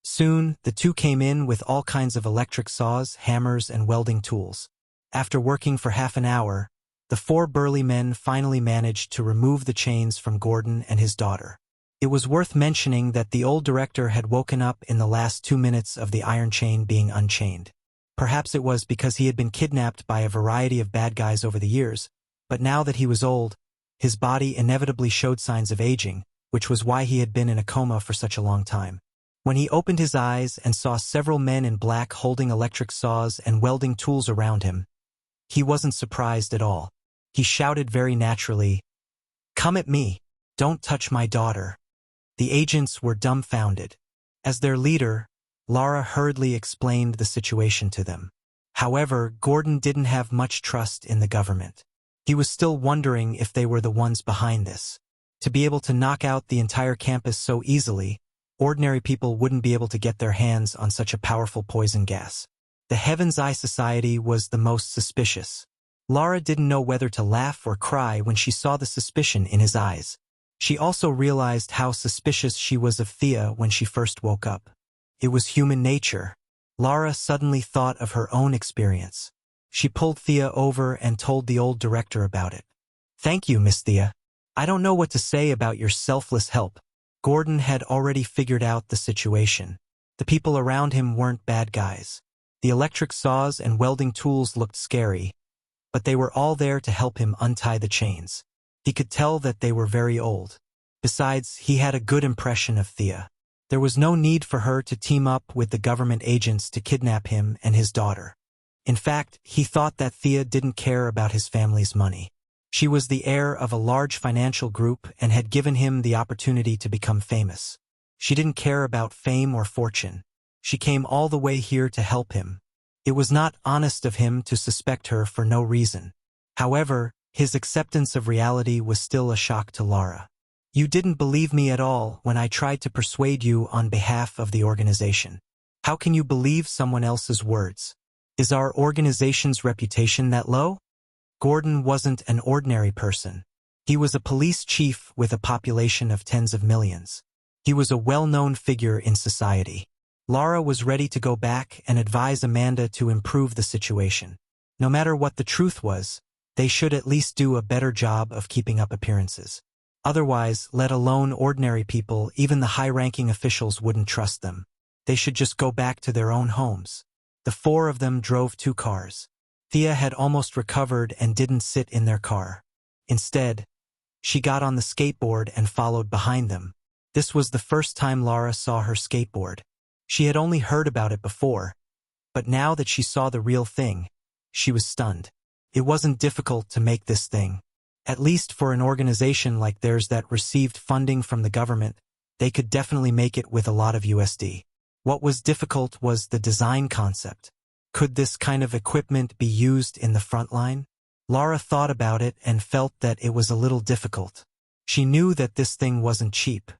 Soon, the 2 came in with all kinds of electric saws, hammers, and welding tools. After working for half an hour, the 4 burly men finally managed to remove the chains from Gordon and his daughter. It was worth mentioning that the old director had woken up in the last 2 minutes of the iron chain being unchained. Perhaps it was because he had been kidnapped by a variety of bad guys over the years, but now that he was old, his body inevitably showed signs of aging, which was why he had been in a coma for such a long time. When he opened his eyes and saw several men in black holding electric saws and welding tools around him, he wasn't surprised at all. He shouted very naturally, "Come at me! Don't touch my daughter!" The agents were dumbfounded. As their leader, Laura hurriedly explained the situation to them. However, Gordon didn't have much trust in the government. He was still wondering if they were the ones behind this. To be able to knock out the entire campus so easily, ordinary people wouldn't be able to get their hands on such a powerful poison gas. The Heaven's Eye Society was the most suspicious. Laura didn't know whether to laugh or cry when she saw the suspicion in his eyes. She also realized how suspicious she was of Thea when she first woke up. It was human nature. Laura suddenly thought of her own experience. She pulled Thea over and told the old director about it. "Thank you, Miss Thea. I don't know what to say about your selfless help." Gordon had already figured out the situation. The people around him weren't bad guys. The electric saws and welding tools looked scary, but they were all there to help him untie the chains. He could tell that they were very old. Besides, he had a good impression of Thea. There was no need for her to team up with the government agents to kidnap him and his daughter. In fact, he thought that Thea didn't care about his family's money. She was the heir of a large financial group and had given him the opportunity to become famous. She didn't care about fame or fortune. She came all the way here to help him. It was not honest of him to suspect her for no reason. However, his acceptance of reality was still a shock to Lara. You didn't believe me at all when I tried to persuade you on behalf of the organization. How can you believe someone else's words? Is our organization's reputation that low? Gordon wasn't an ordinary person. He was a police chief with a population of tens of millions. He was a well-known figure in society. Lara was ready to go back and advise Amanda to improve the situation. No matter what the truth was, they should at least do a better job of keeping up appearances. Otherwise, let alone ordinary people, even the high-ranking officials wouldn't trust them. They should just go back to their own homes. The four of them drove 2 cars. Thea had almost recovered and didn't sit in their car. Instead, she got on the skateboard and followed behind them. This was the first time Lara saw her skateboard. She had only heard about it before, but now that she saw the real thing, she was stunned. It wasn't difficult to make this thing. At least for an organization like theirs that received funding from the government, they could definitely make it with a lot of USD. What was difficult was the design concept. Could this kind of equipment be used in the front line? Lara thought about it and felt that it was a little difficult. She knew that this thing wasn't cheap.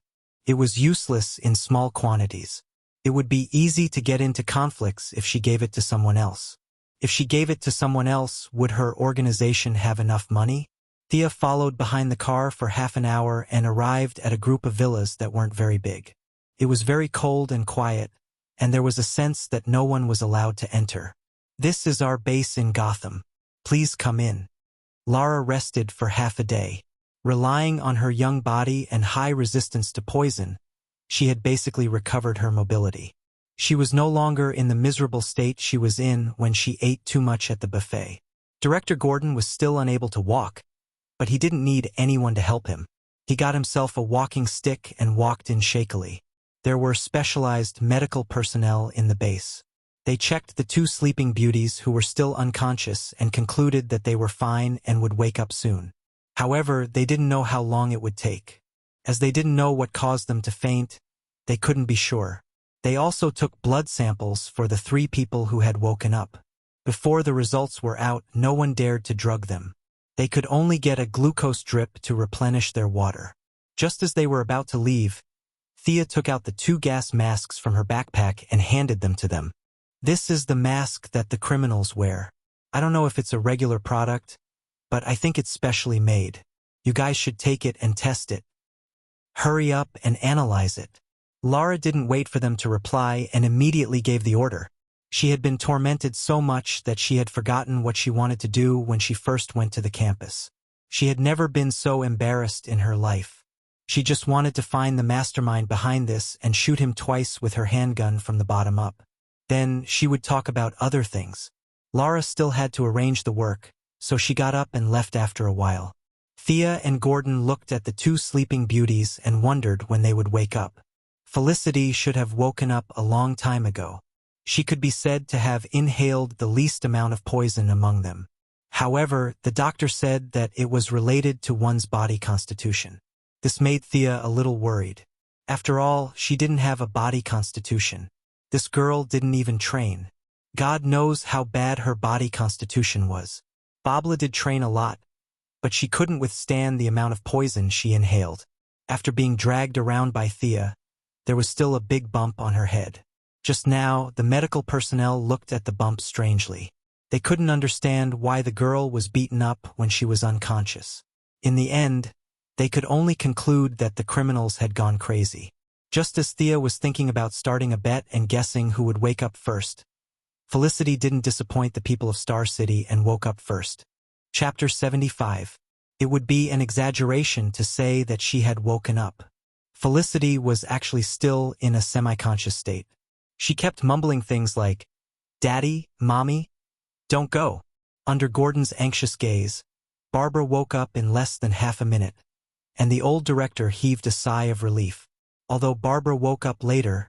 It was useless in small quantities. It would be easy to get into conflicts if she gave it to someone else. If she gave it to someone else, would her organization have enough money? Thea followed behind the car for half an hour and arrived at a group of villas that weren't very big. It was very cold and quiet, and there was a sense that no one was allowed to enter. This is our base in Gotham. Please come in. Lara rested for half a day. Relying on her young body and high resistance to poison, she had basically recovered her mobility. She was no longer in the miserable state she was in when she ate too much at the buffet. Director Gordon was still unable to walk, but he didn't need anyone to help him. He got himself a walking stick and walked in shakily. There were specialized medical personnel in the base. They checked the 2 sleeping beauties who were still unconscious and concluded that they were fine and would wake up soon. However, they didn't know how long it would take. As they didn't know what caused them to faint, they couldn't be sure. They also took blood samples for the 3 people who had woken up. Before the results were out, no one dared to drug them. They could only get a glucose drip to replenish their water. Just as they were about to leave, Thea took out the 2 gas masks from her backpack and handed them to them. This is the mask that the criminals wear. I don't know if it's a regular product, but I think it's specially made. You guys should take it and test it. Hurry up and analyze it. Lara didn't wait for them to reply and immediately gave the order. She had been tormented so much that she had forgotten what she wanted to do when she first went to the campus. She had never been so embarrassed in her life. She just wanted to find the mastermind behind this and shoot him twice with her handgun from the bottom up. Then she would talk about other things. Lara still had to arrange the work, so she got up and left after a while. Thea and Gordon looked at the 2 sleeping beauties and wondered when they would wake up. Felicity should have woken up a long time ago. She could be said to have inhaled the least amount of poison among them. However, the doctor said that it was related to one's body constitution. This made Thea a little worried. After all, she didn't have a body constitution. This girl didn't even train. God knows how bad her body constitution was. Babla did train a lot, but she couldn't withstand the amount of poison she inhaled. After being dragged around by Thea, there was still a big bump on her head. Just now, the medical personnel looked at the bump strangely. They couldn't understand why the girl was beaten up when she was unconscious. In the end, they could only conclude that the criminals had gone crazy. Just as Thea was thinking about starting a bet and guessing who would wake up first, Felicity didn't disappoint the people of Star City and woke up first. Chapter 75. It would be an exaggeration to say that she had woken up. Felicity was actually still in a semi-conscious state. She kept mumbling things like, "Daddy, Mommy, don't go." Under Gordon's anxious gaze, Barbara woke up in less than half a minute, and the old director heaved a sigh of relief. Although Barbara woke up later,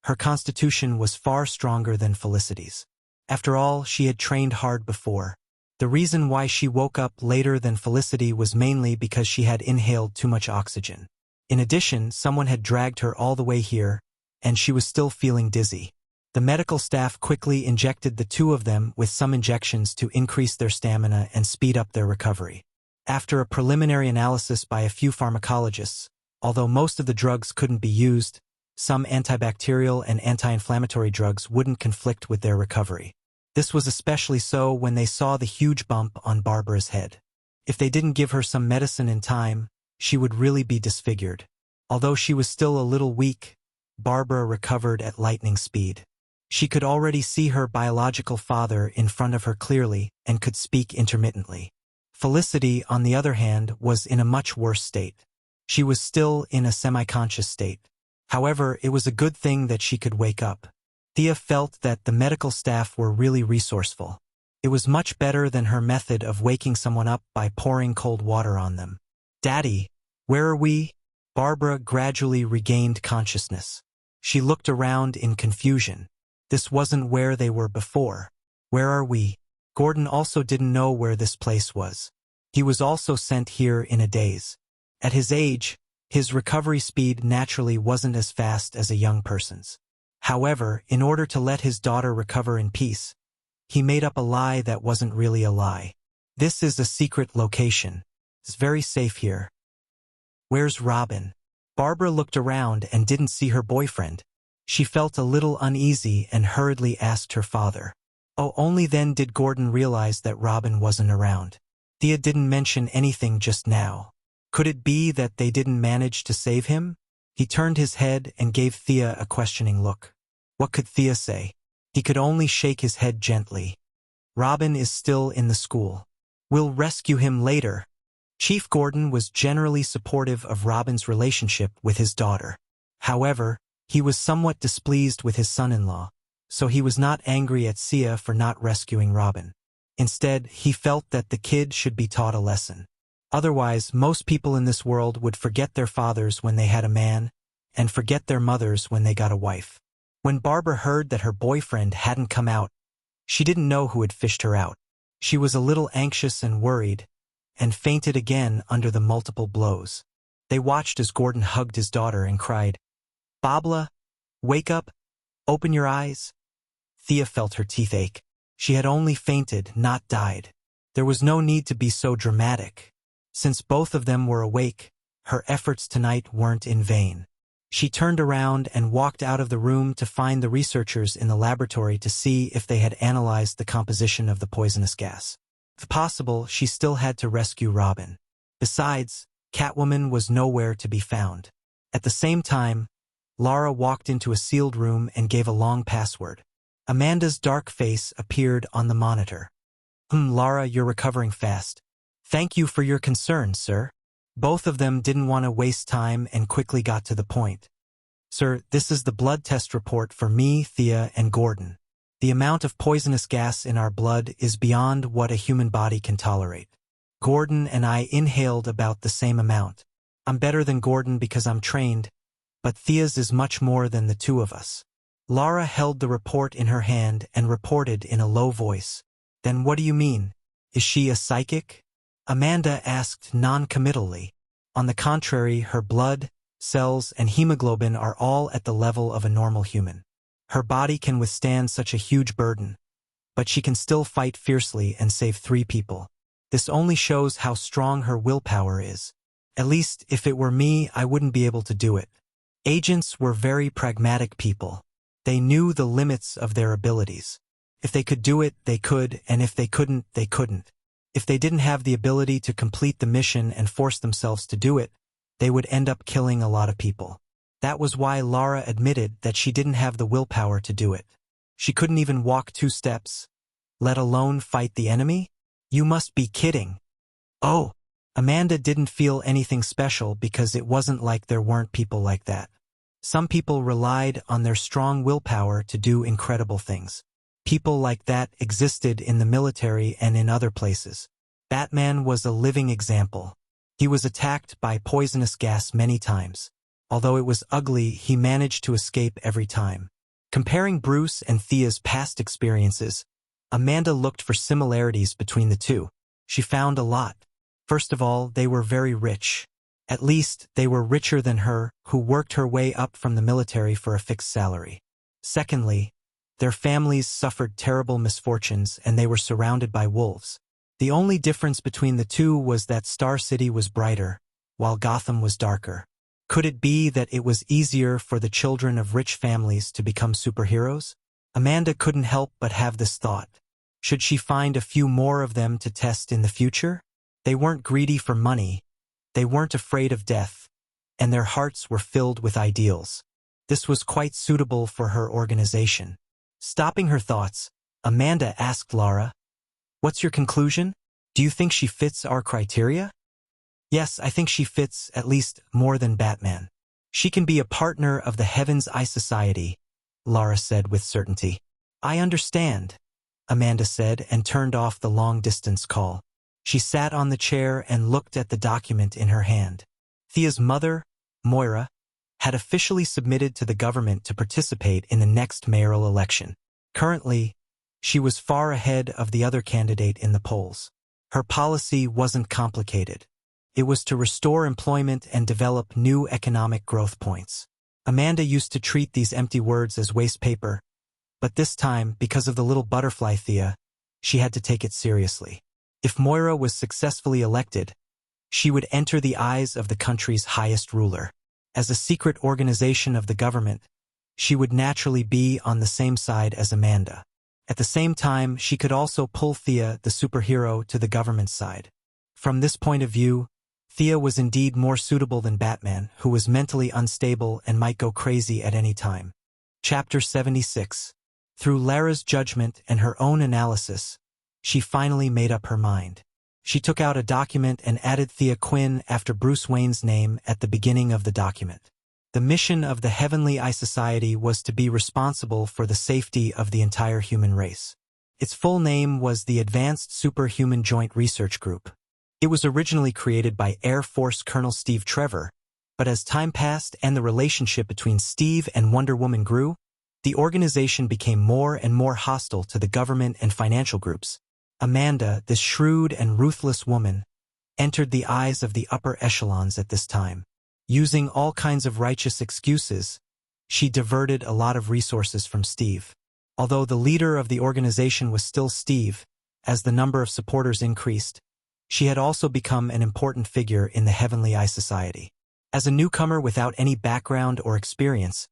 her constitution was far stronger than Felicity's. After all, she had trained hard before. The reason why she woke up later than Felicity was mainly because she had inhaled too much oxygen. In addition, someone had dragged her all the way here, and she was still feeling dizzy. The medical staff quickly injected the two of them with some injections to increase their stamina and speed up their recovery. After a preliminary analysis by a few pharmacologists, although most of the drugs couldn't be used, some antibacterial and anti-inflammatory drugs wouldn't conflict with their recovery. This was especially so when they saw the huge bump on Barbara's head. If they didn't give her some medicine in time, she would really be disfigured. Although she was still a little weak, Barbara recovered at lightning speed. She could already see her biological father in front of her clearly and could speak intermittently. Felicity, on the other hand, was in a much worse state. She was still in a semi-conscious state. However, it was a good thing that she could wake up. Thea felt that the medical staff were really resourceful. It was much better than her method of waking someone up by pouring cold water on them. "Daddy, where are we?" Barbara gradually regained consciousness. She looked around in confusion. This wasn't where they were before. "Where are we?" Gordon also didn't know where this place was. He was also sent here in a daze. At his age, his recovery speed naturally wasn't as fast as a young person's. However, in order to let his daughter recover in peace, he made up a lie that wasn't really a lie. "This is a secret location. It's very safe here." "Where's Robin?" Barbara looked around and didn't see her boyfriend. She felt a little uneasy and hurriedly asked her father. Only then did Gordon realize that Robin wasn't around. Thea didn't mention anything just now. Could it be that they didn't manage to save him? He turned his head and gave Thea a questioning look. What could Thea say? He could only shake his head gently. "Robin is still in the school. We'll rescue him later." Chief Gordon was generally supportive of Robin's relationship with his daughter. However, he was somewhat displeased with his son-in-law, so he was not angry at Sia for not rescuing Robin. Instead, he felt that the kid should be taught a lesson. Otherwise, most people in this world would forget their fathers when they had a man, and forget their mothers when they got a wife. When Barbara heard that her boyfriend hadn't come out, she didn't know who had fished her out. She was a little anxious and worried, and fainted again under the multiple blows. They watched as Gordon hugged his daughter and cried, "Babla, wake up, open your eyes." Thea felt her teeth ache. She had only fainted, not died. There was no need to be so dramatic. Since both of them were awake, her efforts tonight weren't in vain. She turned around and walked out of the room to find the researchers in the laboratory to see if they had analyzed the composition of the poisonous gas. If possible, she still had to rescue Robin. Besides, Catwoman was nowhere to be found. At the same time, Lara walked into a sealed room and gave a long password. Amanda's dark face appeared on the monitor. Lara, you're recovering fast. Thank you for your concern, sir." Both of them didn't want to waste time and quickly got to the point. "Sir, this is the blood test report for me, Thea, and Gordon. The amount of poisonous gas in our blood is beyond what a human body can tolerate. Gordon and I inhaled about the same amount. I'm better than Gordon because I'm trained, but Thea's is much more than the two of us." Lara held the report in her hand and reported in a low voice. "Then what do you mean? Is she a psychic?" Amanda asked non-committally. "On the contrary, her blood, cells, and hemoglobin are all at the level of a normal human. Her body can withstand such a huge burden, but she can still fight fiercely and save 3 people. This only shows how strong her willpower is. At least, if it were me, I wouldn't be able to do it." Agents were very pragmatic people. They knew the limits of their abilities. If they could do it, they could, and if they couldn't, they couldn't. If they didn't have the ability to complete the mission and force themselves to do it, they would end up killing a lot of people. That was why Lara admitted that she didn't have the willpower to do it. She couldn't even walk 2 steps, let alone fight the enemy? You must be kidding. Oh, Amanda didn't feel anything special because it wasn't like there weren't people like that. Some people relied on their strong willpower to do incredible things. People like that existed in the military and in other places. Batman was a living example. He was attacked by poisonous gas many times. Although it was ugly, he managed to escape every time. Comparing Bruce and Thea's past experiences, Amanda looked for similarities between the two. She found a lot. First of all, they were very rich. At least, they were richer than her, who worked her way up from the military for a fixed salary. Secondly, Their families suffered terrible misfortunes and they were surrounded by wolves. The only difference between the two was that Star City was brighter, while Gotham was darker. Could it be that it was easier for the children of rich families to become superheroes? Amanda couldn't help but have this thought. Should she find a few more of them to test in the future? They weren't greedy for money, they weren't afraid of death, and their hearts were filled with ideals. This was quite suitable for her organization. Stopping her thoughts, Amanda asked Lara, "What's your conclusion? Do you think she fits our criteria?" "Yes, I think she fits at least more than Batman. She can be a partner of the Heaven's Eye Society," Lara said with certainty. "I understand," Amanda said and turned off the long-distance call. She sat on the chair and looked at the document in her hand. Thea's mother, Moira, had officially submitted to the government to participate in the next mayoral election. Currently, she was far ahead of the other candidate in the polls. Her policy wasn't complicated. It was to restore employment and develop new economic growth points. Amanda used to treat these empty words as waste paper, but this time, because of the little butterfly Thea, she had to take it seriously. If Moira was successfully elected, she would enter the eyes of the country's highest ruler. As a secret organization of the government, she would naturally be on the same side as Amanda. At the same time, she could also pull Thea, the superhero, to the government's side. From this point of view, Thea was indeed more suitable than Batman, who was mentally unstable and might go crazy at any time. Chapter 76. Through Lara's judgment and her own analysis, she finally made up her mind. She took out a document and added Thea Quinn after Bruce Wayne's name at the beginning of the document. The mission of the Heavenly Eye Society was to be responsible for the safety of the entire human race. Its full name was the Advanced Superhuman Joint Research Group. It was originally created by Air Force Colonel Steve Trevor, but as time passed and the relationship between Steve and Wonder Woman grew, the organization became more and more hostile to the government and financial groups. Amanda, this shrewd and ruthless woman, entered the eyes of the upper echelons at this time. Using all kinds of righteous excuses, she diverted a lot of resources from Steve. Although the leader of the organization was still Steve, as the number of supporters increased, she had also become an important figure in the Heavenly Eye Society. As a newcomer without any background or experience,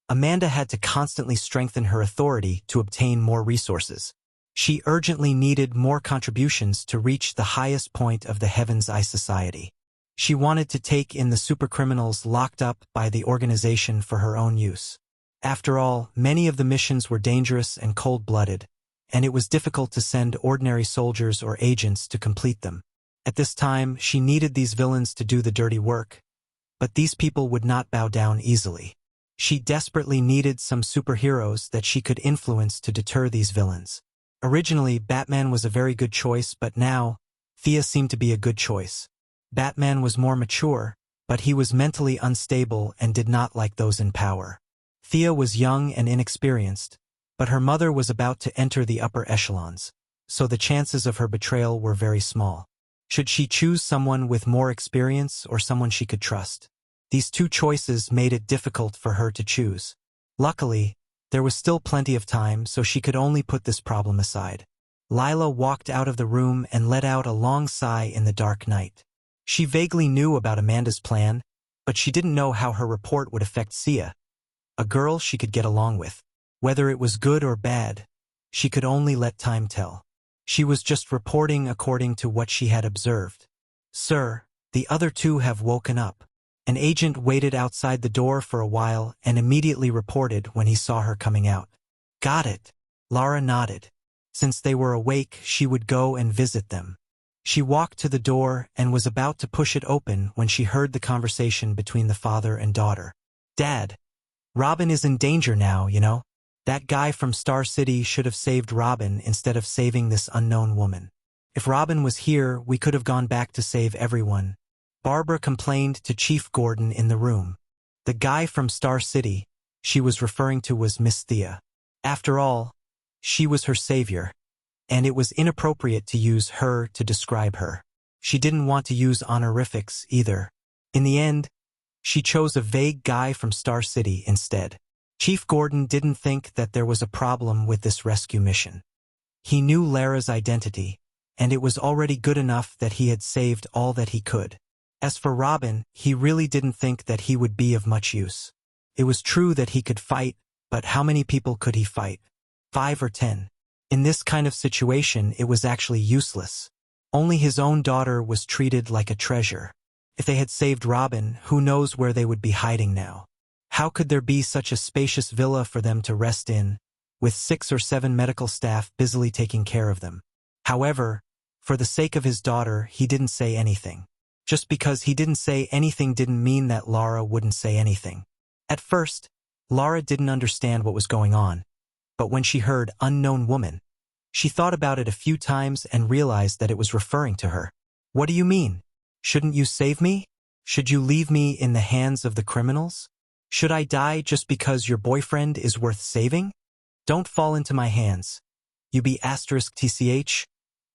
Amanda had to constantly strengthen her authority to obtain more resources. She urgently needed more contributions to reach the highest point of the Heaven's Eye Society. She wanted to take in the supercriminals locked up by the organization for her own use. After all, many of the missions were dangerous and cold-blooded, and it was difficult to send ordinary soldiers or agents to complete them. At this time, she needed these villains to do the dirty work, but these people would not bow down easily. She desperately needed some superheroes that she could influence to deter these villains. Originally, Batman was a very good choice, but now, Thea seemed to be a good choice. Batman was more mature, but he was mentally unstable and did not like those in power. Thea was young and inexperienced, but her mother was about to enter the upper echelons, so the chances of her betrayal were very small. Should she choose someone with more experience or someone she could trust? These two choices made it difficult for her to choose. Luckily, there was still plenty of time, so she could only put this problem aside. Lila walked out of the room and let out a long sigh in the dark night. She vaguely knew about Amanda's plan, but she didn't know how her report would affect Sia, a girl she could get along with. Whether it was good or bad, she could only let time tell. She was just reporting according to what she had observed. "Sir, the other two have woken up." An agent waited outside the door for a while and immediately reported when he saw her coming out. "Got it." Lara nodded. Since they were awake, she would go and visit them. She walked to the door and was about to push it open when she heard the conversation between the father and daughter. "Dad, Robin is in danger now, you know. That guy from Star City should have saved Robin instead of saving this unknown woman. If Robin was here, we could have gone back to save everyone." Barbara complained to Chief Gordon in the room. The guy from Star City she was referring to was Miss Thea. After all, she was her savior, and it was inappropriate to use her to describe her. She didn't want to use honorifics either. In the end, she chose a vague guy from Star City instead. Chief Gordon didn't think that there was a problem with this rescue mission. He knew Lara's identity, and it was already good enough that he had saved all that he could. As for Robin, he really didn't think that he would be of much use. It was true that he could fight, but how many people could he fight? 5 or 10. In this kind of situation, it was actually useless. Only his own daughter was treated like a treasure. If they had saved Robin, who knows where they would be hiding now? How could there be such a spacious villa for them to rest in, with 6 or 7 medical staff busily taking care of them? However, for the sake of his daughter, he didn't say anything. Just because he didn't say anything didn't mean that Lara wouldn't say anything. At first, Lara didn't understand what was going on, but when she heard unknown woman, she thought about it a few times and realized that it was referring to her. What do you mean? Shouldn't you save me? Should you leave me in the hands of the criminals? Should I die just because your boyfriend is worth saving? Don't fall into my hands. You be *TCH,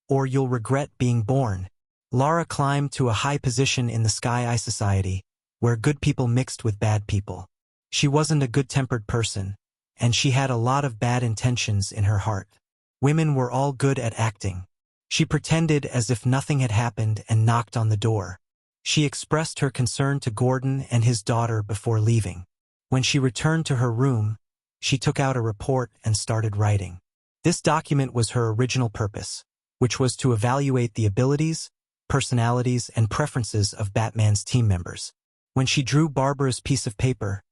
or you'll regret being born. Lara climbed to a high position in the Sky Eye Society, where good people mixed with bad people. She wasn't a good-tempered person, and she had a lot of bad intentions in her heart. Women were all good at acting. She pretended as if nothing had happened and knocked on the door. She expressed her concern to Gordon and his daughter before leaving. When she returned to her room, she took out a report and started writing. This document was her original purpose, which was to evaluate the abilities, personalities, and preferences of Batman's team members. When she drew Barbara's piece of paper,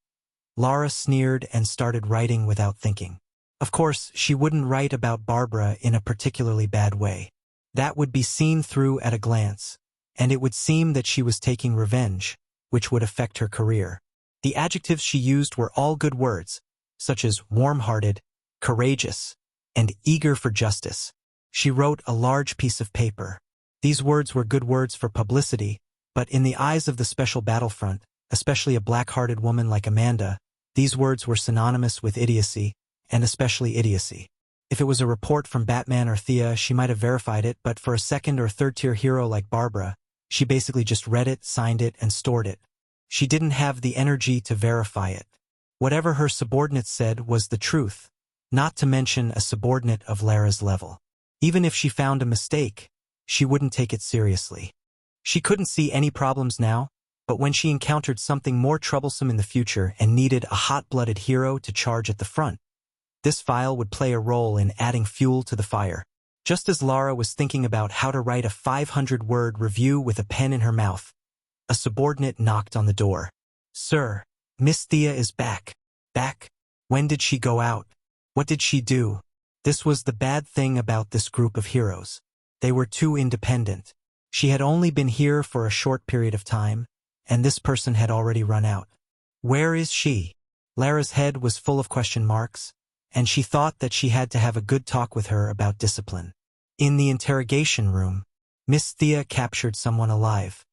Lara sneered and started writing without thinking. Of course, she wouldn't write about Barbara in a particularly bad way. That would be seen through at a glance, and it would seem that she was taking revenge, which would affect her career. The adjectives she used were all good words, such as warm-hearted, courageous, and eager for justice. She wrote a large piece of paper. These words were good words for publicity, but in the eyes of the Special Battlefront, especially a black-hearted woman like Amanda, these words were synonymous with idiocy, and especially idiocy. If it was a report from Batman or Thea, she might have verified it, but for a second- or third-tier hero like Barbara, she basically just read it, signed it, and stored it. She didn't have the energy to verify it. Whatever her subordinate said was the truth, not to mention a subordinate of Lara's level. Even if she found a mistake, she wouldn't take it seriously. She couldn't see any problems now, but when she encountered something more troublesome in the future and needed a hot-blooded hero to charge at the front, this file would play a role in adding fuel to the fire. Just as Lara was thinking about how to write a 500-word review with a pen in her mouth, a subordinate knocked on the door. "Sir, Miss Thea is back." "Back? When did she go out? What did she do?" This was the bad thing about this group of heroes. They were too independent. She had only been here for a short period of time, and this person had already run out. Where is she? Lara's head was full of question marks, and she thought that she had to have a good talk with her about discipline. In the interrogation room, Miss Thea captured someone alive.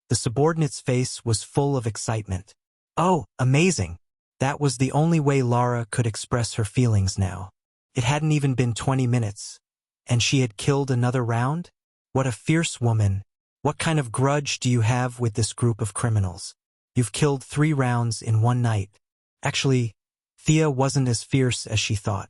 The subordinate's face was full of excitement. Oh, amazing! That was the only way Lara could express her feelings now. It hadn't even been 20 minutes, and she had killed another round? What a fierce woman! What kind of grudge do you have with this group of criminals? You've killed 3 rounds in one night. Actually, Thea wasn't as fierce as she thought.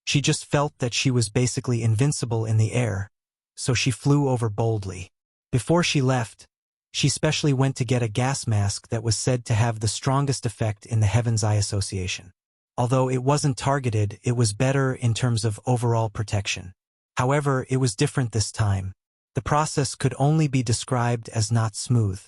She just felt that she was basically invincible in the air, so she flew over boldly. Before she left, she specially went to get a gas mask that was said to have the strongest effect in the Heaven's Eye Association. Although it wasn't targeted, it was better in terms of overall protection. However, it was different this time. The process could only be described as not smooth.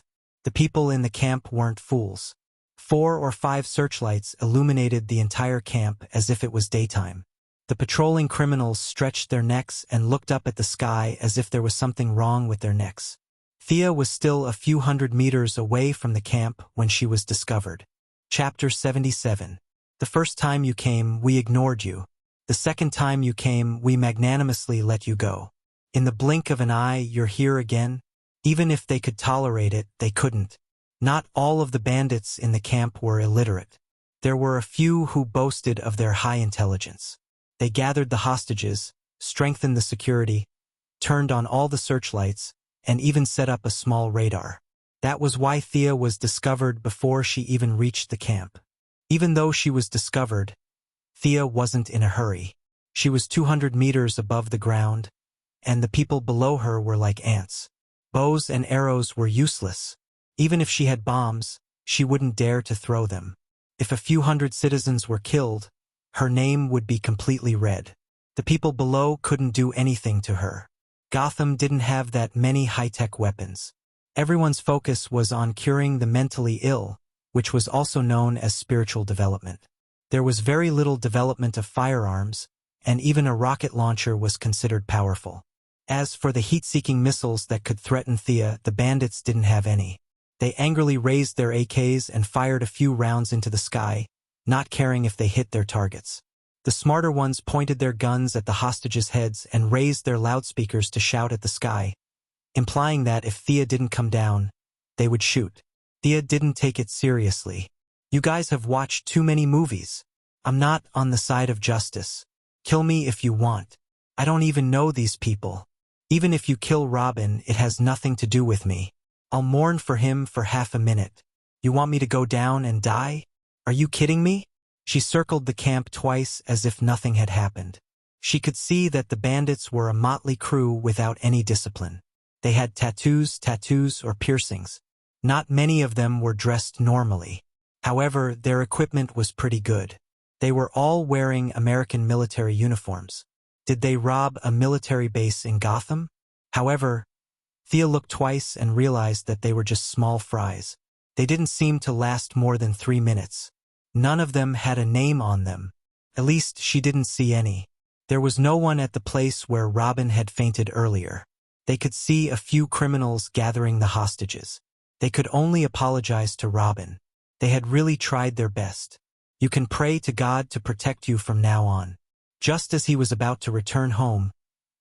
The people in the camp weren't fools. 4 or 5 searchlights illuminated the entire camp as if it was daytime. The patrolling criminals stretched their necks and looked up at the sky as if there was something wrong with their necks. Thea was still a few hundred meters away from the camp when she was discovered. Chapter 77. The first time you came, we ignored you. The second time you came, we magnanimously let you go. In the blink of an eye, you're here again. Even if they could tolerate it, they couldn't. Not all of the bandits in the camp were illiterate. There were a few who boasted of their high intelligence. They gathered the hostages, strengthened the security, turned on all the searchlights, and even set up a small radar. That was why Thea was discovered before she even reached the camp. Even though she was discovered, Thea wasn't in a hurry. She was 200 meters above the ground, and the people below her were like ants. Bows and arrows were useless. Even if she had bombs, she wouldn't dare to throw them. If a few hundred citizens were killed, her name would be completely red. The people below couldn't do anything to her. Gotham didn't have that many high-tech weapons. Everyone's focus was on curing the mentally ill, which was also known as spiritual development. There was very little development of firearms, and even a rocket launcher was considered powerful. As for the heat-seeking missiles that could threaten Thea, the bandits didn't have any. They angrily raised their AKs and fired a few rounds into the sky, not caring if they hit their targets. The smarter ones pointed their guns at the hostages' heads and raised their loudspeakers to shout at the sky, implying that if Thea didn't come down, they would shoot. Thea didn't take it seriously. You guys have watched too many movies. I'm not on the side of justice. Kill me if you want. I don't even know these people. Even if you kill Robin, it has nothing to do with me. I'll mourn for him for half a minute. You want me to go down and die? Are you kidding me? She circled the camp twice as if nothing had happened. She could see that the bandits were a motley crew without any discipline. They had tattoos or piercings. Not many of them were dressed normally. However, their equipment was pretty good. They were all wearing American military uniforms. Did they rob a military base in Gotham? However, Thea looked twice and realized that they were just small fries. They didn't seem to last more than 3 minutes. None of them had a name on them. At least she didn't see any. There was no one at the place where Robin had fainted earlier. They could see a few criminals gathering the hostages. They could only apologize to Robin. They had really tried their best. You can pray to God to protect you from now on. Just as he was about to return home,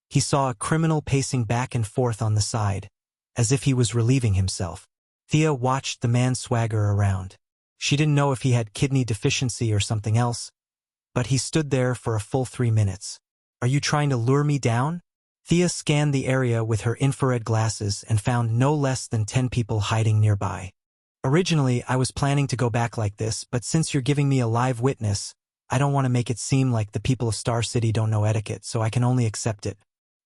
he saw a criminal pacing back and forth on the side, as if he was relieving himself. Thea watched the man swagger around. She didn't know if he had kidney deficiency or something else, but he stood there for a full 3 minutes. Are you trying to lure me down? Thea scanned the area with her infrared glasses and found no less than 10 people hiding nearby. Originally, I was planning to go back like this, but since you're giving me a live witness, I don't want to make it seem like the people of Star City don't know etiquette, so I can only accept it.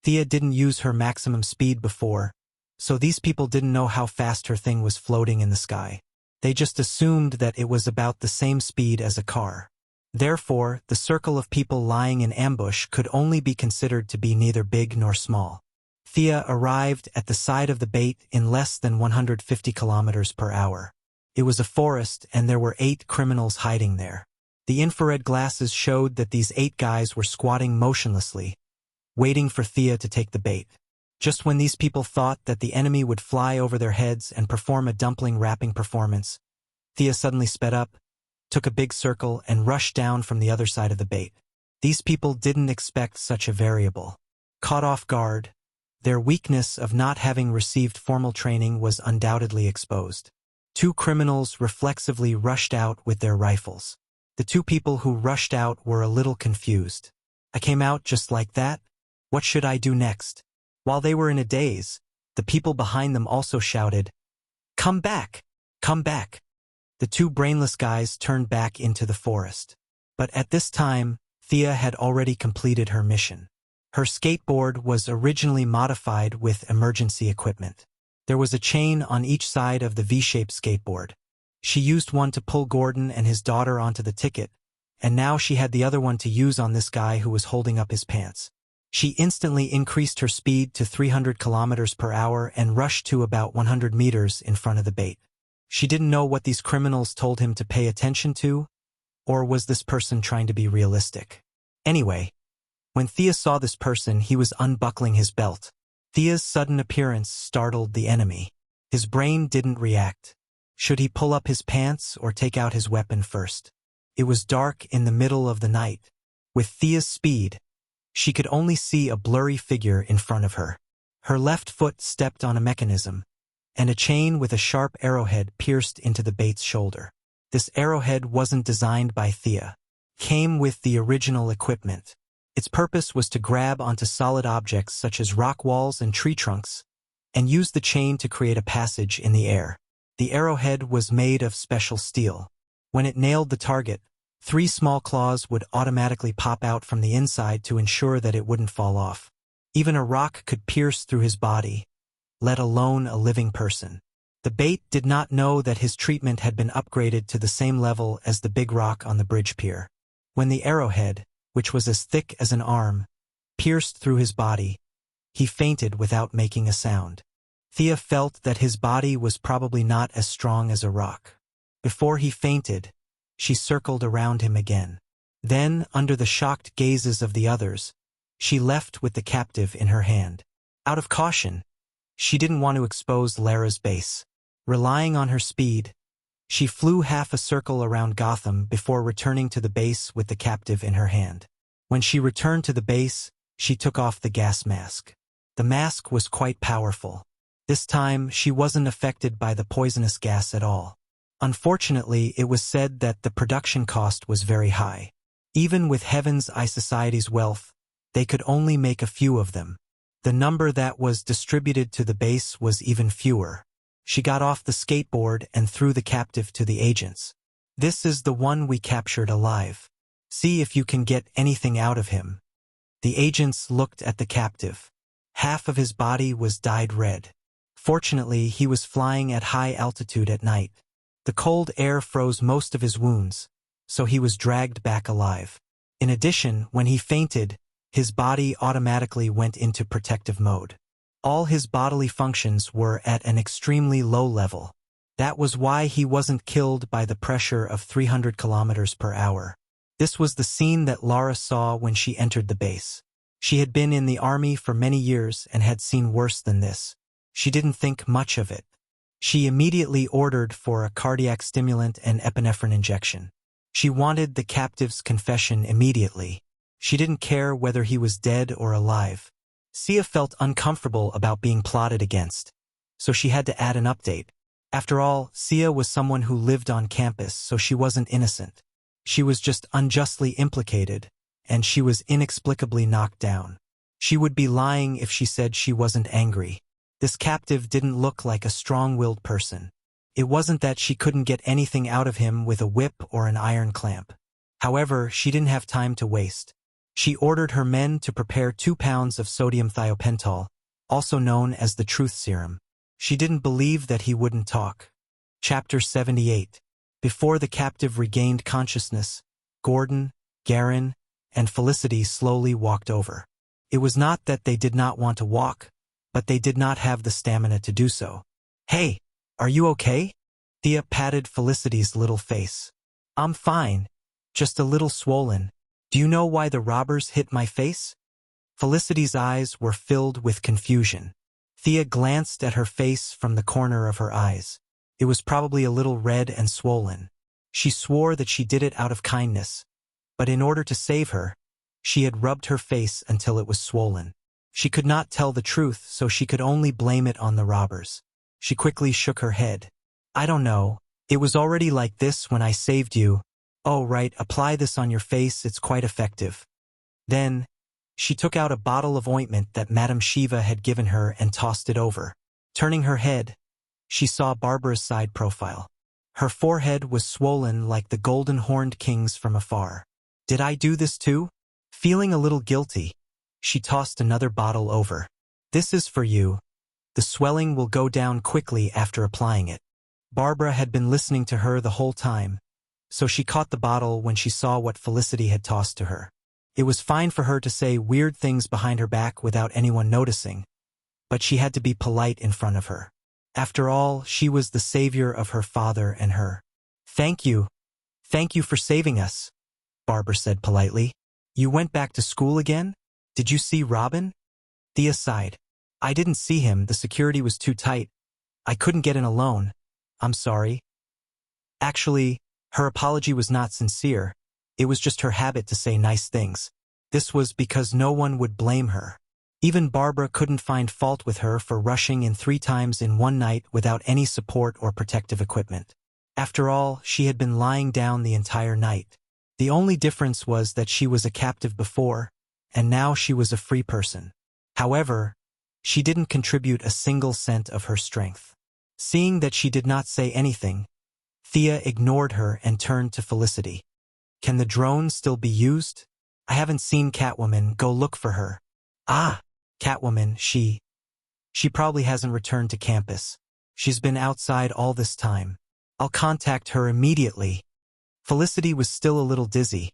Thea didn't use her maximum speed before, so these people didn't know how fast her thing was floating in the sky. They just assumed that it was about the same speed as a car. Therefore, the circle of people lying in ambush could only be considered to be neither big nor small. Thea arrived at the side of the bait in less than 150 kilometers per hour. It was a forest and there were 8 criminals hiding there. The infrared glasses showed that these 8 guys were squatting motionlessly, waiting for Thea to take the bait. Just when these people thought that the enemy would fly over their heads and perform a dumpling wrapping performance, Thea suddenly sped up, took a big circle, and rushed down from the other side of the bait. These people didn't expect such a variable. Caught off guard, their weakness of not having received formal training was undoubtedly exposed. 2 criminals reflexively rushed out with their rifles. The 2 people who rushed out were a little confused. I came out just like that? What should I do next? While they were in a daze, the people behind them also shouted, "Come back! Come back!" The 2 brainless guys turned back into the forest. But at this time, Thea had already completed her mission. Her skateboard was originally modified with emergency equipment. There was a chain on each side of the V-shaped skateboard. She used one to pull Gordon and his daughter onto the ticket, and now she had the other one to use on this guy who was holding up his pants. She instantly increased her speed to 300 kilometers per hour and rushed to about 100 meters in front of the bait. She didn't know what these criminals told him to pay attention to, or was this person trying to be realistic? Anyway, when Thea saw this person, he was unbuckling his belt. Thea's sudden appearance startled the enemy. His brain didn't react. Should he pull up his pants or take out his weapon first? It was dark in the middle of the night. With Thea's speed, she could only see a blurry figure in front of her. Her left foot stepped on a mechanism, and a chain with a sharp arrowhead pierced into the bait's shoulder. This arrowhead wasn't designed by Thea. Came with the original equipment. Its purpose was to grab onto solid objects such as rock walls and tree trunks, and use the chain to create a passage in the air. The arrowhead was made of special steel. When it nailed the target, 3 small claws would automatically pop out from the inside to ensure that it wouldn't fall off. Even a rock could pierce through his body, let alone a living person. The bait did not know that his treatment had been upgraded to the same level as the big rock on the bridge pier. When the arrowhead, which was as thick as an arm, pierced through his body, he fainted without making a sound. Thea felt that his body was probably not as strong as a rock. Before he fainted, she circled around him again. Then, under the shocked gazes of the others, she left with the captive in her hand. Out of caution, she didn't want to expose Lara's base. Relying on her speed, she flew half a circle around Gotham before returning to the base with the captive in her hand. When she returned to the base, she took off the gas mask. The mask was quite powerful. This time, she wasn't affected by the poisonous gas at all. Unfortunately, it was said that the production cost was very high. Even with Heaven's Eye Society's wealth, they could only make a few of them. The number that was distributed to the base was even fewer. She got off the skateboard and threw the captive to the agents. "This is the one we captured alive. See if you can get anything out of him." The agents looked at the captive. Half of his body was dyed red. Fortunately, he was flying at high altitude at night. The cold air froze most of his wounds, so he was dragged back alive. In addition, when he fainted, his body automatically went into protective mode. All his bodily functions were at an extremely low level. That was why he wasn't killed by the pressure of 300 kilometers per hour. This was the scene that Lara saw when she entered the base. She had been in the army for many years and had seen worse than this. She didn't think much of it. She immediately ordered for a cardiac stimulant and epinephrine injection. She wanted the captive's confession immediately. She didn't care whether he was dead or alive. Sia felt uncomfortable about being plotted against, so she had to add an update. After all, Sia was someone who lived on campus, so she wasn't innocent. She was just unjustly implicated, and she was inexplicably knocked down. She would be lying if she said she wasn't angry. This captive didn't look like a strong-willed person. It wasn't that she couldn't get anything out of him with a whip or an iron clamp. However, she didn't have time to waste. She ordered her men to prepare 2 pounds of sodium thiopental, also known as the truth serum. She didn't believe that he wouldn't talk. Chapter 78. Before the captive regained consciousness, Gordon, Garin, and Felicity slowly walked over. It was not that they did not want to walk, but they did not have the stamina to do so. "Hey, are you okay?" Thea patted Felicity's little face. "I'm fine. Just a little swollen. Do you know why the robbers hit my face?" Felicity's eyes were filled with confusion. Thea glanced at her face from the corner of her eyes. It was probably a little red and swollen. She swore that she did it out of kindness, but in order to save her, she had rubbed her face until it was swollen. She could not tell the truth, so she could only blame it on the robbers. She quickly shook her head. "I don't know. It was already like this when I saved you. Oh right, apply this on your face, it's quite effective." Then, she took out a bottle of ointment that Madame Shiva had given her and tossed it over. Turning her head, she saw Barbara's side profile. Her forehead was swollen like the golden-horned kings from afar. "Did I do this too?" Feeling a little guilty, she tossed another bottle over. "This is for you. The swelling will go down quickly after applying it." Barbara had been listening to her the whole time, so she caught the bottle when she saw what Felicity had tossed to her. It was fine for her to say weird things behind her back without anyone noticing, but she had to be polite in front of her. After all, she was the savior of her father and her. "Thank you. Thank you for saving us," Barbara said politely. "You went back to school again? Did you see Robin?" Thea sighed. "I didn't see him, the security was too tight. I couldn't get in alone. I'm sorry." Actually, her apology was not sincere. It was just her habit to say nice things. This was because no one would blame her. Even Barbara couldn't find fault with her for rushing in 3 times in one night without any support or protective equipment. After all, she had been lying down the entire night. The only difference was that she was a captive before, and now she was a free person. However, she didn't contribute a single cent of her strength. Seeing that she did not say anything, Thea ignored her and turned to Felicity. Can the drone still be used? I haven't seen Catwoman, go look for her. Ah, Catwoman, she probably hasn't returned to campus. She's been outside all this time. I'll contact her immediately. Felicity was still a little dizzy,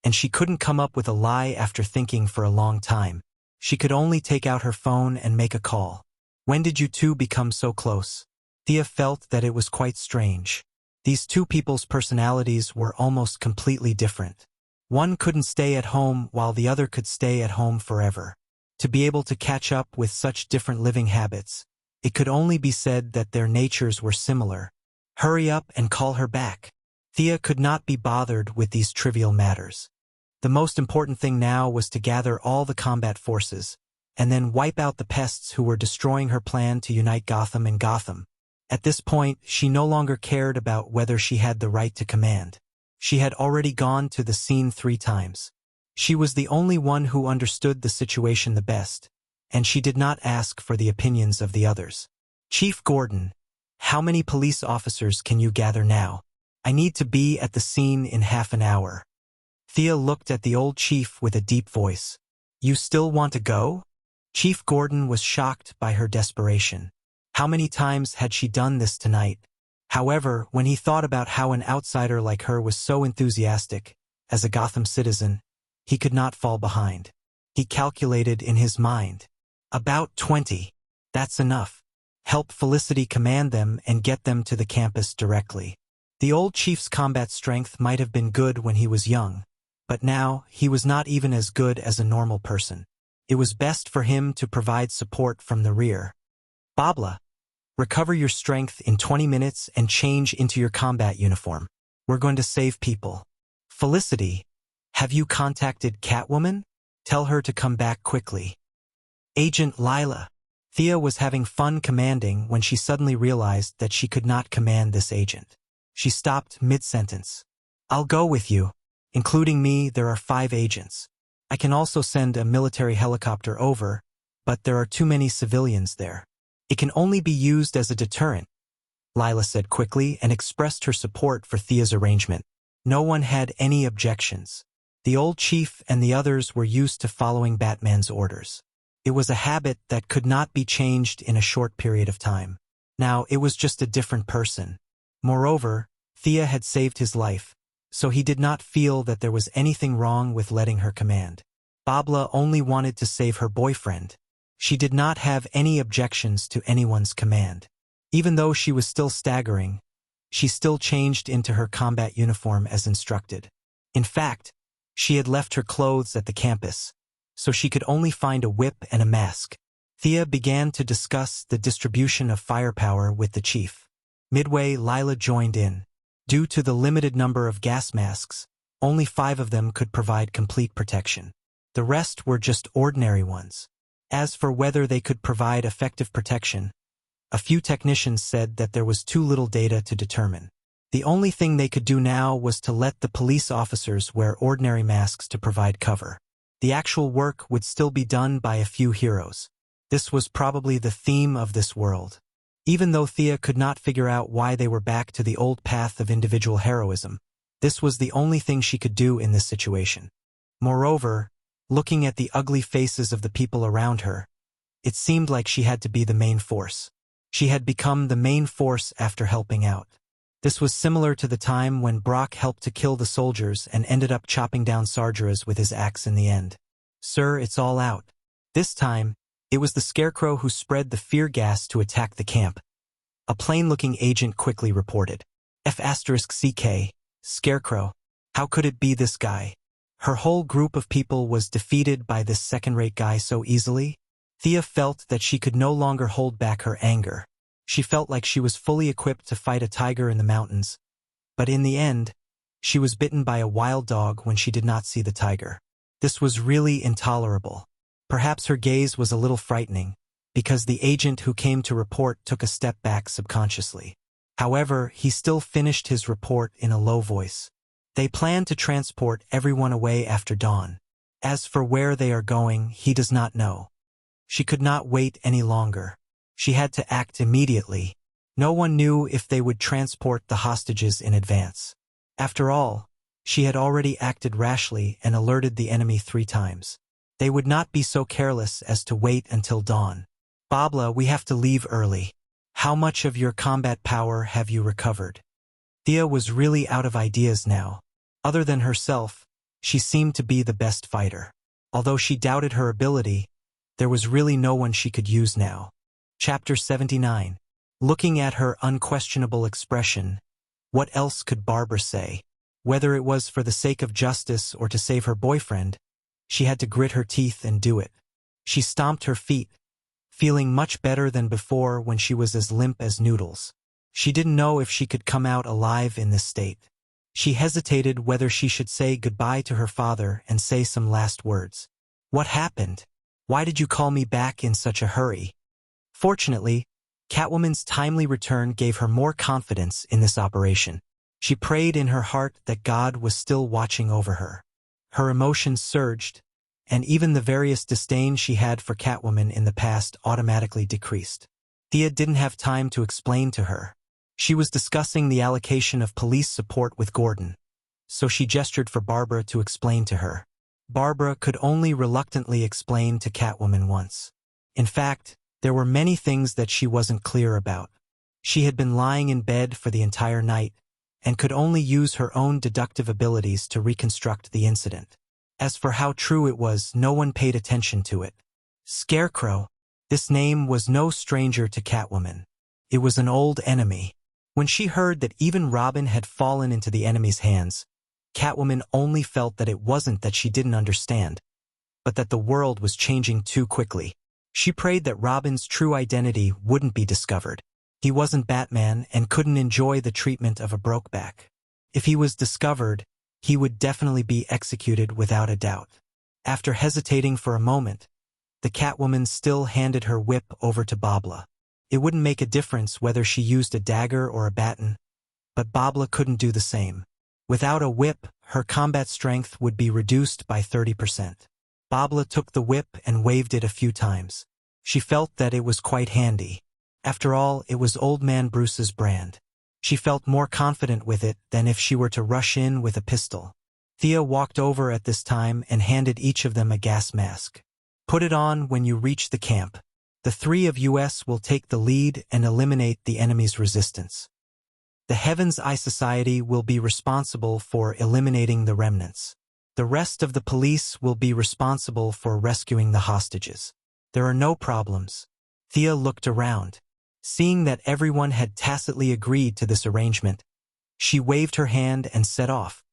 and she couldn't come up with a lie after thinking for a long time. She could only take out her phone and make a call. When did you two become so close? Thea felt that it was quite strange. These two people's personalities were almost completely different. One couldn't stay at home while the other could stay at home forever. To be able to catch up with such different living habits, it could only be said that their natures were similar. Hurry up and call her back. Thea could not be bothered with these trivial matters. The most important thing now was to gather all the combat forces, and then wipe out the pests who were destroying her plan to unite Gotham and Gotham. At this point, she no longer cared about whether she had the right to command. She had already gone to the scene 3 times. She was the only one who understood the situation the best, and she did not ask for the opinions of the others. Chief Gordon, how many police officers can you gather now? I need to be at the scene in half an hour. Thea looked at the old chief with a deep voice. You still want to go? Chief Gordon was shocked by her desperation. How many times had she done this tonight? However, when he thought about how an outsider like her was so enthusiastic, as a Gotham citizen, he could not fall behind. He calculated in his mind. About 20. That's enough. Help Felicity command them and get them to the campus directly. The old chief's combat strength might have been good when he was young, but now he was not even as good as a normal person. It was best for him to provide support from the rear. Babla, recover your strength in 20 minutes and change into your combat uniform. We're going to save people. Felicity, have you contacted Catwoman? Tell her to come back quickly. Agent Lila. Thea was having fun commanding when she suddenly realized that she could not command this agent. She stopped mid-sentence. I'll go with you. Including me, there are 5 agents. I can also send a military helicopter over, but there are too many civilians there. It can only be used as a deterrent, Lila said quickly and expressed her support for Thea's arrangement. No one had any objections. The old chief and the others were used to following Batman's orders. It was a habit that could not be changed in a short period of time. Now it was just a different person. Moreover, Thea had saved his life, so he did not feel that there was anything wrong with letting her command. Babla only wanted to save her boyfriend. She did not have any objections to anyone's command. Even though she was still staggering, she still changed into her combat uniform as instructed. In fact, she had left her clothes at the campus, so she could only find a whip and a mask. Thea began to discuss the distribution of firepower with the chief. Midway, Lila joined in. Due to the limited number of gas masks, only 5 of them could provide complete protection. The rest were just ordinary ones. As for whether they could provide effective protection, a few technicians said that there was too little data to determine. The only thing they could do now was to let the police officers wear ordinary masks to provide cover. The actual work would still be done by a few heroes. This was probably the theme of this world. Even though Thea could not figure out why they were back to the old path of individual heroism, this was the only thing she could do in this situation. Moreover, looking at the ugly faces of the people around her, it seemed like she had to be the main force. She had become the main force after helping out. This was similar to the time when Brock helped to kill the soldiers and ended up chopping down Sargeras with his axe in the end. Sir, it's all out. This time, it was the Scarecrow who spread the fear gas to attack the camp. A plain-looking agent quickly reported. F***CK, Scarecrow. How could it be this guy? Her whole group of people was defeated by this second-rate guy so easily? Thea felt that she could no longer hold back her anger. She felt like she was fully equipped to fight a tiger in the mountains. But in the end, she was bitten by a wild dog when she did not see the tiger. This was really intolerable. Perhaps her gaze was a little frightening, because the agent who came to report took a step back subconsciously. However, he still finished his report in a low voice. They plan to transport everyone away after dawn. As for where they are going, he does not know. She could not wait any longer. She had to act immediately. No one knew if they would transport the hostages in advance. After all, she had already acted rashly and alerted the enemy 3 times. They would not be so careless as to wait until dawn. Babla, we have to leave early. How much of your combat power have you recovered? Thea was really out of ideas now. Other than herself, she seemed to be the best fighter. Although she doubted her ability, there was really no one she could use now. Chapter 79. Looking at her unquestionable expression, what else could Barbara say? Whether it was for the sake of justice or to save her boyfriend, she had to grit her teeth and do it. She stomped her feet, feeling much better than before when she was as limp as noodles. She didn't know if she could come out alive in this state. She hesitated whether she should say goodbye to her father and say some last words. What happened? Why did you call me back in such a hurry? Fortunately, Catwoman's timely return gave her more confidence in this operation. She prayed in her heart that God was still watching over her. Her emotions surged, and even the various disdain she had for Catwoman in the past automatically decreased. Thea didn't have time to explain to her. She was discussing the allocation of police support with Gordon, so she gestured for Barbara to explain to her. Barbara could only reluctantly explain to Catwoman once. In fact, there were many things that she wasn't clear about. She had been lying in bed for the entire night, and could only use her own deductive abilities to reconstruct the incident. As for how true it was, no one paid attention to it. Scarecrow. This name was no stranger to Catwoman. It was an old enemy. When she heard that even Robin had fallen into the enemy's hands, Catwoman only felt that it wasn't that she didn't understand, but that the world was changing too quickly. She prayed that Robin's true identity wouldn't be discovered. He wasn't Batman and couldn't enjoy the treatment of a brokeback. If he was discovered, he would definitely be executed without a doubt. After hesitating for a moment, the Catwoman still handed her whip over to Babla. It wouldn't make a difference whether she used a dagger or a baton, but Babla couldn't do the same. Without a whip, her combat strength would be reduced by 30%. Babla took the whip and waved it a few times. She felt that it was quite handy. After all, it was Old Man Bruce's brand. She felt more confident with it than if she were to rush in with a pistol. Thea walked over at this time and handed each of them a gas mask. Put it on when you reach the camp. The 3 of us will take the lead and eliminate the enemy's resistance. The Heaven's Eye Society will be responsible for eliminating the remnants. The rest of the police will be responsible for rescuing the hostages. There are no problems. Thea looked around. Seeing that everyone had tacitly agreed to this arrangement, she waved her hand and set off.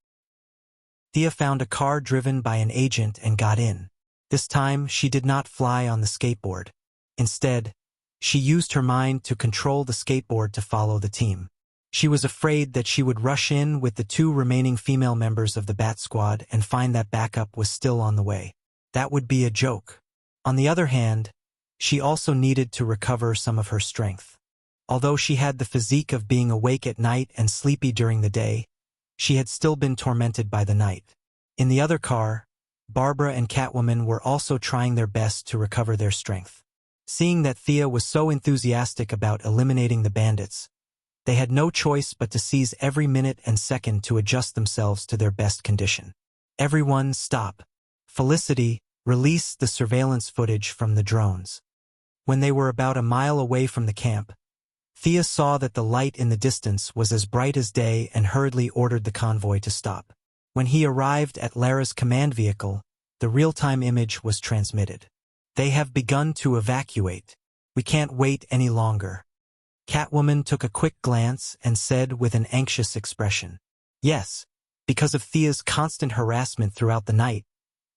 Thea found a car driven by an agent and got in. This time, she did not fly on the skateboard. Instead, she used her mind to control the skateboard to follow the team. She was afraid that she would rush in with the 2 remaining female members of the Bat Squad and find that backup was still on the way. That would be a joke. On the other hand, she also needed to recover some of her strength. Although she had the physique of being awake at night and sleepy during the day, she had still been tormented by the night. In the other car, Barbara and Catwoman were also trying their best to recover their strength. Seeing that Thea was so enthusiastic about eliminating the bandits, they had no choice but to seize every minute and second to adjust themselves to their best condition. Everyone, stop. Felicity, release the surveillance footage from the drones. When they were about a mile away from the camp, Thea saw that the light in the distance was as bright as day and hurriedly ordered the convoy to stop. When he arrived at Lara's command vehicle, the real-time image was transmitted. They have begun to evacuate. We can't wait any longer. Catwoman took a quick glance and said with an anxious expression, yes, because of Thea's constant harassment throughout the night,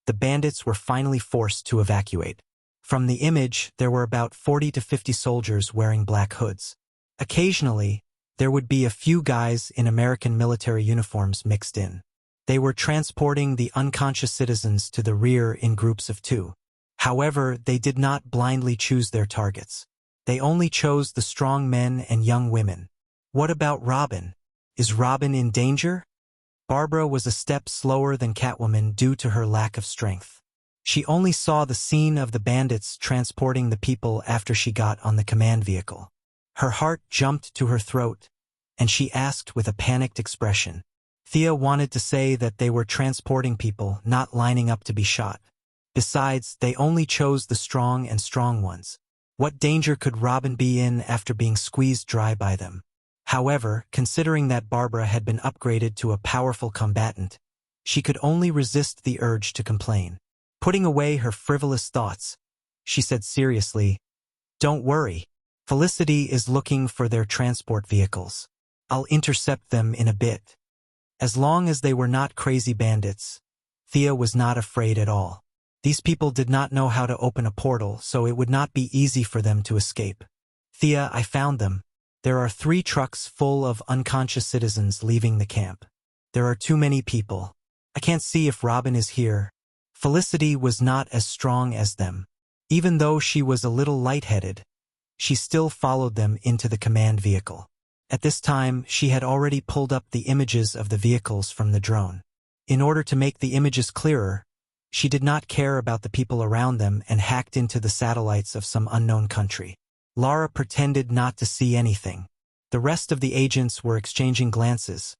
the bandits were finally forced to evacuate. From the image, there were about 40 to 50 soldiers wearing black hoods. Occasionally, there would be a few guys in American military uniforms mixed in. They were transporting the unconscious citizens to the rear in groups of 2. However, they did not blindly choose their targets. They only chose the strong men and young women. What about Robin? Is Robin in danger? Barbara was a step slower than Catwoman due to her lack of strength. She only saw the scene of the bandits transporting the people after she got on the command vehicle. Her heart jumped to her throat, and she asked with a panicked expression. Thea wanted to say that they were transporting people, not lining up to be shot. Besides, they only chose the strong and strong ones. What danger could Robin be in after being squeezed dry by them? However, considering that Barbara had been upgraded to a powerful combatant, she could only resist the urge to complain. Putting away her frivolous thoughts, she said seriously, "Don't worry. Felicity is looking for their transport vehicles. I'll intercept them in a bit." As long as they were not crazy bandits, Thea was not afraid at all. These people did not know how to open a portal, so it would not be easy for them to escape. "Thea, I found them. There are 3 trucks full of unconscious citizens leaving the camp. There are too many people. I can't see if Robin is here." Felicity was not as strong as them. Even though she was a little lightheaded, she still followed them into the command vehicle. At this time, she had already pulled up the images of the vehicles from the drone. In order to make the images clearer, she did not care about the people around them and hacked into the satellites of some unknown country. Lara pretended not to see anything. The rest of the agents were exchanging glances,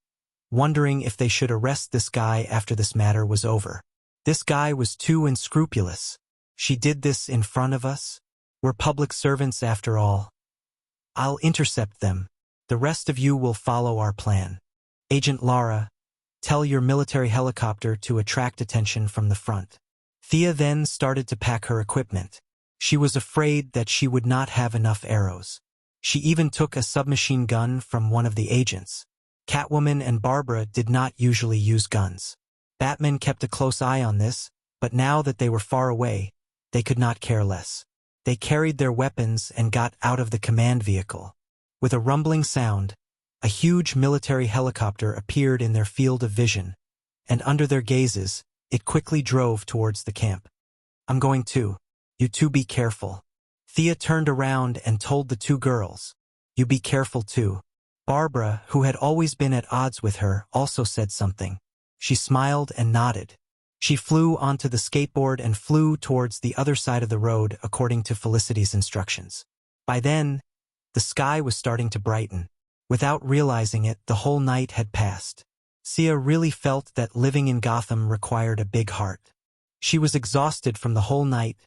wondering if they should arrest this guy after this matter was over. This guy was too unscrupulous. She did this in front of us? We're public servants after all. I'll intercept them. The rest of you will follow our plan. Agent Lara, tell your military helicopter to attract attention from the front. Thea then started to pack her equipment. She was afraid that she would not have enough arrows. She even took a submachine gun from one of the agents. Catwoman and Barbara did not usually use guns. Batman kept a close eye on this, but now that they were far away, they could not care less. They carried their weapons and got out of the command vehicle. With a rumbling sound, a huge military helicopter appeared in their field of vision, and under their gazes, it quickly drove towards the camp. "I'm going too. You two be careful." Thea turned around and told the 2 girls, "You be careful too." Barbara, who had always been at odds with her, also said something. She smiled and nodded. She flew onto the skateboard and flew towards the other side of the road according to Felicity's instructions. By then, the sky was starting to brighten. Without realizing it, the whole night had passed. Sia really felt that living in Gotham required a big heart. She was exhausted from the whole night,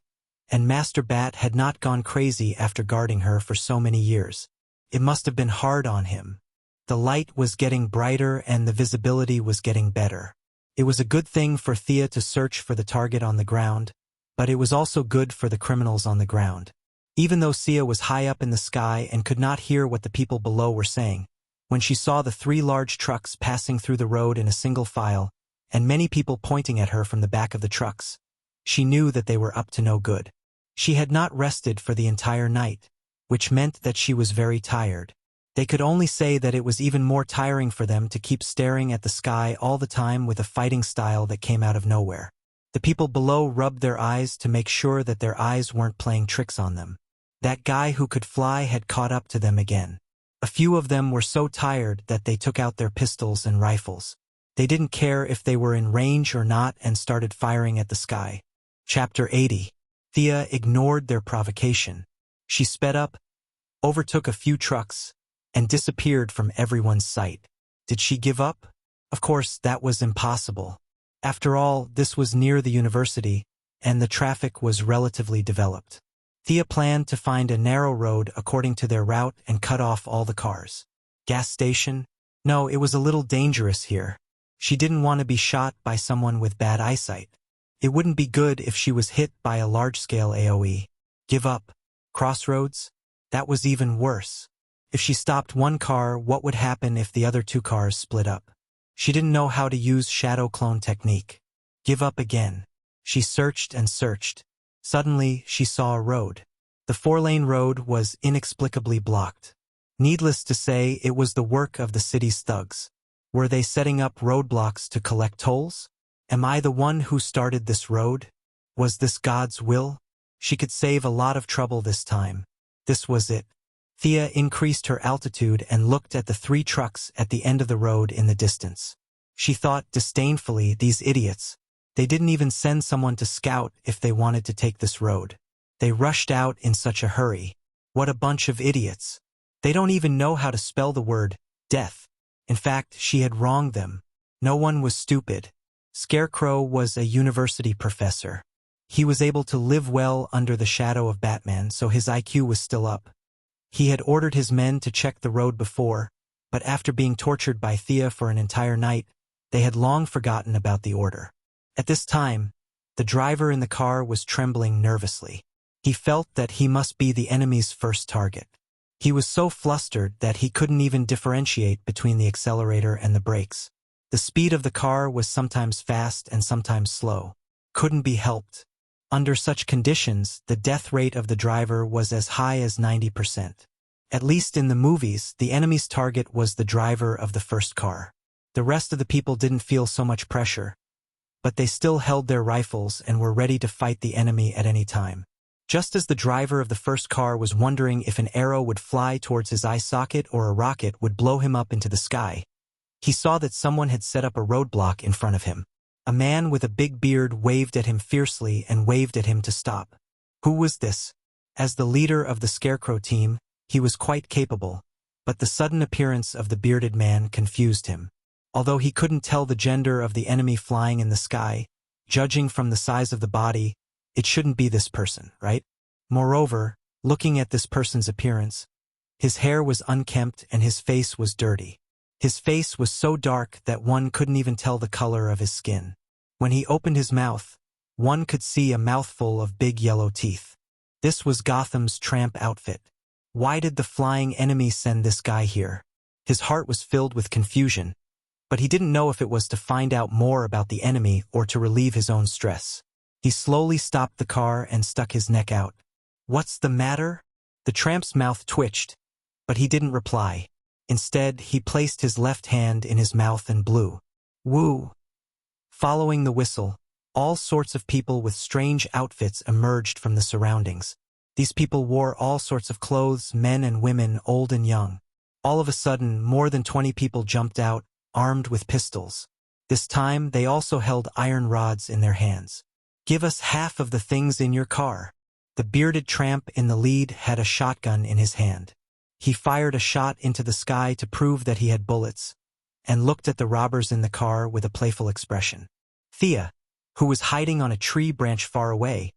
and Master Bat had not gone crazy after guarding her for so many years. It must have been hard on him. The light was getting brighter and the visibility was getting better. It was a good thing for Thea to search for the target on the ground, but it was also good for the criminals on the ground. Even though Sia was high up in the sky and could not hear what the people below were saying, when she saw the 3 large trucks passing through the road in a single file, and many people pointing at her from the back of the trucks, she knew that they were up to no good. She had not rested for the entire night, which meant that she was very tired. They could only say that it was even more tiring for them to keep staring at the sky all the time with a fighting style that came out of nowhere. The people below rubbed their eyes to make sure that their eyes weren't playing tricks on them. That guy who could fly had caught up to them again. A few of them were so tired that they took out their pistols and rifles. They didn't care if they were in range or not and started firing at the sky. Chapter 80. Thea ignored their provocation. She sped up, overtook a few trucks, and disappeared from everyone's sight. Did she give up? Of course, that was impossible. After all, this was near the university, and the traffic was relatively developed. Thea planned to find a narrow road according to their route and cut off all the cars. Gas station? No, it was a little dangerous here. She didn't want to be shot by someone with bad eyesight. It wouldn't be good if she was hit by a large-scale AoE. Give up. Crossroads? That was even worse. If she stopped one car, what would happen if the other 2 cars split up? She didn't know how to use shadow clone technique. Give up again. She searched and searched. Suddenly, she saw a road. The 4-lane road was inexplicably blocked. Needless to say, it was the work of the city's thugs. Were they setting up roadblocks to collect tolls? Am I the one who started this road? Was this God's will? She could save a lot of trouble this time. This was it. Thea increased her altitude and looked at the 3 trucks at the end of the road in the distance. She thought disdainfully, these idiots. They didn't even send someone to scout if they wanted to take this road. They rushed out in such a hurry. What a bunch of idiots. They don't even know how to spell the word death. In fact, she had wronged them. No one was stupid. Scarecrow was a university professor. He was able to live well under the shadow of Batman, so his IQ was still up. He had ordered his men to check the road before, but after being tortured by Thea for an entire night, they had long forgotten about the order. At this time, the driver in the car was trembling nervously. He felt that he must be the enemy's first target. He was so flustered that he couldn't even differentiate between the accelerator and the brakes. The speed of the car was sometimes fast and sometimes slow. Couldn't be helped. Under such conditions, the death rate of the driver was as high as 90%. At least in the movies, the enemy's target was the driver of the first car. The rest of the people didn't feel so much pressure, but they still held their rifles and were ready to fight the enemy at any time. Just as the driver of the first car was wondering if an arrow would fly towards his eye socket or a rocket would blow him up into the sky, he saw that someone had set up a roadblock in front of him. A man with a big beard waved at him fiercely and waved at him to stop. Who was this? As the leader of the Scarecrow team, he was quite capable, but the sudden appearance of the bearded man confused him. Although he couldn't tell the gender of the enemy flying in the sky, judging from the size of the body, it shouldn't be this person, right? Moreover, looking at this person's appearance, his hair was unkempt and his face was dirty. His face was so dark that one couldn't even tell the color of his skin. When he opened his mouth, one could see a mouthful of big yellow teeth. This was Gotham's tramp outfit. Why did the flying enemy send this guy here? His heart was filled with confusion, but he didn't know if it was to find out more about the enemy or to relieve his own stress. He slowly stopped the car and stuck his neck out. "What's the matter?" The tramp's mouth twitched, but he didn't reply. Instead, he placed his left hand in his mouth and blew. Woo! Following the whistle, all sorts of people with strange outfits emerged from the surroundings. These people wore all sorts of clothes, men and women, old and young. All of a sudden, more than 20 people jumped out, armed with pistols. This time, they also held iron rods in their hands. "Give us half of the things in your car." The bearded tramp in the lead had a shotgun in his hand. He fired a shot into the sky to prove that he had bullets, and looked at the robbers in the car with a playful expression. Thea, who was hiding on a tree branch far away,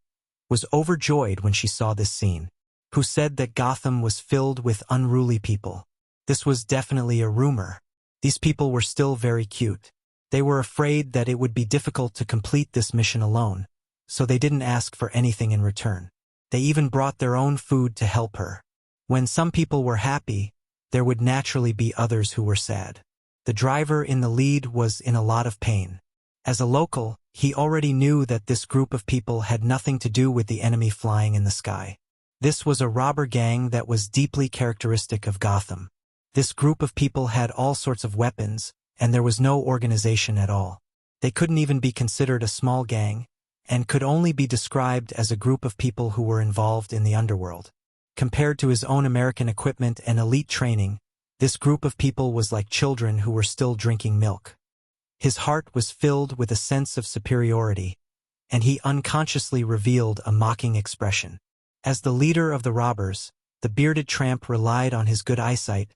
was overjoyed when she saw this scene. Who said that Gotham was filled with unruly people? This was definitely a rumor. These people were still very cute. They were afraid that it would be difficult to complete this mission alone, so they didn't ask for anything in return. They even brought their own food to help her. When some people were happy, there would naturally be others who were sad. The driver in the lead was in a lot of pain. As a local, he already knew that this group of people had nothing to do with the enemy flying in the sky. This was a robber gang that was deeply characteristic of Gotham. This group of people had all sorts of weapons, and there was no organization at all. They couldn't even be considered a small gang, and could only be described as a group of people who were involved in the underworld. Compared to his own American equipment and elite training, this group of people was like children who were still drinking milk. His heart was filled with a sense of superiority, and he unconsciously revealed a mocking expression. As the leader of the robbers, the bearded tramp relied on his good eyesight,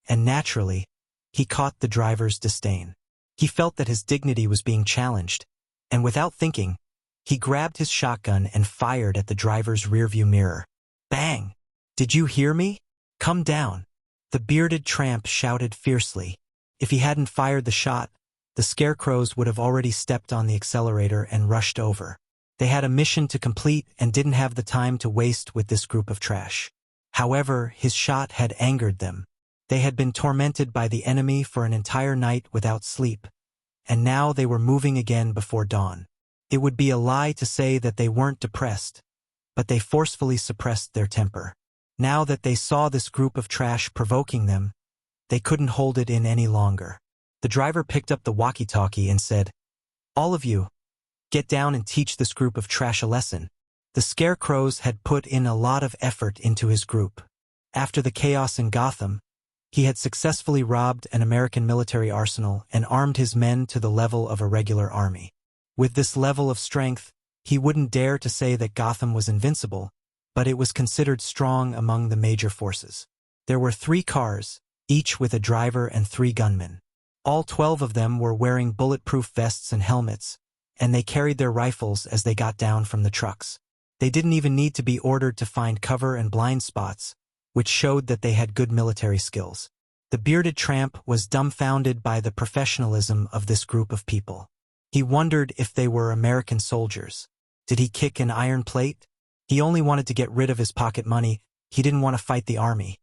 and naturally, he caught the driver's disdain. He felt that his dignity was being challenged, and without thinking, he grabbed his shotgun and fired at the driver's rearview mirror. Bang! "Did you hear me? Come down!" The bearded tramp shouted fiercely. If he hadn't fired the shot, the scarecrows would have already stepped on the accelerator and rushed over. They had a mission to complete and didn't have the time to waste with this group of trash. However, his shot had angered them. They had been tormented by the enemy for an entire night without sleep, and now they were moving again before dawn. It would be a lie to say that they weren't depressed, but they forcefully suppressed their temper. Now that they saw this group of trash provoking them, they couldn't hold it in any longer. The driver picked up the walkie-talkie and said, "All of you, get down and teach this group of trash a lesson." The scarecrows had put in a lot of effort into his group. After the chaos in Gotham, he had successfully robbed an American military arsenal and armed his men to the level of a regular army. With this level of strength, he wouldn't dare to say that Gotham was invincible, but it was considered strong among the major forces. There were 3 cars, each with a driver and 3 gunmen. All 12 of them were wearing bulletproof vests and helmets, and they carried their rifles as they got down from the trucks. They didn't even need to be ordered to find cover and blind spots, which showed that they had good military skills. The bearded tramp was dumbfounded by the professionalism of this group of people. He wondered if they were American soldiers. Did he kick an iron plate? He only wanted to get rid of his pocket money. He didn't want to fight the army.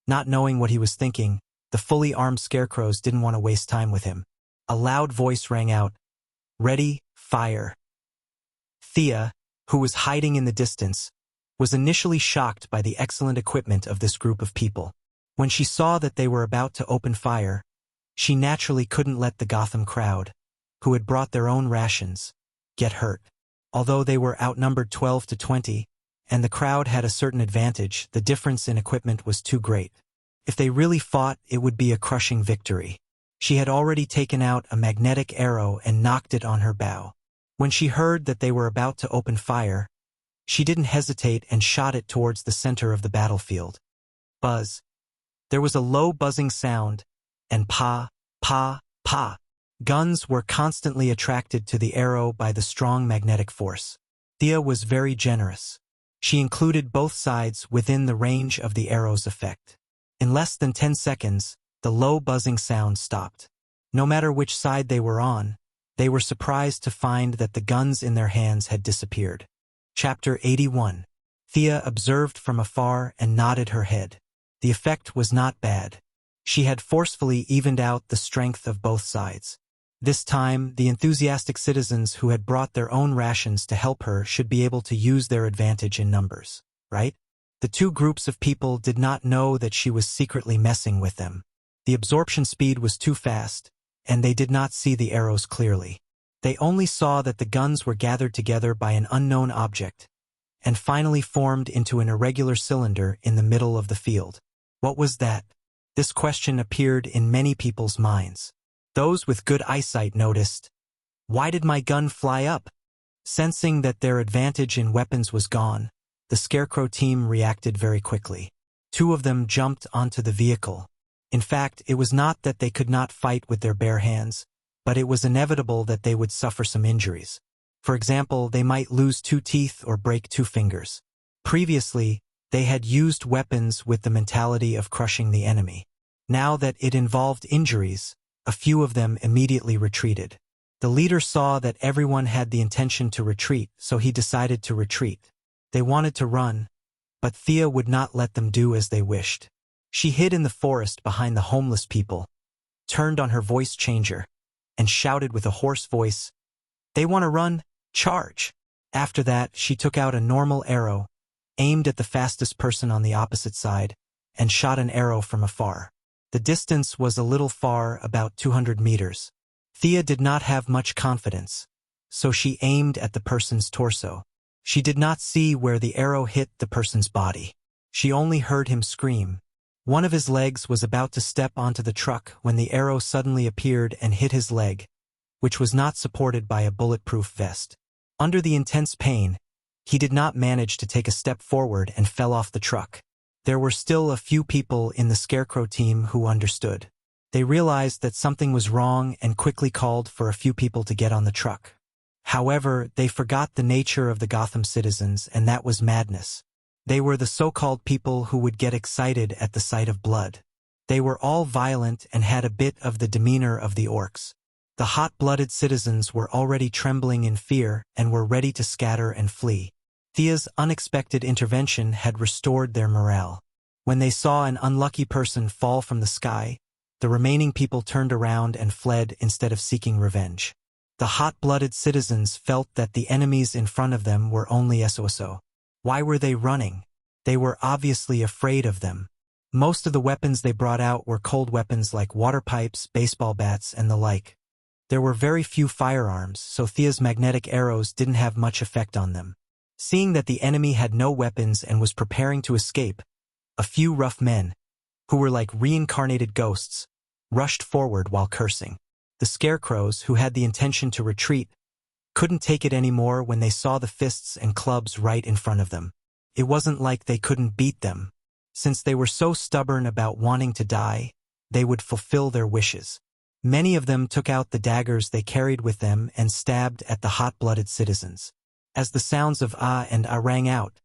Not knowing what he was thinking, the fully armed scarecrows didn't want to waste time with him. A loud voice rang out, "Ready, fire." Thea, who was hiding in the distance, was initially shocked by the excellent equipment of this group of people. When she saw that they were about to open fire, she naturally couldn't let the Gotham crowd, who had brought their own rations, get hurt. Although they were outnumbered 12 to 20, and the crowd had a certain advantage, the difference in equipment was too great. If they really fought, it would be a crushing victory. She had already taken out a magnetic arrow and knocked it on her bow. When she heard that they were about to open fire, she didn't hesitate and shot it towards the center of the battlefield. Buzz. There was a low buzzing sound, and pa, pa, pa. Guns were constantly attracted to the arrow by the strong magnetic force. Thea was very generous. She included both sides within the range of the arrow's effect. In less than 10 seconds, the low buzzing sound stopped. No matter which side they were on, they were surprised to find that the guns in their hands had disappeared. Chapter 81. Thea observed from afar and nodded her head. The effect was not bad. She had forcefully evened out the strength of both sides. This time, the enthusiastic citizens who had brought their own rations to help her should be able to use their advantage in numbers, right? The 2 groups of people did not know that she was secretly messing with them. The absorption speed was too fast, and they did not see the arrows clearly. They only saw that the guns were gathered together by an unknown object, and finally formed into an irregular cylinder in the middle of the field. What was that? This question appeared in many people's minds. Those with good eyesight noticed, "Why did my gun fly up?" Sensing that their advantage in weapons was gone, the Scarecrow team reacted very quickly. 2 of them jumped onto the vehicle. In fact, it was not that they could not fight with their bare hands, but it was inevitable that they would suffer some injuries. For example, they might lose 2 teeth or break 2 fingers. Previously, they had used weapons with the mentality of crushing the enemy. Now that it involved injuries, a few of them immediately retreated. The leader saw that everyone had the intention to retreat, so he decided to retreat. They wanted to run, but Thea would not let them do as they wished. She hid in the forest behind the homeless people, turned on her voice changer, and shouted with a hoarse voice, "They want to run? Charge!" After that, she took out a normal arrow, aimed at the fastest person on the opposite side, and shot an arrow from afar. The distance was a little far, about 200 meters. Thea did not have much confidence, so she aimed at the person's torso. She did not see where the arrow hit the person's body. She only heard him scream. One of his legs was about to step onto the truck when the arrow suddenly appeared and hit his leg, which was not supported by a bulletproof vest. Under the intense pain, he did not manage to take a step forward and fell off the truck. There were still a few people in the Scarecrow team who understood. They realized that something was wrong and quickly called for a few people to get on the truck. However, they forgot the nature of the Gotham citizens, and that was madness. They were the so-called people who would get excited at the sight of blood. They were all violent and had a bit of the demeanor of the orcs. The hot-blooded citizens were already trembling in fear and were ready to scatter and flee. Thea's unexpected intervention had restored their morale. When they saw an unlucky person fall from the sky, the remaining people turned around and fled instead of seeking revenge. The hot-blooded citizens felt that the enemies in front of them were only SOSO. Why were they running? They were obviously afraid of them. Most of the weapons they brought out were cold weapons like water pipes, baseball bats, and the like. There were very few firearms, so Thea's magnetic arrows didn't have much effect on them. Seeing that the enemy had no weapons and was preparing to escape, a few rough men, who were like reincarnated ghosts, rushed forward while cursing. The Scarecrows, who had the intention to retreat, couldn't take it anymore when they saw the fists and clubs right in front of them. It wasn't like they couldn't beat them. Since they were so stubborn about wanting to die, they would fulfill their wishes. Many of them took out the daggers they carried with them and stabbed at the hot-blooded citizens. As the sounds of ah and ah rang out,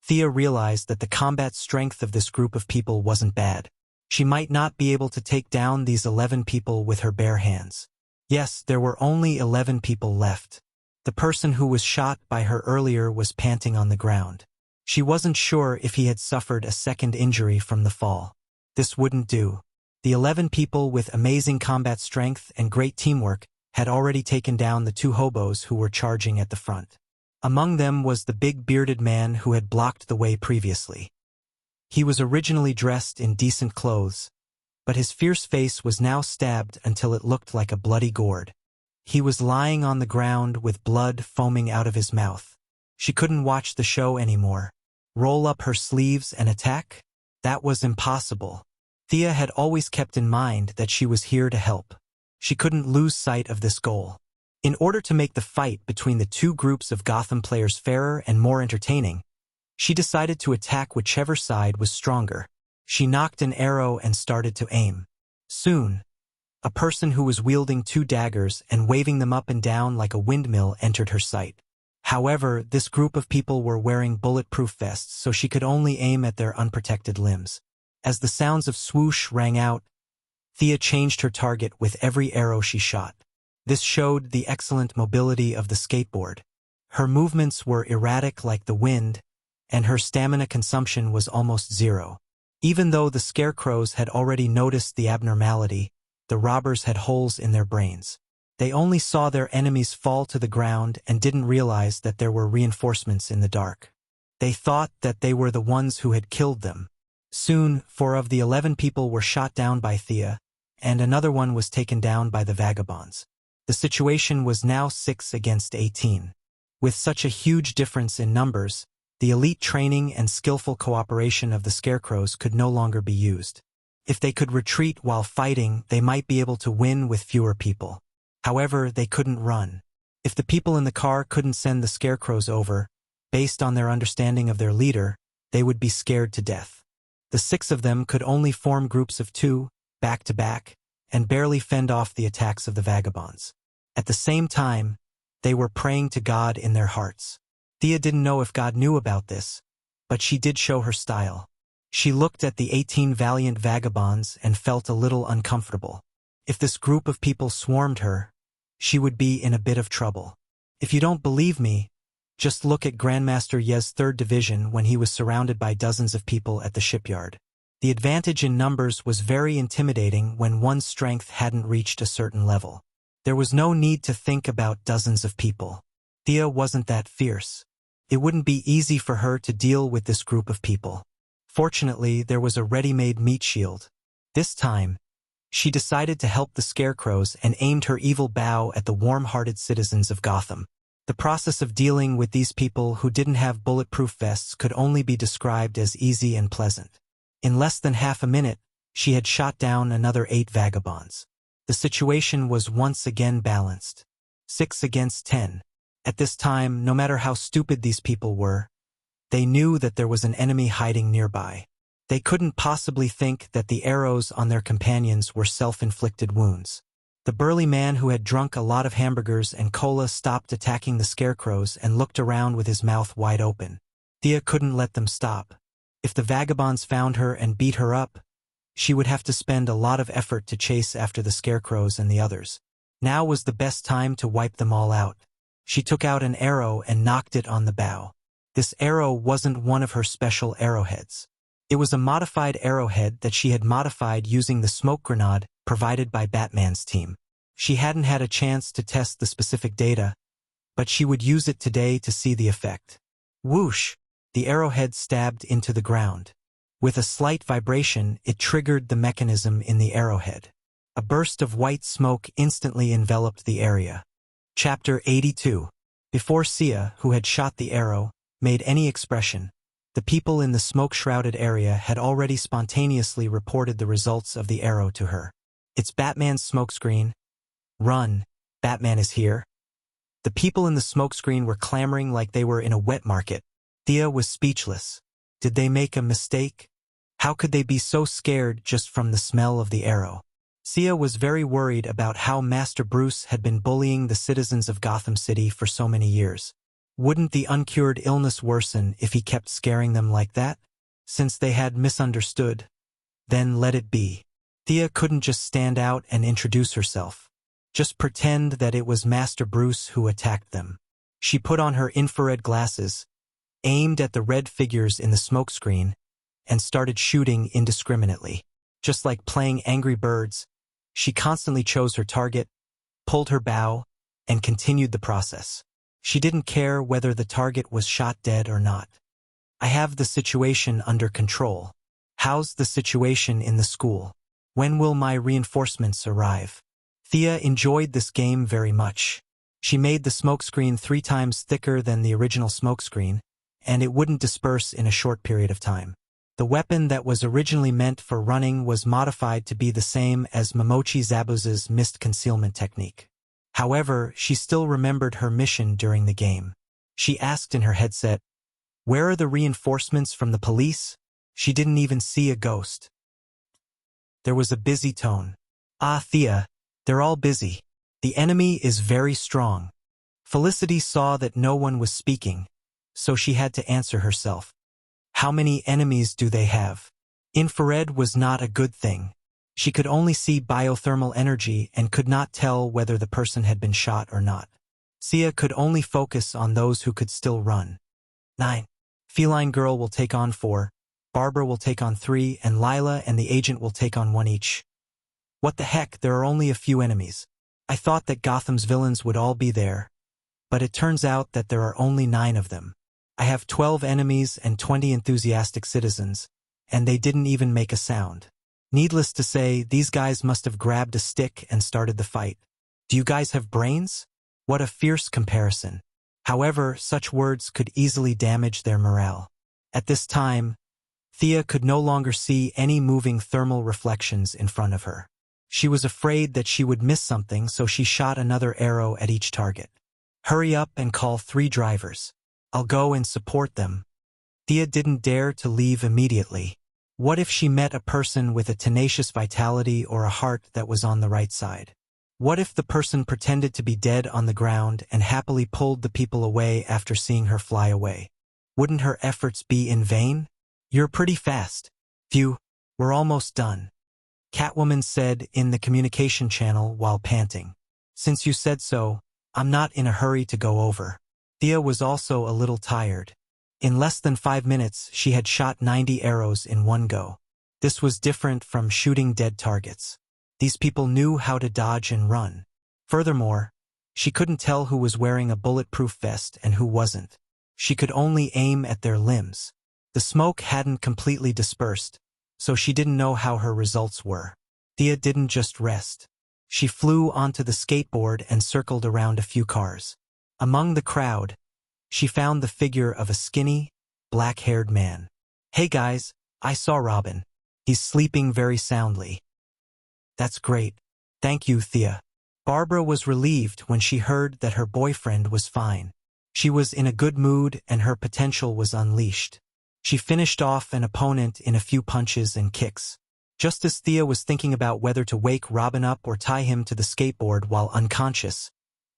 Thea realized that the combat strength of this group of people wasn't bad. She might not be able to take down these 11 people with her bare hands. Yes, there were only 11 people left. The person who was shot by her earlier was panting on the ground. She wasn't sure if he had suffered a second injury from the fall. This wouldn't do. The 11 people with amazing combat strength and great teamwork had already taken down the 2 hobos who were charging at the front. Among them was the big bearded man who had blocked the way previously. He was originally dressed in decent clothes, but his fierce face was now stabbed until it looked like a bloody gourd. He was lying on the ground with blood foaming out of his mouth. She couldn't watch the show anymore. Roll up her sleeves and attack? That was impossible. Thea had always kept in mind that she was here to help. She couldn't lose sight of this goal. In order to make the fight between the 2 groups of Gotham players fairer and more entertaining, she decided to attack whichever side was stronger. She knocked an arrow and started to aim. Soon, a person who was wielding 2 daggers and waving them up and down like a windmill entered her sight. However, this group of people were wearing bulletproof vests, so she could only aim at their unprotected limbs. As the sounds of swoosh rang out, Thea changed her target with every arrow she shot. This showed the excellent mobility of the skateboard. Her movements were erratic like the wind, and her stamina consumption was almost 0. Even though the scarecrows had already noticed the abnormality, the robbers had holes in their brains. They only saw their enemies fall to the ground and didn't realize that there were reinforcements in the dark. They thought that they were the ones who had killed them. Soon, 4 of the 11 people were shot down by Thea, and another one was taken down by the Vagabonds. The situation was now 6 against 18. With such a huge difference in numbers, the elite training and skillful cooperation of the scarecrows could no longer be used. If they could retreat while fighting, they might be able to win with fewer people. However, they couldn't run. If the people in the car couldn't send the scarecrows over, based on their understanding of their leader, they would be scared to death. The 6 of them could only form groups of 2, back to back, and barely fend off the attacks of the Vagabonds. At the same time, they were praying to God in their hearts. Thea didn't know if God knew about this, but she did show her style. She looked at the 18 valiant Vagabonds and felt a little uncomfortable. If this group of people swarmed her, she would be in a bit of trouble. If you don't believe me, just look at Grandmaster Ye's 3rd Division when he was surrounded by dozens of people at the shipyard. The advantage in numbers was very intimidating when one's strength hadn't reached a certain level. There was no need to think about dozens of people. Thea wasn't that fierce. It wouldn't be easy for her to deal with this group of people. Fortunately, there was a ready-made meat shield. This time, she decided to help the scarecrows and aimed her evil bow at the warm-hearted citizens of Gotham. The process of dealing with these people who didn't have bulletproof vests could only be described as easy and pleasant. In less than half a minute, she had shot down another 8 Vagabonds. The situation was once again balanced. 6 against 10. At this time, no matter how stupid these people were, they knew that there was an enemy hiding nearby. They couldn't possibly think that the arrows on their companions were self-inflicted wounds. The burly man who had drunk a lot of hamburgers and cola stopped attacking the scarecrows and looked around with his mouth wide open. Thea couldn't let them stop. If the Vagabonds found her and beat her up, she would have to spend a lot of effort to chase after the scarecrows and the others. Now was the best time to wipe them all out. She took out an arrow and knocked it on the bow. This arrow wasn't one of her special arrowheads. It was a modified arrowhead that she had modified using the smoke grenade provided by Batman's team. She hadn't had a chance to test the specific data, but she would use it today to see the effect. Whoosh! The arrowhead stabbed into the ground. With a slight vibration, it triggered the mechanism in the arrowhead. A burst of white smoke instantly enveloped the area. Chapter 82. Before Sia, who had shot the arrow, made any expression, the people in the smoke-shrouded area had already spontaneously reported the results of the arrow to her. It's Batman's smokescreen. Run, Batman is here. The people in the smokescreen were clamoring like they were in a wet market. Thea was speechless. Did they make a mistake? How could they be so scared just from the smell of the arrow? Sia was very worried about how Master Bruce had been bullying the citizens of Gotham City for so many years. Wouldn't the uncured illness worsen if he kept scaring them like that? Since they had misunderstood, then let it be. Thea couldn't just stand out and introduce herself. Just pretend that it was Master Bruce who attacked them. She put on her infrared glasses, aimed at the red figures in the smokescreen, and started shooting indiscriminately. Just like playing Angry Birds, she constantly chose her target, pulled her bow, and continued the process. She didn't care whether the target was shot dead or not. I have the situation under control. How's the situation in the school? When will my reinforcements arrive? Thea enjoyed this game very much. She made the smokescreen 3 times thicker than the original smokescreen, and it wouldn't disperse in a short period of time. The weapon that was originally meant for running was modified to be the same as Momochi Zabuza's mist concealment technique. However, she still remembered her mission during the game. She asked in her headset, "Where are the reinforcements from the police?" She didn't even see a ghost. There was a busy tone. "Ah, Thea, they're all busy. The enemy is very strong." Felicity saw that no one was speaking, so she had to answer herself. How many enemies do they have? Infrared was not a good thing. She could only see biothermal energy and could not tell whether the person had been shot or not. Sia could only focus on those who could still run. 9. Feline Girl will take on 4, Barbara will take on 3, and Lila and the agent will take on 1 each. What the heck, there are only a few enemies. I thought that Gotham's villains would all be there, but it turns out that there are only 9 of them. I have 12 enemies and 20 enthusiastic citizens, and they didn't even make a sound. Needless to say, these guys must have grabbed a stick and started the fight. Do you guys have brains? What a fierce comparison. However, such words could easily damage their morale. At this time, Thea could no longer see any moving thermal reflections in front of her. She was afraid that she would miss something, so she shot another arrow at each target. Hurry up and call 3 drivers. I'll go and support them. Thea didn't dare to leave immediately. What if she met a person with a tenacious vitality or a heart that was on the right side? What if the person pretended to be dead on the ground and happily pulled the people away after seeing her fly away? Wouldn't her efforts be in vain? You're pretty fast. Phew, we're almost done. Catwoman said in the communication channel while panting. Since you said so, I'm not in a hurry to go over. Thea was also a little tired. In less than 5 minutes, she had shot 90 arrows in one go. This was different from shooting dead targets. These people knew how to dodge and run. Furthermore, she couldn't tell who was wearing a bulletproof vest and who wasn't. She could only aim at their limbs. The smoke hadn't completely dispersed, so she didn't know how her results were. Thea didn't just rest. She flew onto the skateboard and circled around a few cars. Among the crowd, she found the figure of a skinny, black-haired man. "Hey guys, I saw Robin. He's sleeping very soundly." "That's great. Thank you, Thea." Barbara was relieved when she heard that her boyfriend was fine. She was in a good mood and her potential was unleashed. She finished off an opponent in a few punches and kicks. Just as Thea was thinking about whether to wake Robin up or tie him to the skateboard while unconscious,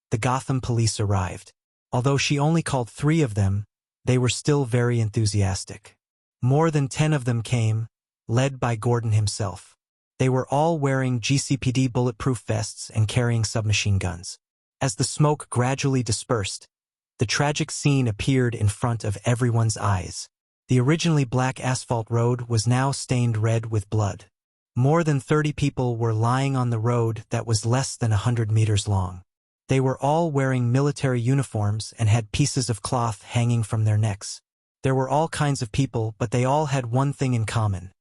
the Gotham police arrived. Although she only called 3 of them, they were still very enthusiastic. More than 10 of them came, led by Gordon himself. They were all wearing GCPD bulletproof vests and carrying submachine guns. As the smoke gradually dispersed, the tragic scene appeared in front of everyone's eyes. The originally black asphalt road was now stained red with blood. More than 30 people were lying on the road that was less than 100 meters long. They were all wearing military uniforms and had pieces of cloth hanging from their necks. There were all kinds of people, but they all had one thing in common.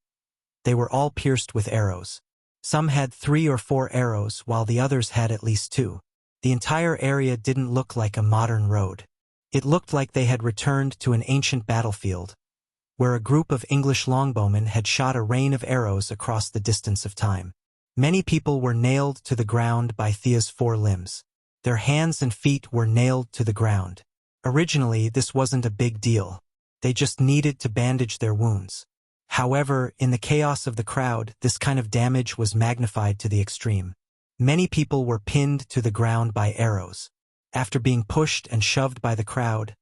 They were all pierced with arrows. Some had 3 or 4 arrows, while the others had at least 2. The entire area didn't look like a modern road. It looked like they had returned to an ancient battlefield, where a group of English longbowmen had shot a rain of arrows across the distance of time. Many people were nailed to the ground by Thea's 4 limbs. Their hands and feet were nailed to the ground. Originally, this wasn't a big deal. They just needed to bandage their wounds. However, in the chaos of the crowd, this kind of damage was magnified to the extreme. Many people were pinned to the ground by arrows. After being pushed and shoved by the crowd,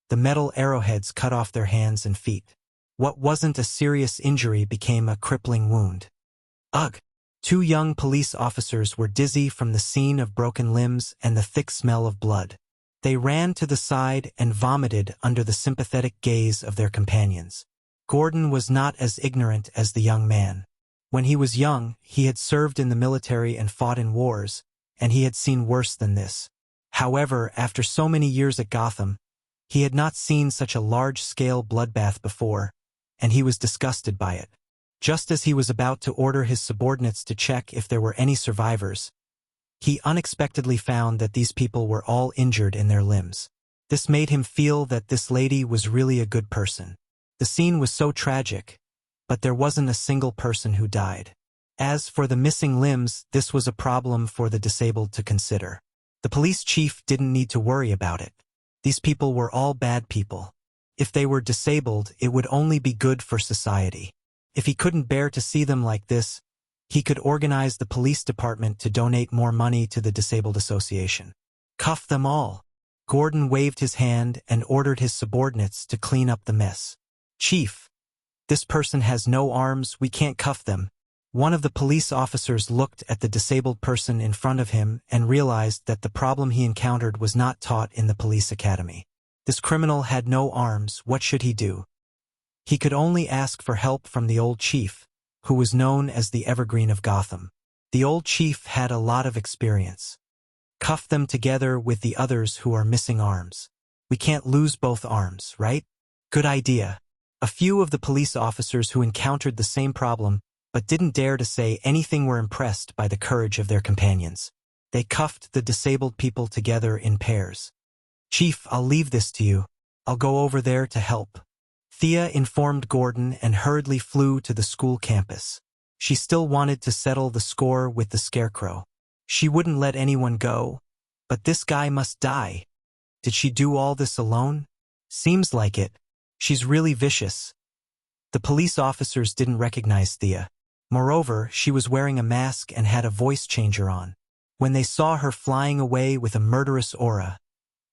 the metal arrowheads cut off their hands and feet. What wasn't a serious injury became a crippling wound. Ugh! 2 young police officers were dizzy from the scene of broken limbs and the thick smell of blood. They ran to the side and vomited under the sympathetic gaze of their companions. Gordon was not as ignorant as the young man. When he was young, he had served in the military and fought in wars, and he had seen worse than this. However, after so many years at Gotham, he had not seen such a large-scale bloodbath before, and he was disgusted by it. Just as he was about to order his subordinates to check if there were any survivors, he unexpectedly found that these people were all injured in their limbs. This made him feel that this lady was really a good person. The scene was so tragic, but there wasn't a single person who died. As for the missing limbs, this was a problem for the disabled to consider. The police chief didn't need to worry about it. These people were all bad people. If they were disabled, it would only be good for society. If he couldn't bear to see them like this, he could organize the police department to donate more money to the Disabled Association. Cuff them all. Gordon waved his hand and ordered his subordinates to clean up the mess. Chief, this person has no arms, we can't cuff them. One of the police officers looked at the disabled person in front of him and realized that the problem he encountered was not taught in the police academy. This criminal had no arms, what should he do? He could only ask for help from the old chief, who was known as the Evergreen of Gotham. The old chief had a lot of experience. Cuff them together with the others who are missing arms. We can't lose both arms, right? Good idea. A few of the police officers who encountered the same problem but didn't dare to say anything were impressed by the courage of their companions. They cuffed the disabled people together in pairs. Chief, I'll leave this to you. I'll go over there to help. Thea informed Gordon and hurriedly flew to the school campus. She still wanted to settle the score with the Scarecrow. She wouldn't let anyone go, but this guy must die. Did she do all this alone? Seems like it. She's really vicious. The police officers didn't recognize Thea. Moreover, she was wearing a mask and had a voice changer on. When they saw her flying away with a murderous aura,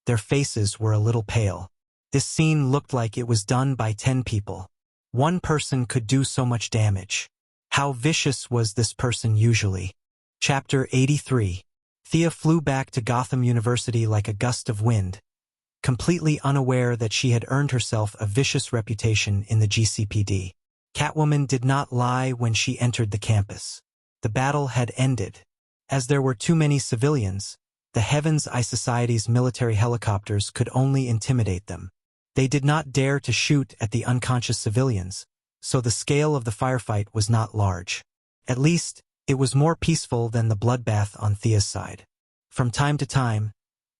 their faces were a little pale. This scene looked like it was done by 10 people. One person could do so much damage. How vicious was this person usually? Chapter 83. Thea flew back to Gotham University like a gust of wind, completely unaware that she had earned herself a vicious reputation in the GCPD. Catwoman did not lie when she entered the campus. The battle had ended. As there were too many civilians, the Heaven's Eye Society's military helicopters could only intimidate them. They did not dare to shoot at the unconscious civilians, so the scale of the firefight was not large. At least, it was more peaceful than the bloodbath on Thea's side. From time to time,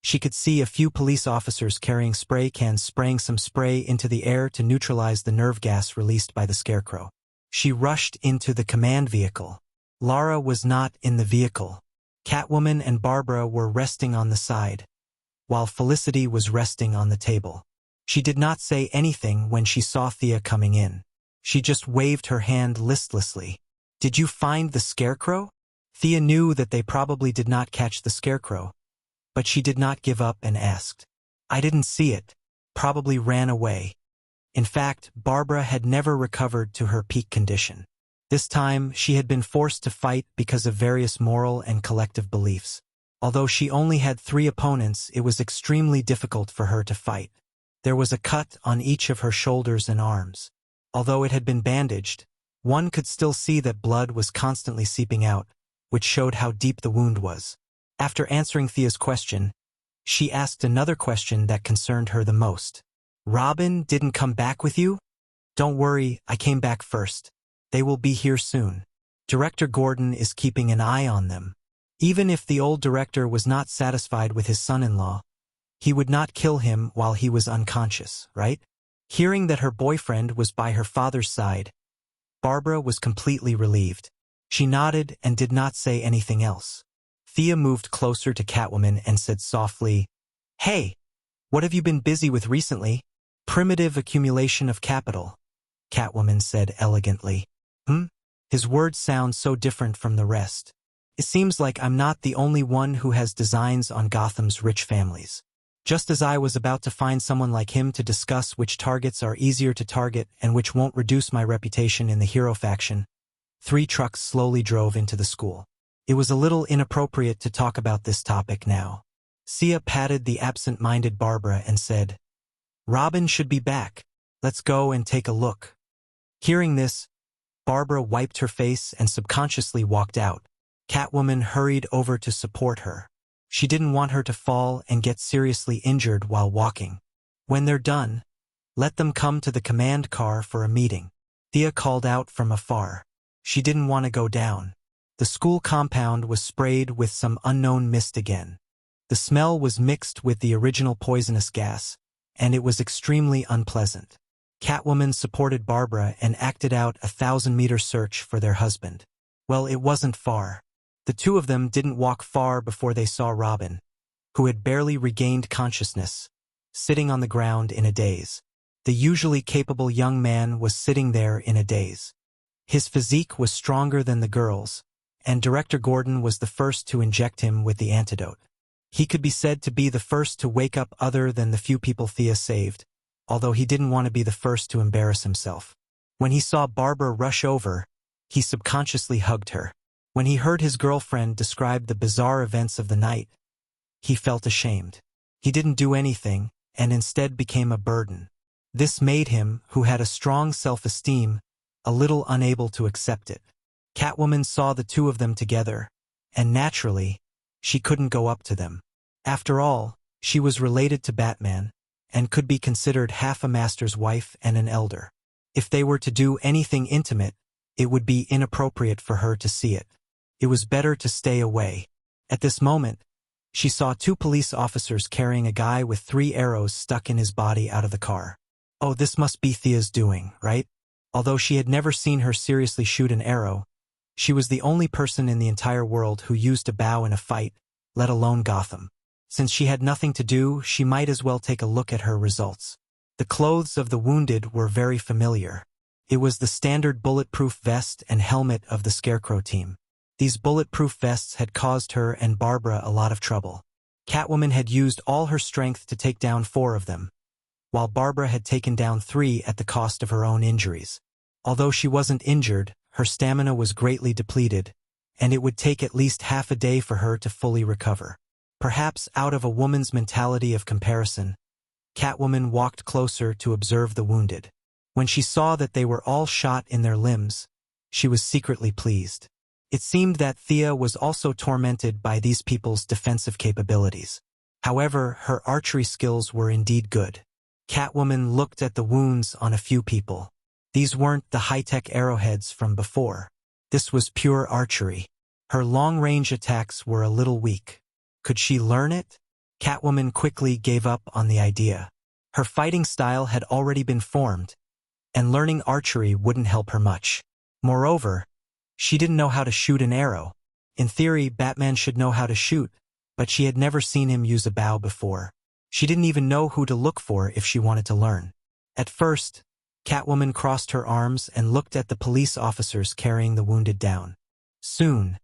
she could see a few police officers carrying spray cans spraying some spray into the air to neutralize the nerve gas released by the Scarecrow. She rushed into the command vehicle. Lara was not in the vehicle. Catwoman and Barbara were resting on the side, while Felicity was resting on the table. She did not say anything when she saw Thea coming in. She just waved her hand listlessly. Did you find the Scarecrow? Thea knew that they probably did not catch the Scarecrow, but she did not give up and asked. I didn't see it. Probably ran away. In fact, Barbara had never recovered to her peak condition. This time, she had been forced to fight because of various moral and collective beliefs. Although she only had 3 opponents, it was extremely difficult for her to fight. There was a cut on each of her shoulders and arms. Although it had been bandaged, one could still see that blood was constantly seeping out, which showed how deep the wound was. After answering Thea's question, she asked another question that concerned her the most. Robin didn't come back with you? Don't worry, I came back first. They will be here soon. Director Gordon is keeping an eye on them. Even if the old director was not satisfied with his son-in-law, he would not kill him while he was unconscious, right? Hearing that her boyfriend was by her father's side, Barbara was completely relieved. She nodded and did not say anything else. Thea moved closer to Catwoman and said softly, Hey, what have you been busy with recently? Primitive accumulation of capital. Catwoman said elegantly. His words sound so different from the rest. It seems like I'm not the only one who has designs on Gotham's rich families. Just as I was about to find someone like him to discuss which targets are easier to target and which won't reduce my reputation in the hero faction, 3 trucks slowly drove into the school. It was a little inappropriate to talk about this topic now. Sia patted the absent-minded Barbara and said, "Robin should be back. Let's go and take a look." Hearing this, Barbara wiped her face and subconsciously walked out. Catwoman hurried over to support her. She didn't want her to fall and get seriously injured while walking. "When they're done, let them come to the command car for a meeting," Thea called out from afar. She didn't want to go down. The school compound was sprayed with some unknown mist again. The smell was mixed with the original poisonous gas, and it was extremely unpleasant. Catwoman supported Barbara and acted out a 1,000-meter search for their husband. Well, it wasn't far. The 2 of them didn't walk far before they saw Robin, who had barely regained consciousness, sitting on the ground in a daze. The usually capable young man was sitting there in a daze. His physique was stronger than the girl's, and Director Gordon was the first to inject him with the antidote. He could be said to be the first to wake up other than the few people Thea saved, although he didn't want to be the first to embarrass himself. When he saw Barbara rush over, he subconsciously hugged her. When he heard his girlfriend describe the bizarre events of the night, he felt ashamed. He didn't do anything, and instead became a burden. This made him, who had a strong self-esteem, a little unable to accept it. Catwoman saw the 2 of them together, and naturally, she couldn't go up to them. After all, she was related to Batman, and could be considered half a master's wife and an elder. If they were to do anything intimate, it would be inappropriate for her to see it. It was better to stay away. At this moment, she saw 2 police officers carrying a guy with 3 arrows stuck in his body out of the car. Oh, this must be Thea's doing, right? Although she had never seen her seriously shoot an arrow, she was the only person in the entire world who used a bow in a fight, let alone Gotham. Since she had nothing to do, she might as well take a look at her results. The clothes of the wounded were very familiar. It was the standard bulletproof vest and helmet of the Scarecrow team. These bulletproof vests had caused her and Barbara a lot of trouble. Catwoman had used all her strength to take down 4 of them, while Barbara had taken down 3 at the cost of her own injuries. Although she wasn't injured, her stamina was greatly depleted, and it would take at least half a day for her to fully recover. Perhaps out of a woman's mentality of comparison, Catwoman walked closer to observe the wounded. When she saw that they were all shot in their limbs, she was secretly pleased. It seemed that Thea was also tormented by these people's defensive capabilities. However, her archery skills were indeed good. Catwoman looked at the wounds on a few people. These weren't the high-tech arrowheads from before. This was pure archery. Her long-range attacks were a little weak. Could she learn it? Catwoman quickly gave up on the idea. Her fighting style had already been formed, and learning archery wouldn't help her much. Moreover, she didn't know how to shoot an arrow. In theory, Batman should know how to shoot, but she had never seen him use a bow before. She didn't even know who to look for if she wanted to learn. At first, Catwoman crossed her arms and looked at the police officers carrying the wounded down. Soon,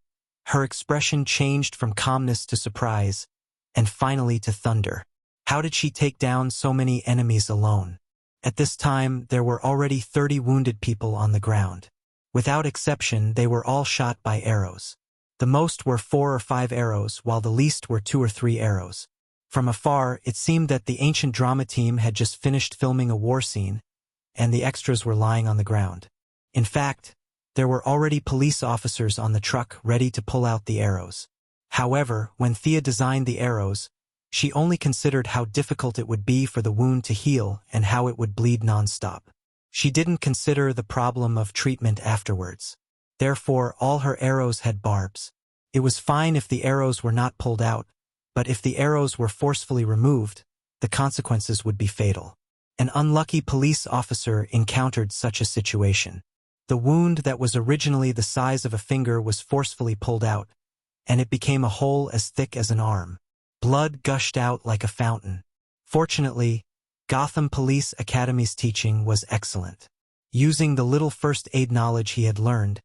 her expression changed from calmness to surprise, and finally to thunder. How did she take down so many enemies alone? At this time, there were already 30 wounded people on the ground. Without exception, they were all shot by arrows. The most were 4 or 5 arrows, while the least were 2 or 3 arrows. From afar, it seemed that the ancient drama team had just finished filming a war scene, and the extras were lying on the ground. In fact, there were already police officers on the truck ready to pull out the arrows. However, when Thea designed the arrows, she only considered how difficult it would be for the wound to heal and how it would bleed non-stop. She didn't consider the problem of treatment afterwards. Therefore, all her arrows had barbs. It was fine if the arrows were not pulled out, but if the arrows were forcefully removed, the consequences would be fatal. An unlucky police officer encountered such a situation. The wound that was originally the size of a finger was forcefully pulled out, and it became a hole as thick as an arm. Blood gushed out like a fountain. Fortunately, Gotham Police Academy's teaching was excellent. Using the little first aid knowledge he had learned,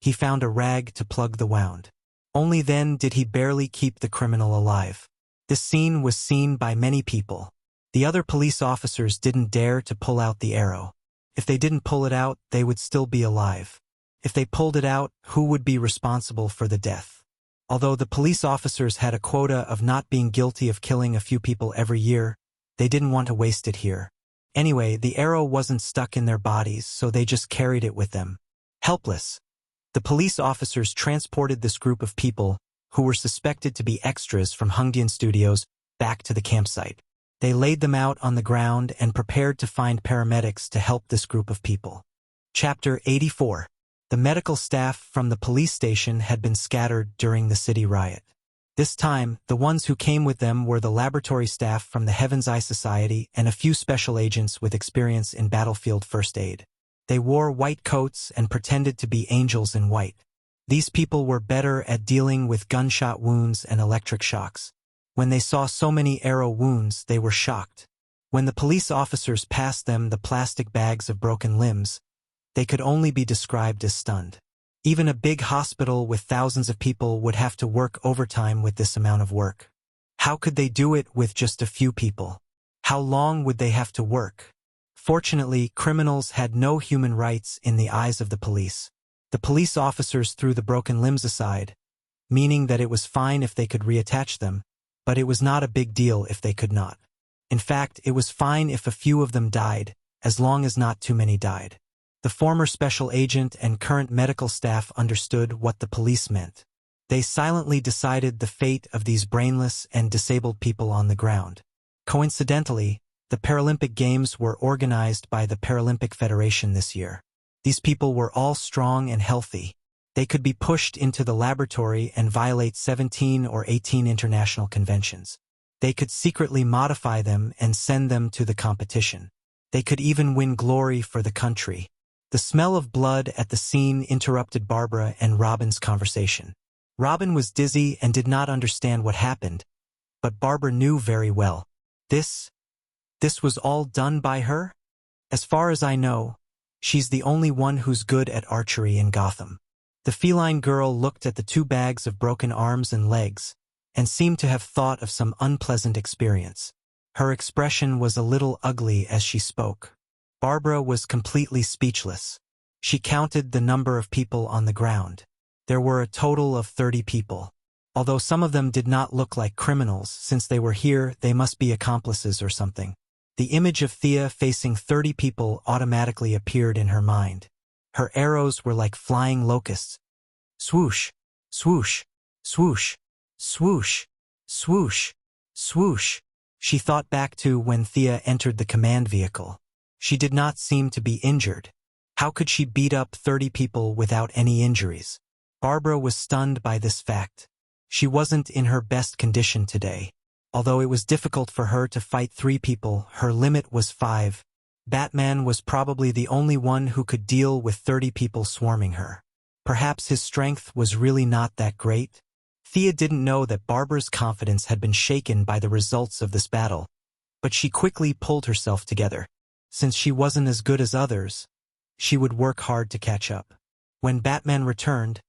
he found a rag to plug the wound. Only then did he barely keep the criminal alive. This scene was seen by many people. The other police officers didn't dare to pull out the arrow. If they didn't pull it out, they would still be alive. If they pulled it out, who would be responsible for the death? Although the police officers had a quota of not being guilty of killing a few people every year, they didn't want to waste it here. Anyway, the arrow wasn't stuck in their bodies, so they just carried it with them. Helpless, the police officers transported this group of people, who were suspected to be extras from Hongdian Studios, back to the campsite. They laid them out on the ground and prepared to find paramedics to help this group of people. Chapter 84. The medical staff from the police station had been scattered during the city riot. This time, the ones who came with them were the laboratory staff from the Heaven's Eye Society and a few special agents with experience in battlefield first aid. They wore white coats and pretended to be angels in white. These people were better at dealing with gunshot wounds and electric shocks. When they saw so many arrow wounds, they were shocked. When the police officers passed them the plastic bags of broken limbs, they could only be described as stunned. Even a big hospital with thousands of people would have to work overtime with this amount of work. How could they do it with just a few people? How long would they have to work? Fortunately, criminals had no human rights in the eyes of the police. The police officers threw the broken limbs aside, meaning that it was fine if they could reattach them, but it was not a big deal if they could not. In fact, it was fine if a few of them died, as long as not too many died. The former special agent and current medical staff understood what the police meant. They silently decided the fate of these brainless and disabled people on the ground. Coincidentally, the Paralympic Games were organized by the Paralympic Federation this year. These people were all strong and healthy. They could be pushed into the laboratory and violate 17 or 18 international conventions. They could secretly modify them and send them to the competition. They could even win glory for the country. The smell of blood at the scene interrupted Barbara and Robin's conversation. Robin was dizzy and did not understand what happened, but Barbara knew very well. This was all done by her? As far as I know, she's the only one who's good at archery in Gotham. The feline girl looked at the two bags of broken arms and legs, and seemed to have thought of some unpleasant experience. Her expression was a little ugly as she spoke. Barbara was completely speechless. She counted the number of people on the ground. There were a total of 30 people. Although some of them did not look like criminals, since they were here, they must be accomplices or something. The image of Thea facing 30 people automatically appeared in her mind. Her arrows were like flying locusts. Swoosh, swoosh, swoosh, swoosh, swoosh, swoosh. She thought back to when Thea entered the command vehicle. She did not seem to be injured. How could she beat up 30 people without any injuries? Barbara was stunned by this fact. She wasn't in her best condition today. Although it was difficult for her to fight 3 people, her limit was 5. Batman was probably the only one who could deal with 30 people swarming her. Perhaps his strength was really not that great. Thea didn't know that Barbara's confidence had been shaken by the results of this battle, but she quickly pulled herself together. Since she wasn't as good as others, she would work hard to catch up. When Batman returned,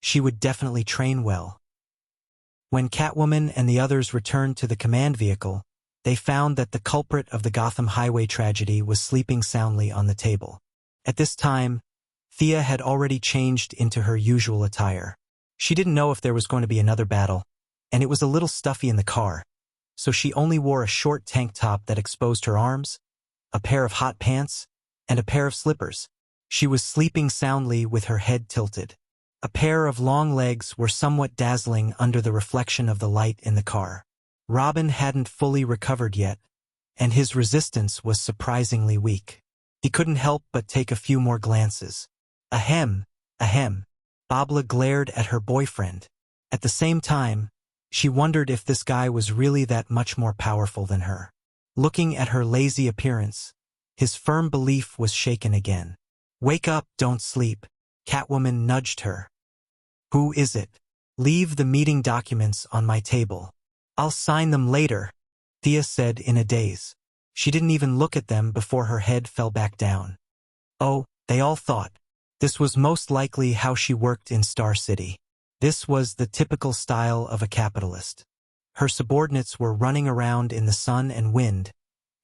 she would definitely train well. When Catwoman and the others returned to the command vehicle, they found that the culprit of the Gotham highway tragedy was sleeping soundly on the table. At this time, Thea had already changed into her usual attire. She didn't know if there was going to be another battle, and it was a little stuffy in the car, so she only wore a short tank top that exposed her arms, a pair of hot pants, and a pair of slippers. She was sleeping soundly with her head tilted. A pair of long legs were somewhat dazzling under the reflection of the light in the car. Robin hadn't fully recovered yet, and his resistance was surprisingly weak. He couldn't help but take a few more glances. Ahem, ahem. Babla glared at her boyfriend. At the same time, she wondered if this guy was really that much more powerful than her. Looking at her lazy appearance, his firm belief was shaken again. Wake up, don't sleep. Catwoman nudged her. Who is it? Leave the meeting documents on my table. I'll sign them later, Thea said in a daze. She didn't even look at them before her head fell back down. Oh, They all thought this was most likely how she worked in Star City. This was the typical style of a capitalist. Her subordinates were running around in the sun and wind,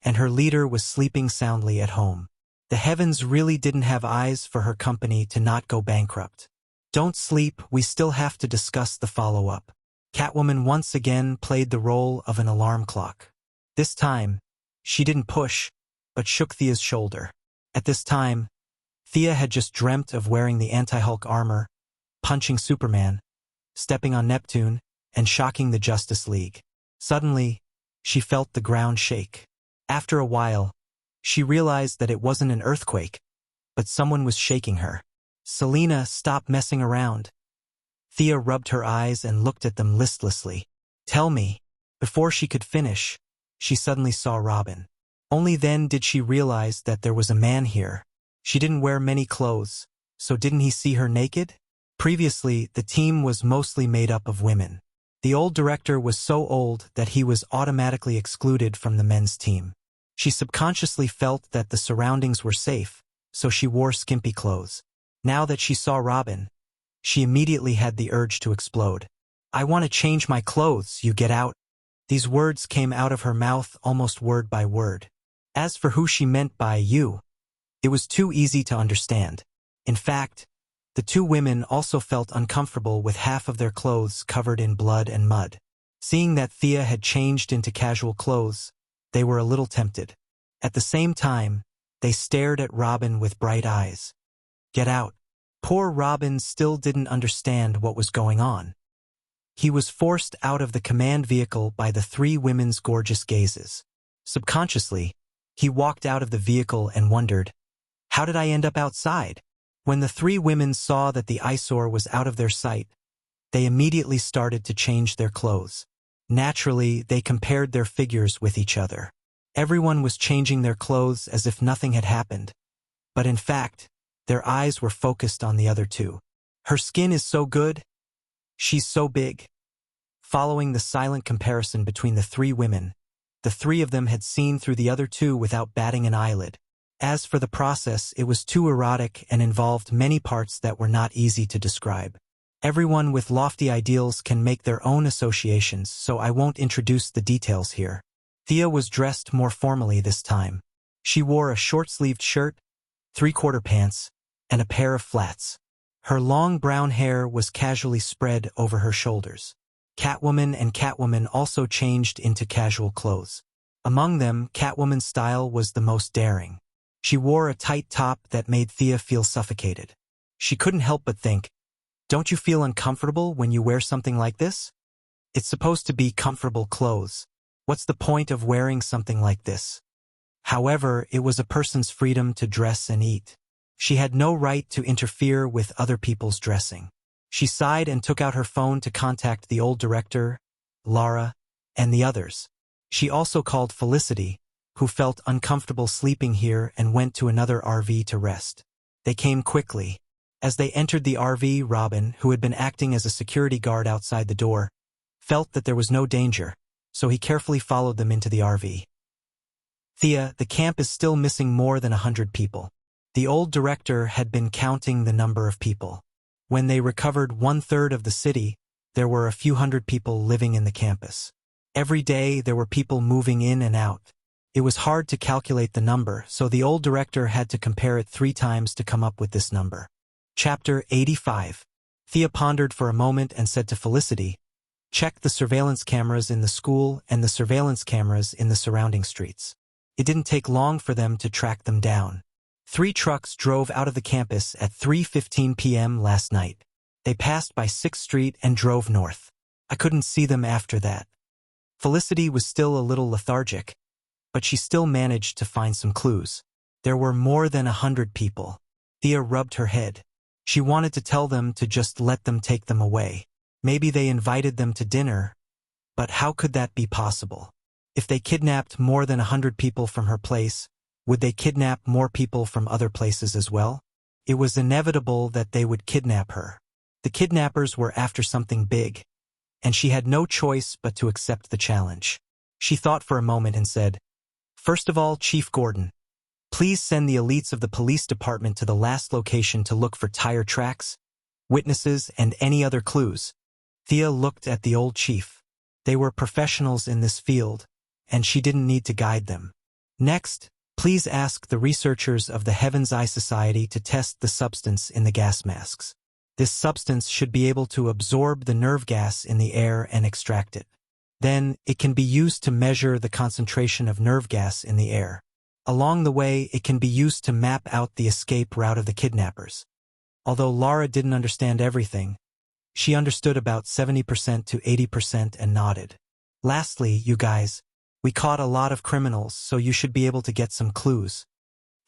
and her leader was sleeping soundly at home. The heavens really didn't have eyes for her company to not go bankrupt. Don't sleep, we still have to discuss the follow-up. Catwoman once again played the role of an alarm clock. This time, she didn't push, but shook Thea's shoulder. At this time, Thea had just dreamt of wearing the anti-Hulk armor, punching Superman, stepping on Neptune, and shocking the Justice League. Suddenly, she felt the ground shake. After a while, she realized that it wasn't an earthquake, but someone was shaking her. Selina, stop messing around. Thea rubbed her eyes and looked at them listlessly. Tell me. Before she could finish, she suddenly saw Robin. Only then did she realize that there was a man here. She didn't wear many clothes, so didn't he see her naked? Previously, the team was mostly made up of women. The old director was so old that he was automatically excluded from the men's team. She subconsciously felt that the surroundings were safe, so she wore skimpy clothes. Now that she saw Robin, she immediately had the urge to explode. I want to change my clothes, you get out. These words came out of her mouth almost word by word. As for who she meant by you, it was too easy to understand. In fact, the two women also felt uncomfortable with half of their clothes covered in blood and mud. Seeing that Thea had changed into casual clothes, they were a little tempted. At the same time, they stared at Robin with bright eyes. Get out. Poor Robin still didn't understand what was going on. He was forced out of the command vehicle by the three women's gorgeous gazes. Subconsciously, he walked out of the vehicle and wondered, how did I end up outside? When the three women saw that the eyesore was out of their sight, they immediately started to change their clothes. Naturally, they compared their figures with each other. Everyone was changing their clothes as if nothing had happened. But in fact, their eyes were focused on the other two. Her skin is so good. She's so big. Following the silent comparison between the three women, the three of them had seen through the other two without batting an eyelid. As for the process, it was too erotic and involved many parts that were not easy to describe. Everyone with lofty ideals can make their own associations, so I won't introduce the details here. Thea was dressed more formally this time. She wore a short-sleeved shirt, three-quarter pants, and a pair of flats. Her long brown hair was casually spread over her shoulders. Catwoman and Catwoman also changed into casual clothes. Among them, Catwoman's style was the most daring. She wore a tight top that made Thea feel suffocated. She couldn't help but think, don't you feel uncomfortable when you wear something like this? It's supposed to be comfortable clothes. What's the point of wearing something like this? However, it was a person's freedom to dress and eat. She had no right to interfere with other people's dressing. She sighed and took out her phone to contact the old director, Lara, and the others. She also called Felicity, who felt uncomfortable sleeping here and went to another RV to rest. They came quickly. As they entered the RV, Robin, who had been acting as a security guard outside the door, felt that there was no danger, so he carefully followed them into the RV. Thea, the camp is still missing more than 100 people. The old director had been counting the number of people. When they recovered 1/3 of the city, there were a few hundred people living in the campus. Every day there were people moving in and out. It was hard to calculate the number, so the old director had to compare it 3 times to come up with this number. Chapter 85. Thea pondered for a moment and said to Felicity, check the surveillance cameras in the school and the surveillance cameras in the surrounding streets. It didn't take long for them to track them down. 3 trucks drove out of the campus at 3:15 p.m. last night. They passed by 6th Street and drove north. I couldn't see them after that. Felicity was still a little lethargic, but she still managed to find some clues. There were more than 100 people. Thea rubbed her head. She wanted to tell them to just let them take them away. Maybe they invited them to dinner, but how could that be possible? If they kidnapped more than 100 people from her place, would they kidnap more people from other places as well? It was inevitable that they would kidnap her. The kidnappers were after something big, and she had no choice but to accept the challenge. She thought for a moment and said, first of all, Chief Gordon, Please send the elites of the police department to the last location to look for tire tracks, witnesses, and any other clues. Thea looked at the old chief. They were professionals in this field, and she didn't need to guide them. Next, please ask the researchers of the Heaven's Eye Society to test the substance in the gas masks. This substance should be able to absorb the nerve gas in the air and extract it. Then, it can be used to measure the concentration of nerve gas in the air. Along the way, it can be used to map out the escape route of the kidnappers. Although Lara didn't understand everything, she understood about 70% to 80% and nodded. Lastly, you guys, we caught a lot of criminals, so you should be able to get some clues.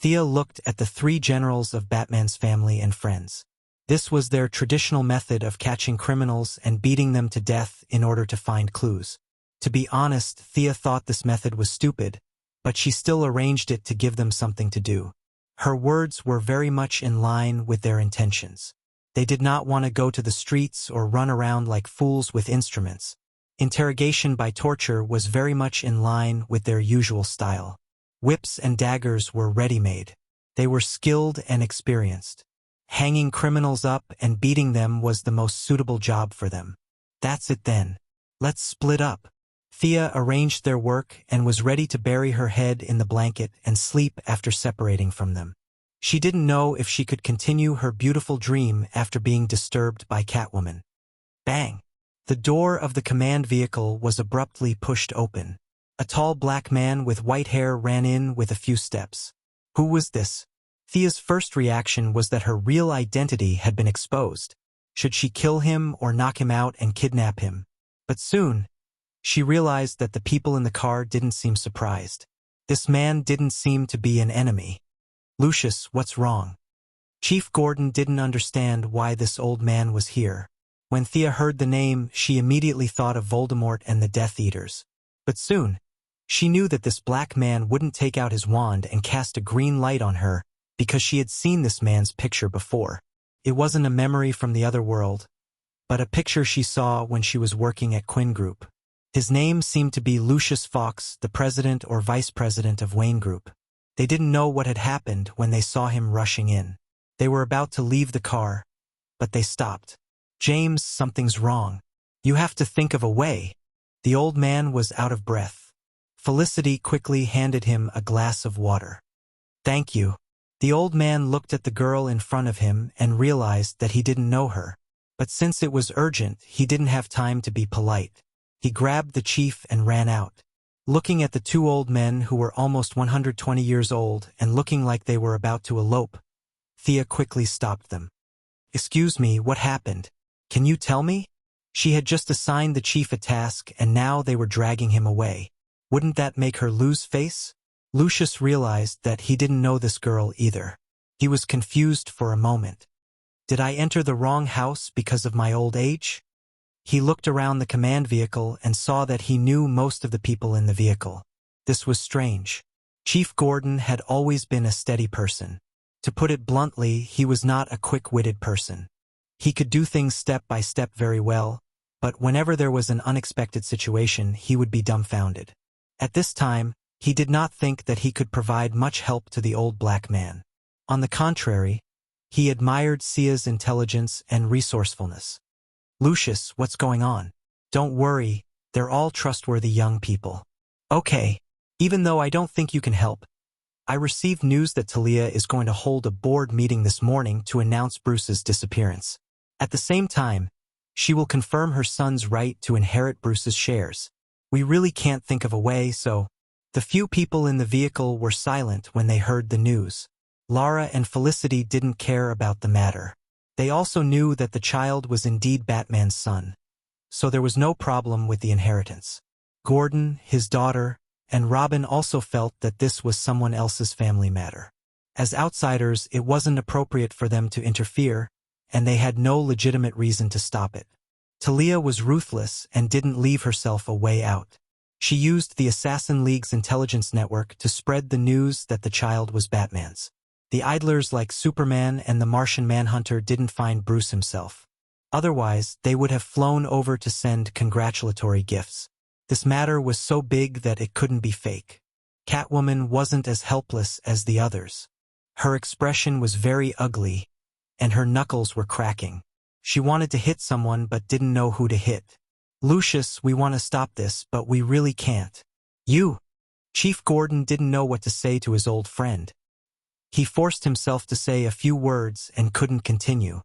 Thea looked at the 3 generals of Batman's family and friends. This was their traditional method of catching criminals and beating them to death in order to find clues. To be honest, Thea thought this method was stupid, but she still arranged it to give them something to do. Her words were very much in line with their intentions. They did not want to go to the streets or run around like fools with instruments. Interrogation by torture was very much in line with their usual style. Whips and daggers were ready-made. They were skilled and experienced. Hanging criminals up and beating them was the most suitable job for them. That's it then. Let's split up. Thea arranged their work and was ready to bury her head in the blanket and sleep after separating from them. She didn't know if she could continue her beautiful dream after being disturbed by Catwoman. Bang! The door of the command vehicle was abruptly pushed open. A tall black man with white hair ran in with a few steps. Who was this? Thea's first reaction was that her real identity had been exposed. Should she kill him or knock him out and kidnap him? But soon, she realized that the people in the car didn't seem surprised. This man didn't seem to be an enemy. Lucius, what's wrong? Chief Gordon didn't understand why this old man was here. When Thea heard the name, she immediately thought of Voldemort and the Death Eaters. But soon, she knew that this black man wouldn't take out his wand and cast a green light on her because she had seen this man's picture before. It wasn't a memory from the other world, but a picture she saw when she was working at Quinn Group. His name seemed to be Lucius Fox, the president or vice president of Wayne Group. They didn't know what had happened when they saw him rushing in. They were about to leave the car, but they stopped. James, something's wrong. You have to think of a way. The old man was out of breath. Felicity quickly handed him a glass of water. Thank you. The old man looked at the girl in front of him and realized that he didn't know her. But since it was urgent, he didn't have time to be polite. He grabbed the chief and ran out. Looking at the 2 old men who were almost 120 years old and looking like they were about to elope, Thea quickly stopped them. Excuse me, what happened? Can you tell me? She had just assigned the chief a task and now they were dragging him away. Wouldn't that make her lose face? Lucius realized that he didn't know this girl either. He was confused for a moment. Did I enter the wrong house because of my old age? He looked around the command vehicle and saw that he knew most of the people in the vehicle. This was strange. Chief Gordon had always been a steady person. To put it bluntly, he was not a quick-witted person. He could do things step by step very well, but whenever there was an unexpected situation, he would be dumbfounded. At this time, he did not think that he could provide much help to the old black man. On the contrary, he admired Sia's intelligence and resourcefulness. Lucius, what's going on? Don't worry, they're all trustworthy young people. Okay, even though I don't think you can help, I received news that Talia is going to hold a board meeting this morning to announce Bruce's disappearance. At the same time, she will confirm her son's right to inherit Bruce's shares. We really can't think of a way, so... The few people in the vehicle were silent when they heard the news. Lara and Felicity didn't care about the matter. They also knew that the child was indeed Batman's son, so there was no problem with the inheritance. Gordon, his daughter, and Robin also felt that this was someone else's family matter. As outsiders, it wasn't appropriate for them to interfere, and they had no legitimate reason to stop it. Talia was ruthless and didn't leave herself a way out. She used the Assassin League's intelligence network to spread the news that the child was Batman's. The idlers like Superman and the Martian Manhunter didn't find Bruce himself. Otherwise, they would have flown over to send congratulatory gifts. This matter was so big that it couldn't be fake. Catwoman wasn't as helpless as the others. Her expression was very ugly, and her knuckles were cracking. She wanted to hit someone but didn't know who to hit. Lucius, we want to stop this, but we really can't. You! Chief Gordon didn't know what to say to his old friend. He forced himself to say a few words and couldn't continue.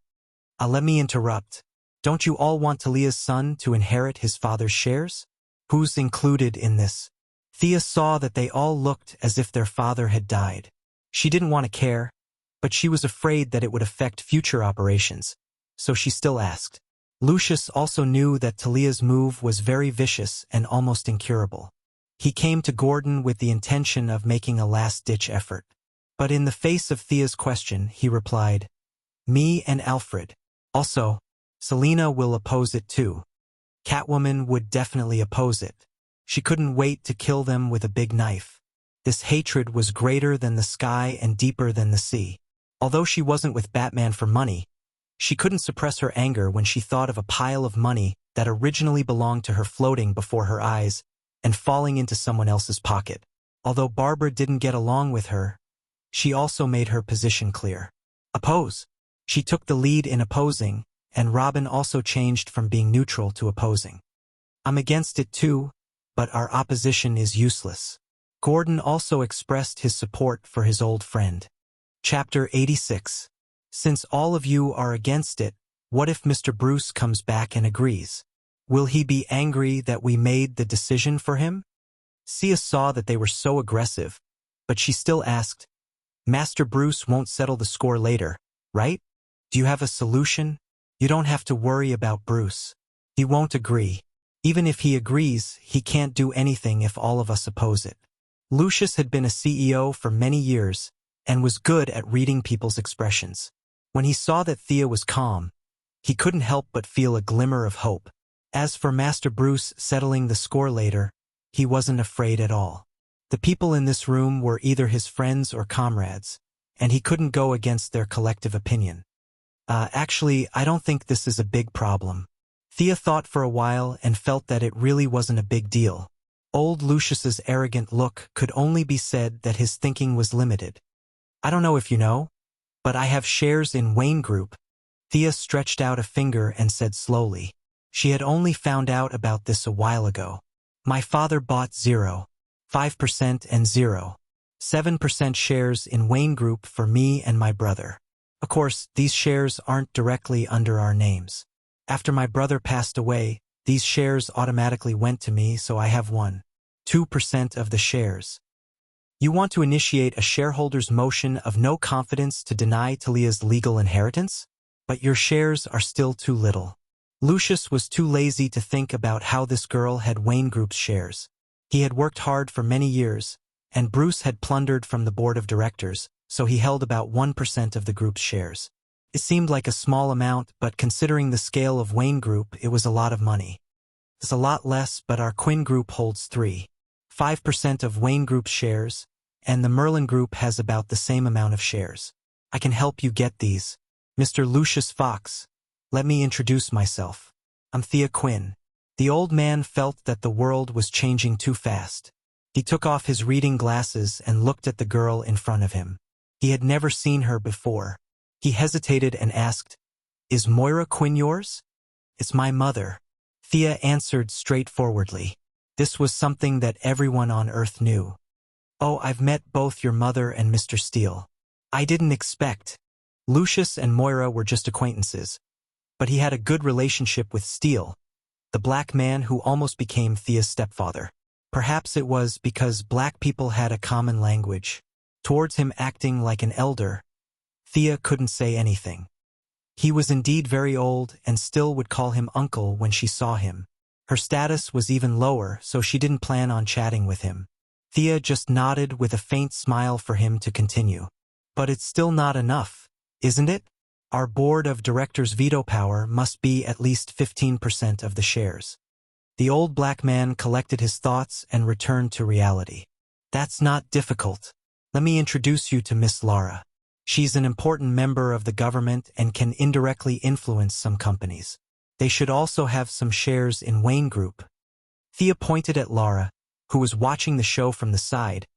Let me interrupt. Don't you all want Talia's son to inherit his father's shares? Who's included in this? Thea saw that they all looked as if their father had died. She didn't want to care, but she was afraid that it would affect future operations, so she still asked. Lucius also knew that Talia's move was very vicious and almost incurable. He came to Gordon with the intention of making a last-ditch effort. But in the face of Thea's question, he replied, "Me and Alfred. Also, Selina will oppose it too. Catwoman would definitely oppose it. She couldn't wait to kill them with a big knife. This hatred was greater than the sky and deeper than the sea. Although she wasn't with Batman for money, she couldn't suppress her anger when she thought of a pile of money that originally belonged to her floating before her eyes and falling into someone else's pocket. Although Barbara didn't get along with her, she also made her position clear. Oppose. She took the lead in opposing, and Robin also changed from being neutral to opposing. I'm against it too, but our opposition is useless. Gordon also expressed his support for his old friend. Chapter 86. Since all of you are against it, what if Mr. Bruce comes back and agrees? Will he be angry that we made the decision for him? Sia saw that they were so aggressive, but she still asked, Master Bruce won't settle the score later, right? Do you have a solution? You don't have to worry about Bruce. He won't agree. Even if he agrees, he can't do anything if all of us oppose it. Lucius had been a CEO for many years and was good at reading people's expressions. When he saw that Thea was calm, he couldn't help but feel a glimmer of hope. As for Master Bruce settling the score later, he wasn't afraid at all. The people in this room were either his friends or comrades, and he couldn't go against their collective opinion. Actually, I don't think this is a big problem. Thea thought for a while and felt that it really wasn't a big deal. Old Lucius's arrogant look could only be said that his thinking was limited. I don't know if you know, but I have shares in Wayne Group. Thea stretched out a finger and said slowly. She had only found out about this a while ago. My father bought 0.5% and 0.7% shares in Wayne Group for me and my brother. Of course, these shares aren't directly under our names. After my brother passed away, these shares automatically went to me, so I have 1.2% of the shares. You want to initiate a shareholders' motion of no confidence to deny Talia's legal inheritance? But your shares are still too little. Lucius was too lazy to think about how this girl had Wayne Group's shares. He had worked hard for many years, and Bruce had plundered from the board of directors, so he held about 1% of the group's shares. It seemed like a small amount, but considering the scale of Wayne Group, it was a lot of money. It's a lot less, but our Quinn Group holds 3.5% of Wayne Group's shares, and the Merlin Group has about the same amount of shares. I can help you get these. Mr. Lucius Fox, let me introduce myself. I'm Thea Quinn. The old man felt that the world was changing too fast. He took off his reading glasses and looked at the girl in front of him. He had never seen her before. He hesitated and asked, Is Moira Quinn yours? It's my mother. Thea answered straightforwardly. This was something that everyone on Earth knew. Oh, I've met both your mother and Mr. Steele. I didn't expect. Lucius and Moira were just acquaintances, but he had a good relationship with Steele, the black man who almost became Thea's stepfather. Perhaps it was because black people had a common language. Towards him acting like an elder, Thea couldn't say anything. He was indeed very old and still would call him uncle when she saw him. Her status was even lower, so she didn't plan on chatting with him. Thea just nodded with a faint smile for him to continue. But it's still not enough, isn't it? Our board of directors' veto power must be at least 15% of the shares. The old black man collected his thoughts and returned to reality. That's not difficult. Let me introduce you to Miss Lara. She's an important member of the government and can indirectly influence some companies. They should also have some shares in Wayne Group. Thea pointed at Lara, who was watching the show from the side,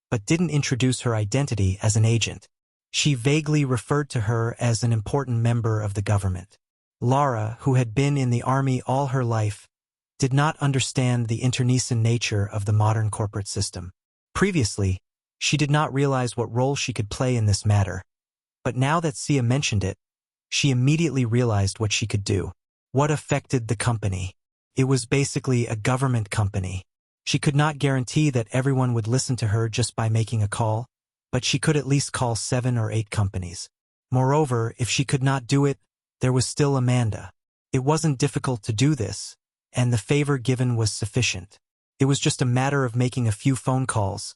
but didn't introduce her identity as an agent. She vaguely referred to her as an important member of the government. Lara, who had been in the army all her life, did not understand the internecine nature of the modern corporate system. Previously, she did not realize what role she could play in this matter. But now that Sia mentioned it, she immediately realized what she could do. What affected the company? It was basically a government company. She could not guarantee that everyone would listen to her just by making a call, but she could at least call 7 or 8 companies. Moreover, if she could not do it, there was still Amanda. It wasn't difficult to do this, and the favor given was sufficient. It was just a matter of making a few phone calls,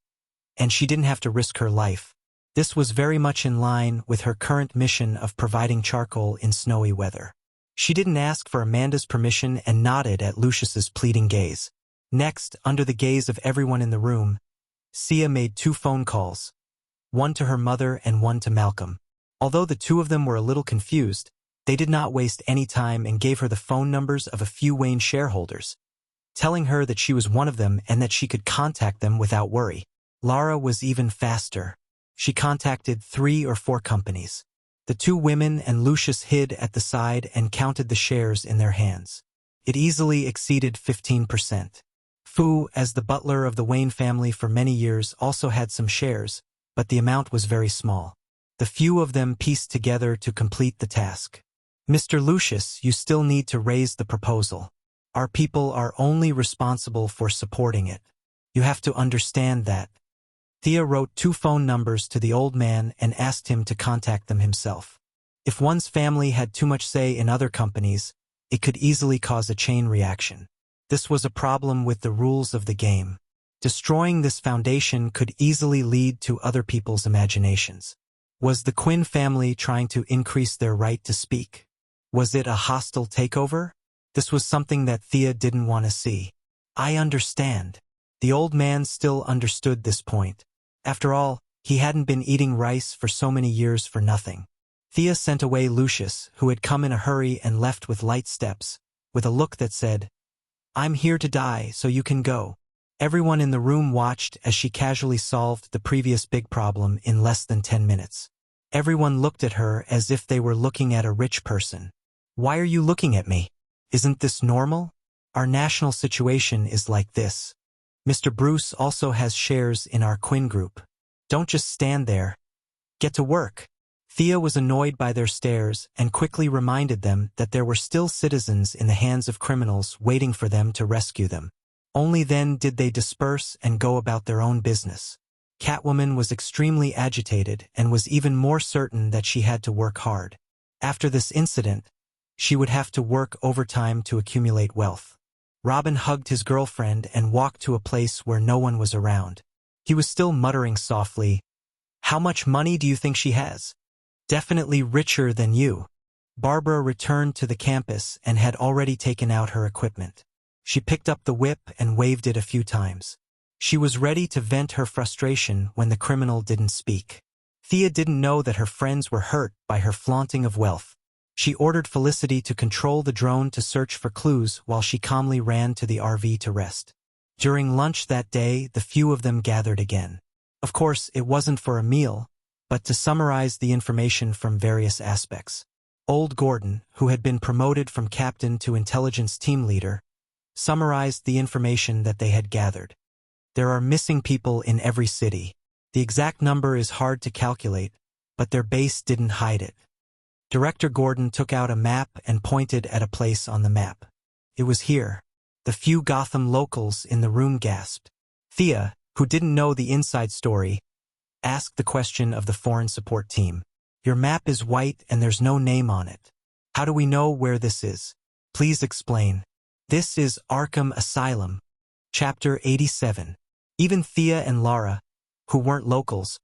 and she didn't have to risk her life. This was very much in line with her current mission of providing charcoal in snowy weather. She didn't ask for Amanda's permission and nodded at Lucius's pleading gaze. Next, under the gaze of everyone in the room, Sia made 2 phone calls, one to her mother and one to Malcolm. Although the 2 of them were a little confused, they did not waste any time and gave her the phone numbers of a few Wayne shareholders, telling her that she was one of them and that she could contact them without worry. Lara was even faster. She contacted 3 or 4 companies. The 2 women and Lucius hid at the side and counted the shares in their hands. It easily exceeded 15%. Fu, as the butler of the Wayne family for many years, also had some shares, but the amount was very small. The few of them pieced together to complete the task. Mr. Lucius, you still need to raise the proposal. Our people are only responsible for supporting it. You have to understand that. Thea wrote 2 phone numbers to the old man and asked him to contact them himself. If one's family had too much say in other companies, it could easily cause a chain reaction. This was a problem with the rules of the game. Destroying this foundation could easily lead to other people's imaginations. Was the Quinn family trying to increase their right to speak? Was it a hostile takeover? This was something that Thea didn't want to see. I understand. The old man still understood this point. After all, he hadn't been eating rice for so many years for nothing. Thea sent away Lucius, who had come in a hurry and left with light steps, with a look that said, "I'm here to die, so you can go." Everyone in the room watched as she casually solved the previous big problem in less than 10 minutes. Everyone looked at her as if they were looking at a rich person. Why are you looking at me? Isn't this normal? Our national situation is like this. Mr. Bruce also has shares in our Quinn group. Don't just stand there. Get to work. Thea was annoyed by their stares and quickly reminded them that there were still citizens in the hands of criminals waiting for them to rescue them. Only then did they disperse and go about their own business. Catwoman was extremely agitated and was even more certain that she had to work hard. After this incident, she would have to work overtime to accumulate wealth. Robin hugged his girlfriend and walked to a place where no one was around. He was still muttering softly, "How much money do you think she has?" "Definitely richer than you." Barbara returned to the campus and had already taken out her equipment. She picked up the whip and waved it a few times. She was ready to vent her frustration when the criminal didn't speak. Thea didn't know that her friends were hurt by her flaunting of wealth. She ordered Felicity to control the drone to search for clues while she calmly ran to the RV to rest. During lunch that day, the few of them gathered again. Of course, it wasn't for a meal, but to summarize the information from various aspects. Old Gordon, who had been promoted from captain to intelligence team leader, summarized the information that they had gathered. There are missing people in every city. The exact number is hard to calculate, but their base didn't hide it. Director Gordon took out a map and pointed at a place on the map. It was here. The few Gotham locals in the room gasped. Thea, who didn't know the inside story, asked the question of the foreign support team. "Your map is white and there's no name on it. How do we know where this is? Please explain." "This is Arkham Asylum." Chapter 87. Even Thea and Lara, who weren't locals,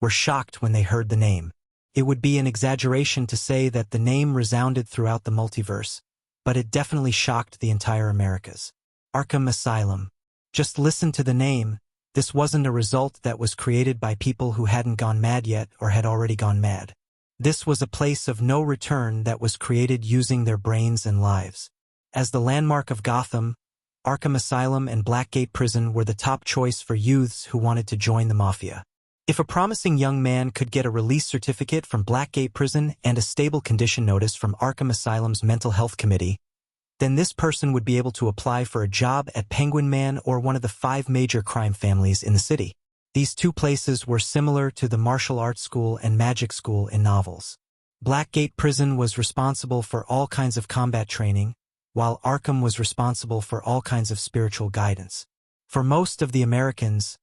were shocked when they heard the name. It would be an exaggeration to say that the name resounded throughout the multiverse, but it definitely shocked the entire Americas. Arkham Asylum. Just listen to the name. This wasn't a result that was created by people who hadn't gone mad yet or had already gone mad. This was a place of no return that was created using their brains and lives. As the landmark of Gotham, Arkham Asylum and Blackgate Prison were the top choice for youths who wanted to join the mafia. If a promising young man could get a release certificate from Blackgate Prison and a stable condition notice from Arkham Asylum's Mental Health Committee, then this person would be able to apply for a job at Penguin Man or one of the 5 major crime families in the city. These two places were similar to the martial arts school and magic school in novels. Blackgate Prison was responsible for all kinds of combat training, while Arkham was responsible for all kinds of spiritual guidance. For most of the Americans,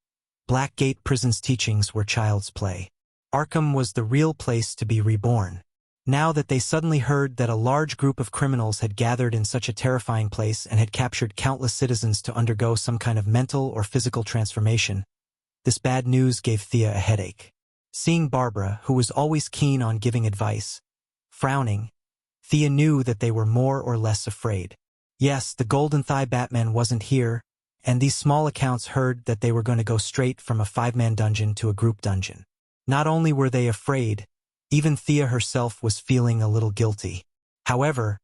Blackgate Prison's teachings were child's play. Arkham was the real place to be reborn. Now that they suddenly heard that a large group of criminals had gathered in such a terrifying place and had captured countless citizens to undergo some kind of mental or physical transformation, this bad news gave Thea a headache. Seeing Barbara, who was always keen on giving advice, frowning, Thea knew that they were more or less afraid. Yes, the Golden Thigh Batman wasn't here, and these small accounts heard that they were going to go straight from a 5-man dungeon to a group dungeon. Not only were they afraid, even Thea herself was feeling a little guilty. However,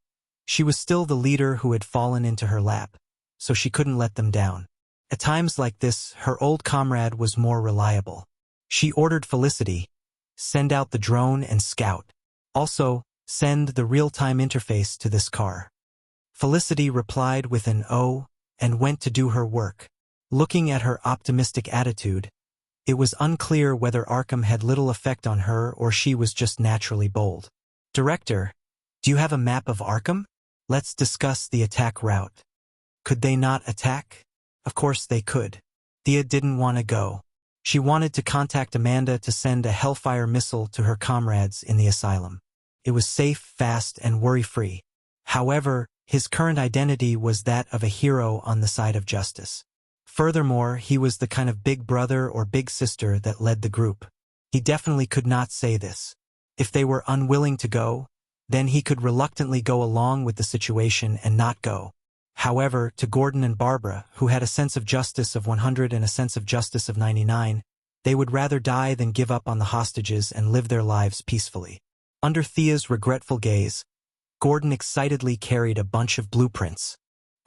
she was still the leader who had fallen into her lap, so she couldn't let them down. At times like this, her old comrade was more reliable. She ordered Felicity, send out the drone and scout. Also, send the real-time interface to this car. Felicity replied with an "oh," and went to do her work. Looking at her optimistic attitude, it was unclear whether Arkham had little effect on her or she was just naturally bold. Director, do you have a map of Arkham? Let's discuss the attack route. Could they not attack? Of course they could. Thea didn't want to go. She wanted to contact Amanda to send a Hellfire missile to her comrades in the asylum. It was safe, fast, and worry-free. However, his current identity was that of a hero on the side of justice. Furthermore, he was the kind of big brother or big sister that led the group. He definitely could not say this. If they were unwilling to go, then he could reluctantly go along with the situation and not go. However, to Gordon and Barbara, who had a sense of justice of 100 and a sense of justice of 99, they would rather die than give up on the hostages and live their lives peacefully. Under Thea's regretful gaze, Gordon excitedly carried a bunch of blueprints.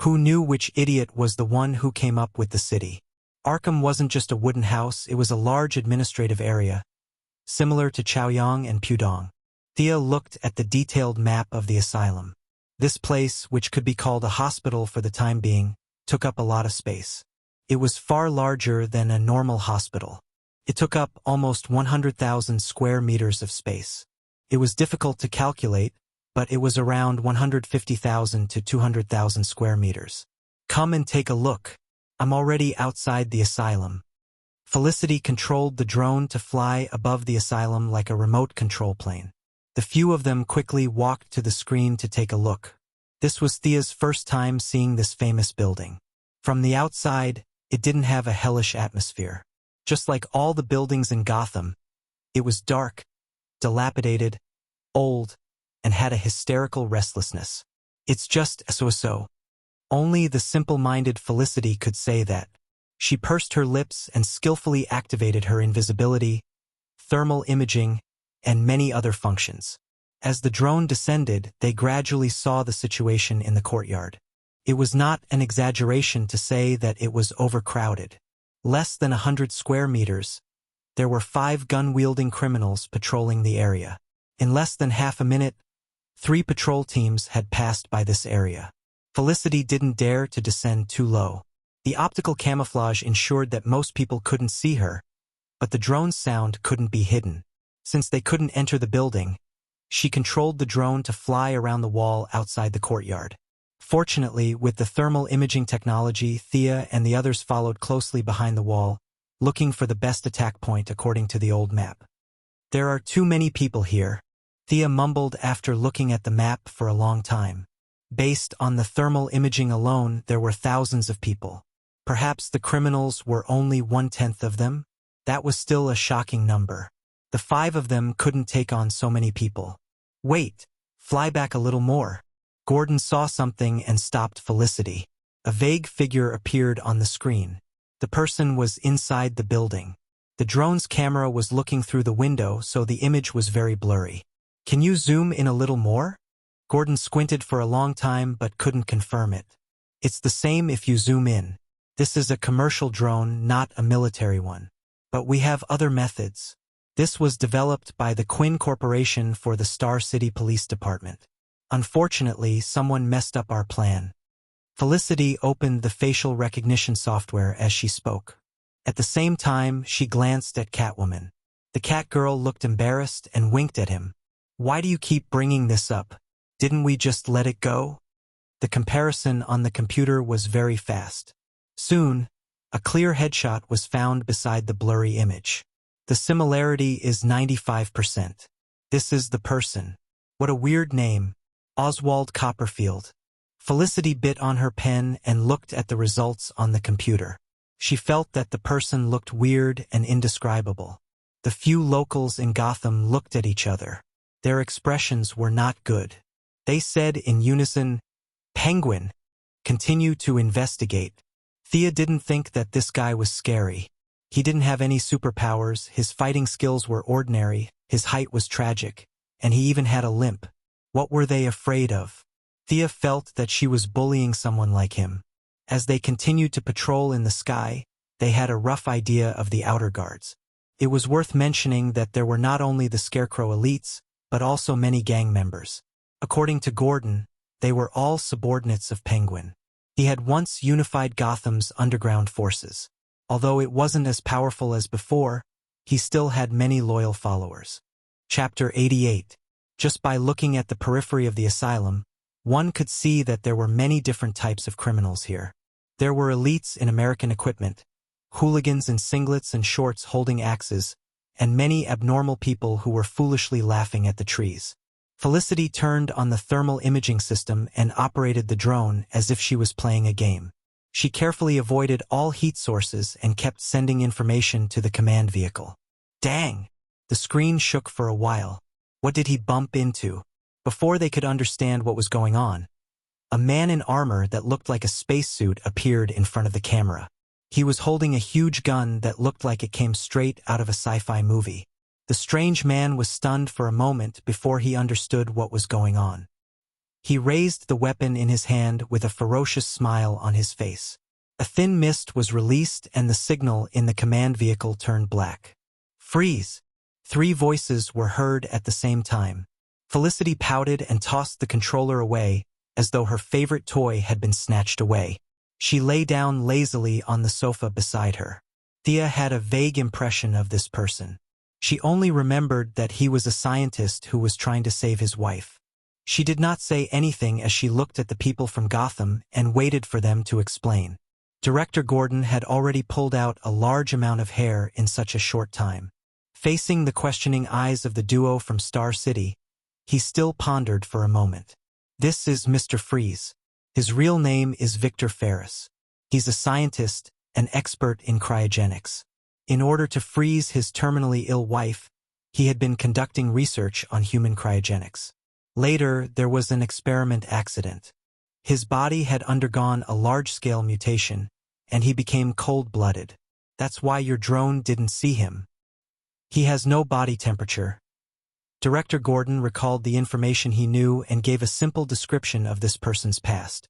Who knew which idiot was the one who came up with the city? Arkham wasn't just a wooden house, it was a large administrative area, similar to Chaoyang and Pudong. Thea looked at the detailed map of the asylum. This place, which could be called a hospital for the time being, took up a lot of space. It was far larger than a normal hospital. It took up almost 100,000 square meters of space. It was difficult to calculate, but it was around 150,000 to 200,000 square meters. Come and take a look. I'm already outside the asylum. Felicity controlled the drone to fly above the asylum like a remote control plane. The few of them quickly walked to the screen to take a look. This was Thea's first time seeing this famous building. From the outside, it didn't have a hellish atmosphere. Just like all the buildings in Gotham, it was dark, dilapidated, old, and had a hysterical restlessness. It's just so. Only the simple-minded Felicity could say that. She pursed her lips and skillfully activated her invisibility, thermal imaging, and many other functions. As the drone descended, they gradually saw the situation in the courtyard. It was not an exaggeration to say that it was overcrowded. Less than 100 square meters, there were 5 gun-wielding criminals patrolling the area. In less than half a minute, 3 patrol teams had passed by this area. Felicity didn't dare to descend too low. The optical camouflage ensured that most people couldn't see her, but the drone's sound couldn't be hidden. Since they couldn't enter the building, she controlled the drone to fly around the wall outside the courtyard. Fortunately, with the thermal imaging technology, Thea and the others followed closely behind the wall, looking for the best attack point according to the old map. There are too many people here, Thea mumbled after looking at the map for a long time. Based on the thermal imaging alone, there were thousands of people. Perhaps the criminals were only 1/10 of them? That was still a shocking number. The 5 of them couldn't take on so many people. Wait, fly back a little more. Gordon saw something and stopped Felicity. A vague figure appeared on the screen. The person was inside the building. The drone's camera was looking through the window, so the image was very blurry. Can you zoom in a little more? Gordon squinted for a long time but couldn't confirm it. It's the same if you zoom in. This is a commercial drone, not a military one. But we have other methods. This was developed by the Quinn Corporation for the Star City Police Department. Unfortunately, someone messed up our plan. Felicity opened the facial recognition software as she spoke. At the same time, she glanced at Catwoman. The Catgirl looked embarrassed and winked at him. Why do you keep bringing this up? Didn't we just let it go? The comparison on the computer was very fast. Soon, a clear headshot was found beside the blurry image. The similarity is 95%. This is the person. What a weird name. Oswald Copperfield. Felicity bit on her pen and looked at the results on the computer. She felt that the person looked weird and indescribable. The few locals in Gotham looked at each other. Their expressions were not good. They said in unison, "Penguin, continue to investigate." Thea didn't think that this guy was scary. He didn't have any superpowers, his fighting skills were ordinary, his height was tragic, and he even had a limp. What were they afraid of? Thea felt that she was bullying someone like him. As they continued to patrol in the sky, they had a rough idea of the outer guards. It was worth mentioning that there were not only the Scarecrow elites, but also many gang members. According to Gordon, they were all subordinates of Penguin. He had once unified Gotham's underground forces. Although it wasn't as powerful as before, he still had many loyal followers. Chapter 88. Just by looking at the periphery of the asylum, one could see that there were many different types of criminals here. There were elites in American equipment, hooligans in singlets and shorts holding axes, and many abnormal people who were foolishly laughing at the trees. Felicity turned on the thermal imaging system and operated the drone as if she was playing a game. She carefully avoided all heat sources and kept sending information to the command vehicle. Dang! The screen shook for a while. What did he bump into? Before they could understand what was going on, a man in armor that looked like a spacesuit appeared in front of the camera. He was holding a huge gun that looked like it came straight out of a sci-fi movie. The strange man was stunned for a moment before he understood what was going on. He raised the weapon in his hand with a ferocious smile on his face. A thin mist was released and the signal in the command vehicle turned black. Freeze! 3 voices were heard at the same time. Felicity pouted and tossed the controller away, as though her favorite toy had been snatched away. She lay down lazily on the sofa beside her. Thea had a vague impression of this person. She only remembered that he was a scientist who was trying to save his wife. She did not say anything as she looked at the people from Gotham and waited for them to explain. Director Gordon had already pulled out a large amount of hair in such a short time. Facing the questioning eyes of the duo from Star City, he still pondered for a moment. This is Mr. Freeze. His real name is Victor Ferris. He's a scientist, an expert in cryogenics. In order to freeze his terminally ill wife, he had been conducting research on human cryogenics. Later, there was an experiment accident. His body had undergone a large-scale mutation, and he became cold-blooded. That's why your drone didn't see him. He has no body temperature. Director Gordon recalled the information he knew and gave a simple description of this person's past.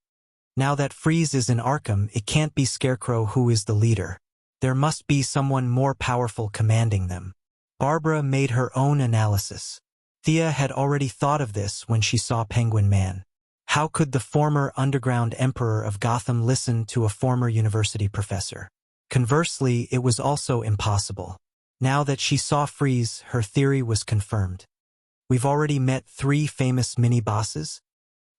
Now that Freeze is in Arkham, it can't be Scarecrow who is the leader. There must be someone more powerful commanding them. Barbara made her own analysis. Thea had already thought of this when she saw Penguin Man. How could the former underground emperor of Gotham listen to a former university professor? Conversely, it was also impossible. Now that she saw Freeze, her theory was confirmed. We've already met 3 famous mini-bosses.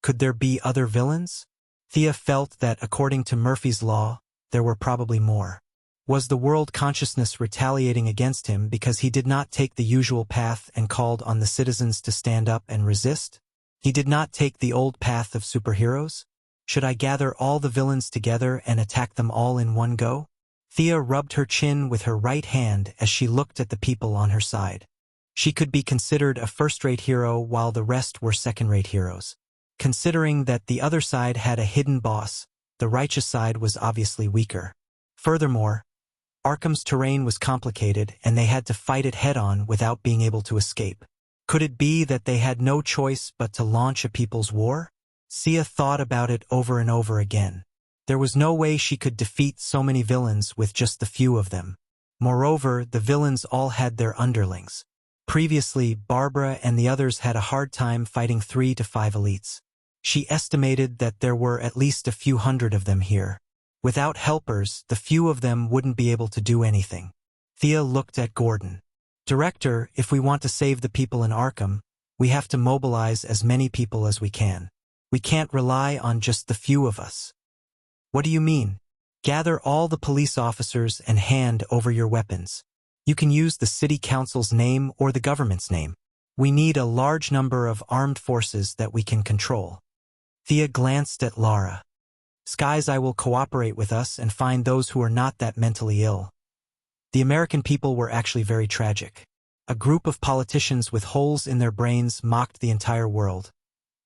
Could there be other villains? Thea felt that, according to Murphy's Law, there were probably more. Was the world consciousness retaliating against him because he did not take the usual path and called on the citizens to stand up and resist? He did not take the old path of superheroes? Should I gather all the villains together and attack them all in one go? Thea rubbed her chin with her right hand as she looked at the people on her side. She could be considered a first-rate hero while the rest were second-rate heroes. Considering that the other side had a hidden boss, the righteous side was obviously weaker. Furthermore, Arkham's terrain was complicated and they had to fight it head-on without being able to escape. Could it be that they had no choice but to launch a people's war? Sia thought about it over and over again. There was no way she could defeat so many villains with just the few of them. Moreover, the villains all had their underlings. Previously, Barbara and the others had a hard time fighting 3 to 5 elites. She estimated that there were at least a few hundred of them here. Without helpers, the few of them wouldn't be able to do anything. Thea looked at Gordon. Director, if we want to save the people in Arkham, we have to mobilize as many people as we can. We can't rely on just the few of us. What do you mean? Gather all the police officers and hand over your weapons. You can use the city council's name or the government's name. We need a large number of armed forces that we can control. Thea glanced at Lara. Skies, I will cooperate with us and find those who are not that mentally ill. The American people were actually very tragic. A group of politicians with holes in their brains mocked the entire world,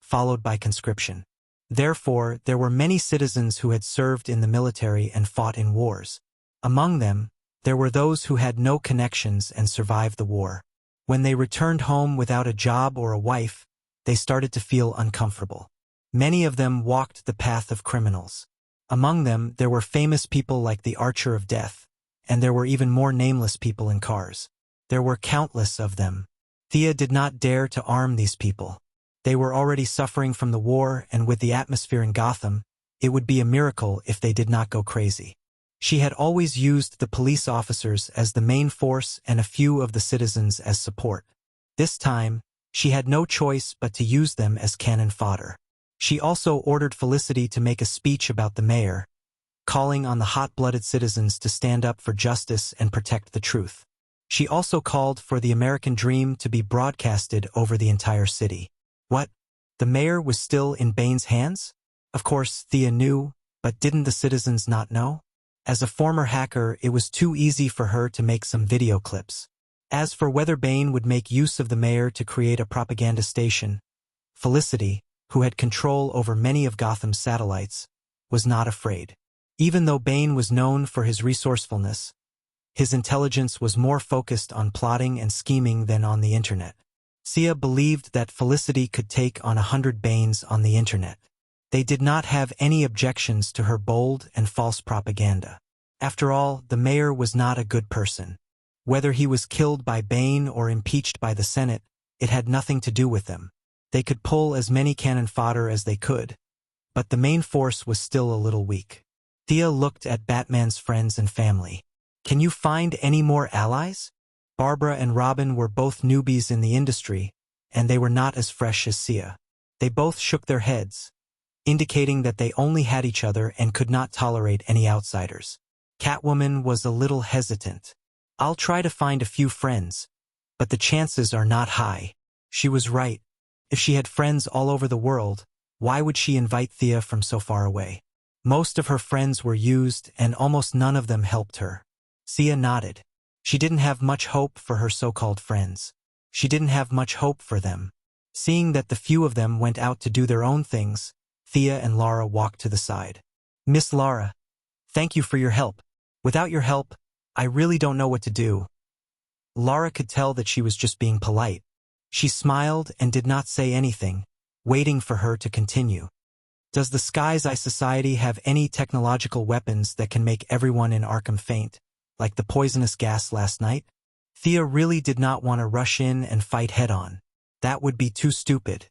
followed by conscription. Therefore, there were many citizens who had served in the military and fought in wars. Among them, there were those who had no connections and survived the war. When they returned home without a job or a wife, they started to feel uncomfortable. Many of them walked the path of criminals. Among them, there were famous people like the Archer of Death, and there were even more nameless people in cars. There were countless of them. Thea did not dare to arm these people. They were already suffering from the war, and with the atmosphere in Gotham, it would be a miracle if they did not go crazy. She had always used the police officers as the main force and a few of the citizens as support. This time, she had no choice but to use them as cannon fodder. She also ordered Felicity to make a speech about the mayor, calling on the hot-blooded citizens to stand up for justice and protect the truth. She also called for the American dream to be broadcasted over the entire city. What? The mayor was still in Bane's hands? Of course, Thea knew, but didn't the citizens not know? As a former hacker, it was too easy for her to make some video clips. As for whether Bane would make use of the mayor to create a propaganda station, Felicity, who had control over many of Gotham's satellites, was not afraid. Even though Bane was known for his resourcefulness, his intelligence was more focused on plotting and scheming than on the internet. Thea believed that Felicity could take on 100 Banes on the internet. They did not have any objections to her bold and false propaganda. After all, the mayor was not a good person. Whether he was killed by Bane or impeached by the Senate, it had nothing to do with them. They could pull as many cannon fodder as they could, but the main force was still a little weak. Thea looked at Batman's friends and family. Can you find any more allies? Barbara and Robin were both newbies in the industry, and they were not as fresh as Thea. They both shook their heads, indicating that they only had each other and could not tolerate any outsiders. Catwoman was a little hesitant. I'll try to find a few friends, but the chances are not high. She was right. If she had friends all over the world, why would she invite Thea from so far away? Most of her friends were used, and almost none of them helped her. Thea nodded. She didn't have much hope for her so-called friends. She didn't have much hope for them. Seeing that the few of them went out to do their own things, Thea and Lara walked to the side. Miss Lara, thank you for your help. Without your help, I really don't know what to do. Lara could tell that she was just being polite. She smiled and did not say anything, waiting for her to continue. Does the Sky's Eye Society have any technological weapons that can make everyone in Arkham faint, like the poisonous gas last night? Thea really did not want to rush in and fight head-on. That would be too stupid.